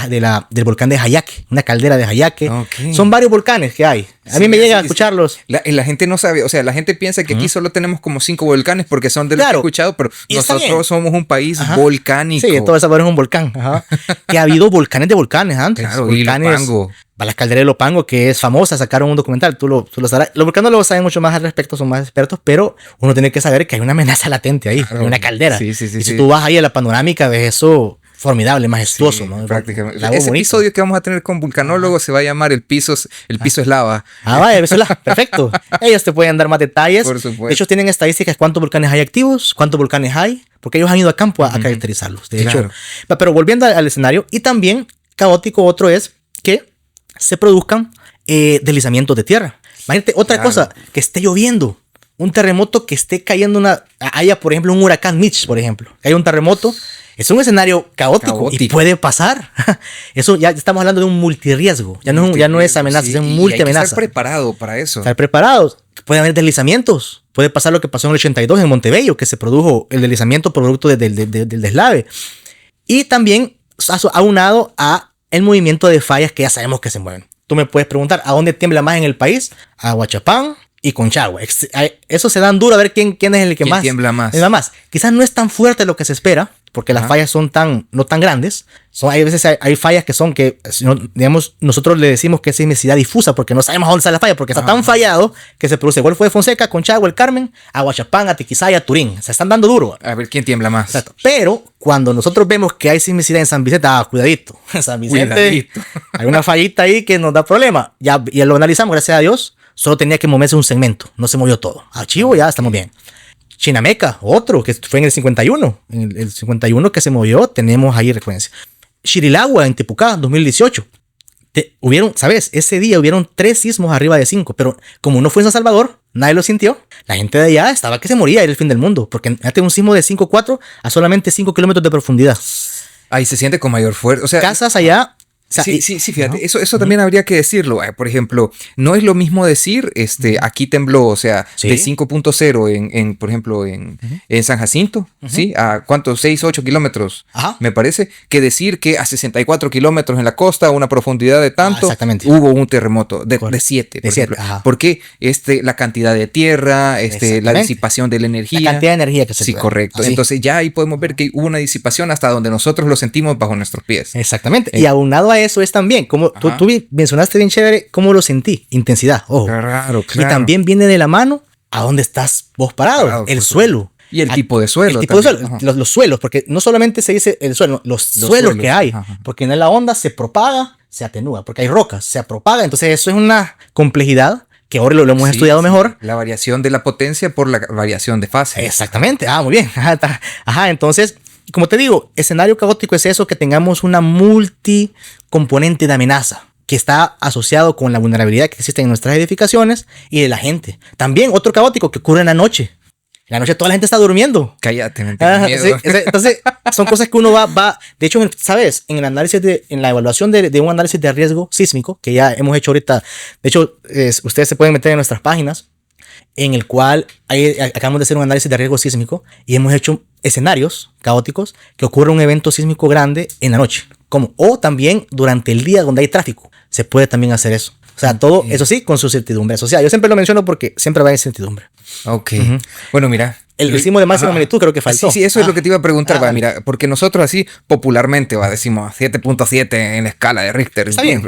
Speaker 7: volcán de Jayaque, una caldera de Jayaque. Okay. Son varios volcanes que hay. A mí me llega a escucharlos.
Speaker 3: La gente no sabe, o sea, la gente piensa que aquí solo tenemos como 5 volcanes porque son de los que he escuchado, pero nosotros somos un país volcánico.
Speaker 7: Sí, todo El Salvador es un volcán. Ajá. Que ha habido volcanes de volcanes antes.
Speaker 3: Claro,
Speaker 7: volcanes. Para la caldera de Lopango, que es famosa, sacaron un documental, tú lo sabrás. Los volcánólogos saben mucho más al respecto, son más expertos, pero uno tiene que saber que hay una amenaza latente ahí, claro, hay una caldera.
Speaker 3: Sí,
Speaker 7: y si tú vas ahí a la panorámica, ves eso. formidable, majestuoso,
Speaker 3: Sí,
Speaker 7: ¿no?
Speaker 3: prácticamente.
Speaker 7: Lago
Speaker 3: Ese
Speaker 7: bonito.
Speaker 3: episodio que vamos a tener con vulcanólogos se va a llamar El piso es lava.
Speaker 7: Vaya, eso es perfecto. Ellos te pueden dar más detalles.
Speaker 3: Por supuesto.
Speaker 7: De hecho, tienen estadísticas cuántos volcanes hay activos, cuántos volcanes hay, porque ellos han ido a campo a caracterizarlos. De
Speaker 3: Claro.
Speaker 7: hecho, pero volviendo al escenario, y también caótico otro es que se produzcan deslizamientos de tierra. Imagínate otra
Speaker 3: Claro.
Speaker 7: cosa, que esté lloviendo, un terremoto que esté cayendo haya por ejemplo un huracán Mitch, por ejemplo, que hay un terremoto. Es un escenario caótico y puede pasar. Eso ya estamos hablando de un multirriesgo. Ya no es amenaza,
Speaker 3: Sí,
Speaker 7: es un
Speaker 3: y
Speaker 7: multiamenaza.
Speaker 3: hay que estar preparado para eso.
Speaker 7: Estar preparados. Puede haber deslizamientos. Puede pasar lo que pasó en el 82 en Montebello, que se produjo el deslizamiento producto del deslave. Y también aunado a el movimiento de fallas que ya sabemos que se mueven. Tú me puedes preguntar, ¿a dónde tiembla más en el país? A Huachapán y Conchagua. Eso se dan duro a ver quién es el que más
Speaker 3: tiembla más.
Speaker 7: tiembla más. Quizás no es tan fuerte lo que se espera, porque las fallas son no tan grandes. Hay veces hay fallas que son que, digamos, nosotros le decimos que es sismicidad difusa, porque no sabemos a dónde está la falla, porque está tan fallado que se produce Golfo de Fonseca, Conchagua, El Carmen, a Huachapán, a Tiquizaya, a Turín. Se están dando duro.
Speaker 3: A ver quién tiembla más.
Speaker 7: Exacto. Pero cuando nosotros vemos que hay sismicidad en San Vicente, cuidadito. En San Vicente
Speaker 3: Cuidadito.
Speaker 7: hay una fallita ahí que nos da problema. Ya lo analizamos, gracias a Dios. Solo tenía que moverse un segmento, no se movió todo. Archivo, ya estamos bien. Chinameca, otro que fue en el 51. En el 51 que se movió, tenemos ahí referencia. Shirilagua en Tepucá, 2018. ¿Sabes? Ese día hubieron 3 sismos arriba de 5, pero como no fue en San Salvador, nadie lo sintió. La gente de allá estaba que se moría, era el fin del mundo, porque fíjate, un sismo de 5.4 a solamente 5 kilómetros de profundidad.
Speaker 3: Ahí se siente con mayor fuerza. O sea,
Speaker 7: Casas allá.
Speaker 3: Sí, fíjate, ¿no? Eso también habría que decirlo. Por ejemplo, no es lo mismo decir, aquí tembló, o sea, de 5.0 por ejemplo, en San Jacinto, ¿sí? ¿A cuántos? 6, 8 kilómetros, me parece, que decir que a 64 kilómetros en la costa, a una profundidad de tanto, hubo un terremoto de 7, por ejemplo. Porque la cantidad de tierra, la disipación de la energía.
Speaker 7: La cantidad de energía que se
Speaker 3: Sí, correcto.
Speaker 7: Así.
Speaker 3: Entonces ya ahí podemos ver que hubo una disipación hasta donde nosotros lo sentimos bajo nuestros pies.
Speaker 7: Exactamente. Y aunado a eso es también, como tú mencionaste bien chévere, cómo lo sentí, intensidad, ojo.
Speaker 3: Claro.
Speaker 7: Y también viene de la mano a dónde estás vos parado, el suelo.
Speaker 3: Y el tipo de suelo.
Speaker 7: El tipo de suelo, los suelos, porque no solamente se dice el suelo, los suelos que hay, porque en la onda se propaga, se atenúa, porque hay rocas, se propaga, entonces eso es una complejidad que ahora lo hemos estudiado mejor.
Speaker 3: La variación de la potencia por la variación de fase.
Speaker 7: Exactamente, muy bien. Entonces, como te digo, escenario caótico es eso, que tengamos una multicomponente de amenaza que está asociado con la vulnerabilidad que existe en nuestras edificaciones y de la gente. También otro caótico que ocurre en la noche. En la noche toda la gente está durmiendo.
Speaker 3: Cállate, me tengo miedo.
Speaker 7: Sí, entonces, son cosas que uno va. De hecho, ¿sabes? En la evaluación de un análisis de riesgo sísmico, que ya hemos hecho ahorita, de hecho, ustedes se pueden meter en nuestras páginas, en el cual acabamos de hacer un análisis de riesgo sísmico y hemos hecho escenarios caóticos que ocurre un evento sísmico grande en la noche. O también durante el día donde hay tráfico. Se puede también hacer eso. O sea, todo eso sí, con su certidumbre social. Yo siempre lo menciono porque siempre va a incertidumbre.
Speaker 3: Ok. Bueno, mira.
Speaker 7: El sismo de máxima magnitud creo que faltó.
Speaker 3: Sí, eso es lo que te iba a preguntar. Mira, porque nosotros así popularmente decimos 7.7 en la escala de Richter.
Speaker 7: Está bien.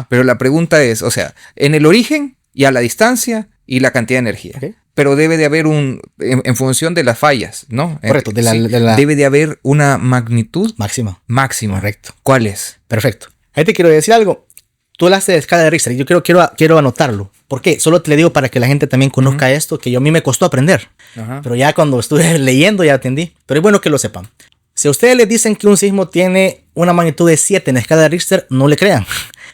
Speaker 3: Pero la pregunta es, o sea, en el origen y a la distancia y la cantidad de energía. Okay. Pero debe de haber en función de las fallas, ¿no?
Speaker 7: Correcto.
Speaker 3: Debe de haber una magnitud
Speaker 7: máxima.
Speaker 3: Correcto. ¿Cuál es?
Speaker 7: Perfecto. Ahí te quiero decir algo. Tú hablaste de escala de Richter y yo quiero anotarlo. ¿Por qué? Solo te le digo para que la gente también conozca esto, que a mí me costó aprender. Pero ya cuando estuve leyendo ya entendí. Pero es bueno que lo sepan. Si a ustedes les dicen que un sismo tiene una magnitud de 7 en la escala de Richter, no le crean.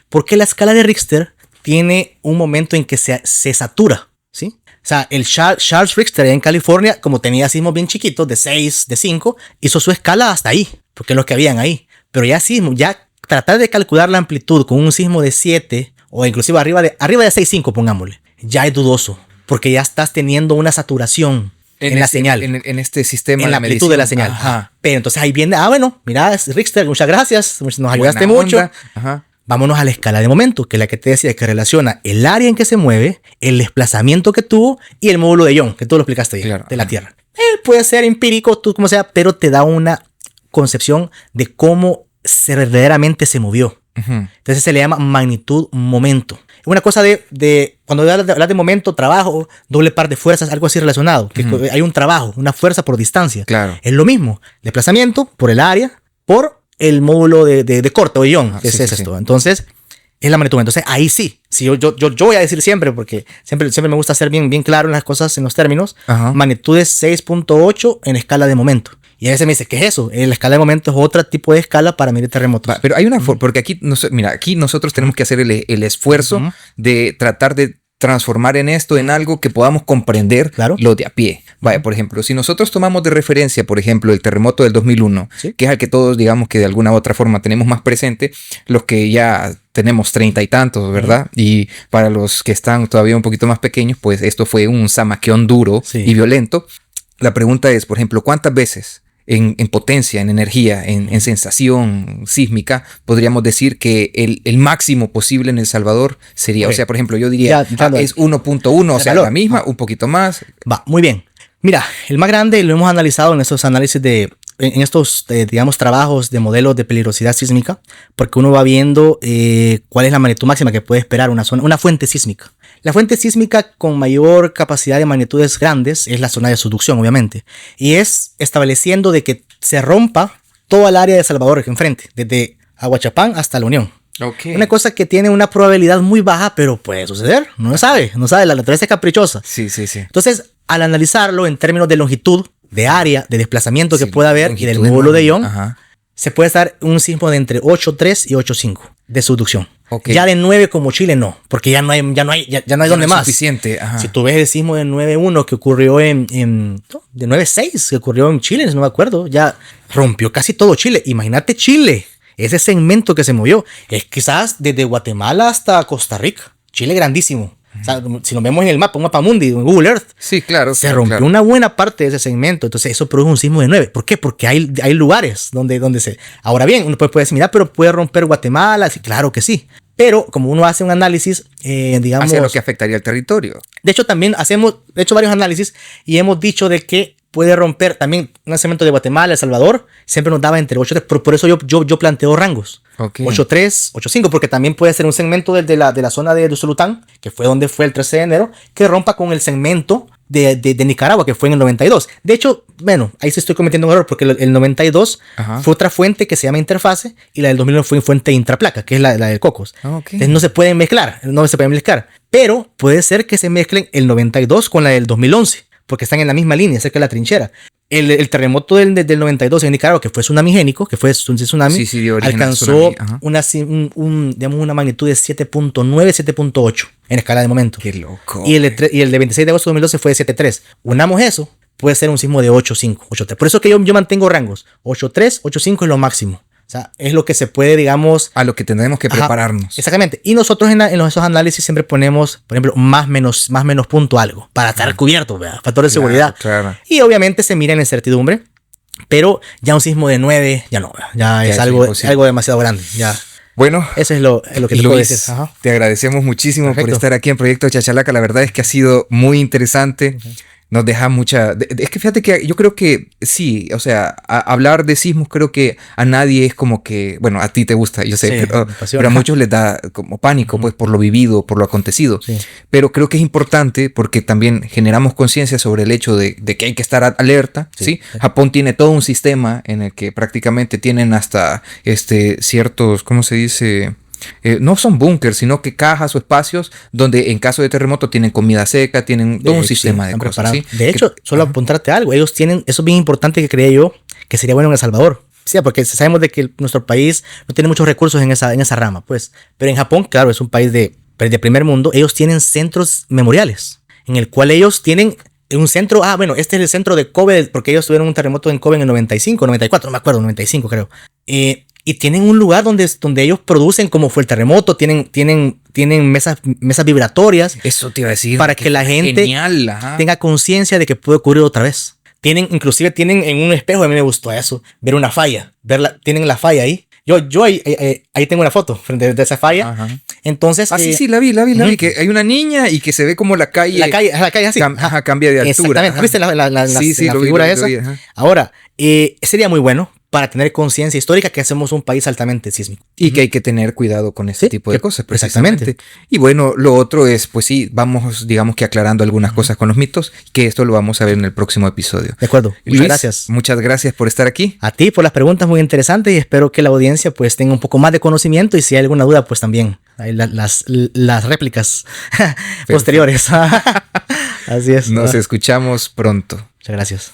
Speaker 7: Porque la escala de Richter tiene un momento en que se satura, ¿sí? O sea, el Charles Richter en California, como tenía sismos bien chiquitos, de 6, de 5, hizo su escala hasta ahí, porque es lo que habían ahí. Pero ya tratar de calcular la amplitud con un sismo de 7 o inclusive arriba de 6.5, pongámosle, ya es dudoso, porque ya estás teniendo una saturación en la señal.
Speaker 3: En este sistema
Speaker 7: en la amplitud de la señal. Pero entonces ahí viene, bueno, mira, Richter, muchas gracias, nos ayudaste mucho. Vámonos a la escala de momento, que es la que te decía, que relaciona el área en que se mueve, el desplazamiento que tuvo y el módulo de Young, que tú lo explicaste ahí, de la Tierra. Puede ser empírico, tú como sea, pero te da una concepción de cómo verdaderamente se movió. Entonces se le llama magnitud momento. Es una cosa cuando hablas de momento, trabajo, doble par de fuerzas, algo así relacionado. Que hay un trabajo, una fuerza por distancia.
Speaker 3: Claro.
Speaker 7: Es lo mismo. Desplazamiento por el área, por el módulo de corte o ion, que
Speaker 3: sí,
Speaker 7: es
Speaker 3: sí,
Speaker 7: esto.
Speaker 3: sí.
Speaker 7: Entonces, es la magnitud. Entonces, ahí sí. Si yo voy a decir siempre, porque siempre me gusta ser bien claro en las cosas, en los términos.
Speaker 3: Ajá.
Speaker 7: Magnitud es 6.8 en escala de momento. Y a veces me dice, ¿qué es eso? La escala de momento es otro tipo de escala para medir terremotos.
Speaker 3: Pero hay una forma, porque aquí, mira, aquí nosotros tenemos que hacer el esfuerzo de tratar de transformar en esto en algo que podamos comprender lo de a pie. Vaya, por ejemplo, si nosotros tomamos de referencia, por ejemplo, el terremoto del 2001, ¿sí? Que es al que todos, digamos que de alguna u otra forma tenemos más presente, los que ya tenemos 30 y tantos, ¿verdad? Y para los que están todavía un poquito más pequeños, pues esto fue un zamaqueón duro y violento. La pregunta es, por ejemplo, ¿cuántas veces en potencia, en energía, en sensación sísmica, podríamos decir que el máximo posible en El Salvador sería? O sea, por ejemplo, yo diría, es 1.1, o sea, la misma, un poquito más.
Speaker 7: Va, muy bien. Mira, el más grande lo hemos analizado en estos análisis en estos, digamos, trabajos de modelos de peligrosidad sísmica, porque uno va viendo cuál es la magnitud máxima que puede esperar una fuente sísmica. La fuente sísmica con mayor capacidad de magnitudes grandes es la zona de subducción, obviamente, y es estableciendo de que se rompa toda el área de Salvador que enfrente, desde Aguachapán hasta La Unión.
Speaker 3: Okay.
Speaker 7: Una cosa que tiene una probabilidad muy baja, pero puede suceder. No se sabe, la naturaleza es caprichosa.
Speaker 3: Sí.
Speaker 7: Entonces, al analizarlo en términos de longitud, de área, de desplazamiento que pueda haber y del módulo de ion, se puede dar un sismo de entre 8.3 y 8.5 de subducción. Okay. Ya de 9 como Chile no, porque ya no hay donde más.
Speaker 3: Suficiente. Ajá.
Speaker 7: Si tú ves el sismo de 9.1 que ocurrió de 9.6 que ocurrió en Chile, no me acuerdo, ya rompió casi todo Chile. Imagínate Chile, ese segmento que se movió, es quizás desde Guatemala hasta Costa Rica. Chile grandísimo. O sea, si nos vemos en el mapa, un mapa mundi, en Google Earth,
Speaker 3: sí, claro,
Speaker 7: se rompió una buena parte de ese segmento. Entonces eso produjo un sismo de 9. ¿Por qué? Porque hay lugares donde se... Ahora bien, uno puede decir, mira, pero puede romper Guatemala. Sí, claro que sí. Pero como uno hace un análisis, digamos...
Speaker 3: Hacia lo que afectaría al territorio.
Speaker 7: De hecho, también hemos hecho varios análisis y hemos dicho de que puede romper también un segmento de Guatemala, El Salvador, siempre nos daba entre 8.3, por eso yo planteo rangos. Okay. 8.3, 8.5, porque también puede ser un segmento de la zona de Usulután, que fue donde fue el 13 de enero, que rompa con el segmento de Nicaragua, que fue en el 92. De hecho, bueno, ahí sí estoy cometiendo un error, porque el 92 fue otra fuente que se llama interfase, y la del 2001 fue fuente intraplaca, que es la del Cocos. Okay. Entonces no se pueden mezclar, pero puede ser que se mezclen el 92 con la del 2011, porque están en la misma línea, cerca de la trinchera. El terremoto del 92 en Nicaragua, que fue tsunamigénico, que fue un tsunami, alcanzó una magnitud de 7.9, 7.8 en escala de momento.
Speaker 3: Qué loco.
Speaker 7: Y el de 26 de agosto de 2012 fue de 7.3. Unamos eso, puede ser un sismo de 8.5, 8.3. Por eso que yo mantengo rangos. 8.3, 8.5 es lo máximo. O sea, es lo que se puede, digamos...
Speaker 3: A lo que tendremos que prepararnos.
Speaker 7: Exactamente. Y nosotros en esos análisis siempre ponemos, por ejemplo, más menos punto algo, para estar cubierto, ¿verdad? Factor de seguridad.
Speaker 3: Claro.
Speaker 7: Y obviamente se mira en incertidumbre, pero ya un sismo de 9, ya no, ya es algo demasiado grande. Ya.
Speaker 3: Bueno,
Speaker 7: eso es lo que te puedo decir.
Speaker 3: Te agradecemos muchísimo por estar aquí en Proyecto Chachalaca. La verdad es que ha sido muy interesante. Nos deja mucha... Es que fíjate que yo creo que sí, o sea, hablar de sismos creo que a nadie es como que... Bueno, a ti te gusta, yo sé, pero a muchos les da como pánico, pues, por lo vivido, por lo acontecido. Sí. Pero creo que es importante porque también generamos conciencia sobre el hecho de que hay que estar alerta, ¿sí? Japón tiene todo un sistema en el que prácticamente tienen hasta ciertos, ¿cómo se dice...? No son búnkers, sino que cajas o espacios donde en caso de terremoto tienen comida seca, tienen todo un sistema de cosas. ¿Sí?
Speaker 7: De hecho, solo apuntarte algo, ellos tienen, eso es bien importante que creía yo, que sería bueno en El Salvador. Sí, porque sabemos de que nuestro país no tiene muchos recursos en esa rama, pues. Pero en Japón, claro, es un país de primer mundo, ellos tienen centros memoriales, en el cual ellos tienen un centro, este es el centro de Kobe, porque ellos tuvieron un terremoto en Kobe en el 95, 94, no me acuerdo, 95 creo. Y tienen un lugar donde ellos producen, como fue el terremoto, tienen mesas vibratorias.
Speaker 3: Eso te iba a decir.
Speaker 7: Para que la gente tenga conciencia de que puede ocurrir otra vez. Inclusive tienen en un espejo, a mí me gustó eso, ver una falla, tienen la falla ahí. Yo ahí tengo una foto frente de esa falla. Ajá. Entonces...
Speaker 3: sí, la vi, que hay una niña y que se ve como la calle
Speaker 7: así.
Speaker 3: Cambia de altura.
Speaker 7: Exactamente. ¿Viste la figura esa? Ahora, sería muy bueno para tener conciencia histórica que hacemos un país altamente sísmico.
Speaker 3: Y que hay que tener cuidado con ese tipo de cosas.
Speaker 7: Exactamente.
Speaker 3: Y bueno, lo otro es, pues sí, vamos, digamos que aclarando algunas cosas con los mitos, que esto lo vamos a ver en el próximo episodio.
Speaker 7: De acuerdo.
Speaker 3: Luis,
Speaker 7: Muchas gracias.
Speaker 3: Muchas gracias por estar aquí.
Speaker 7: A ti por las preguntas muy interesantes y espero que la audiencia pues tenga un poco más de conocimiento y si hay alguna duda pues también hay las réplicas posteriores. Así es.
Speaker 3: Nos escuchamos pronto.
Speaker 7: Muchas gracias.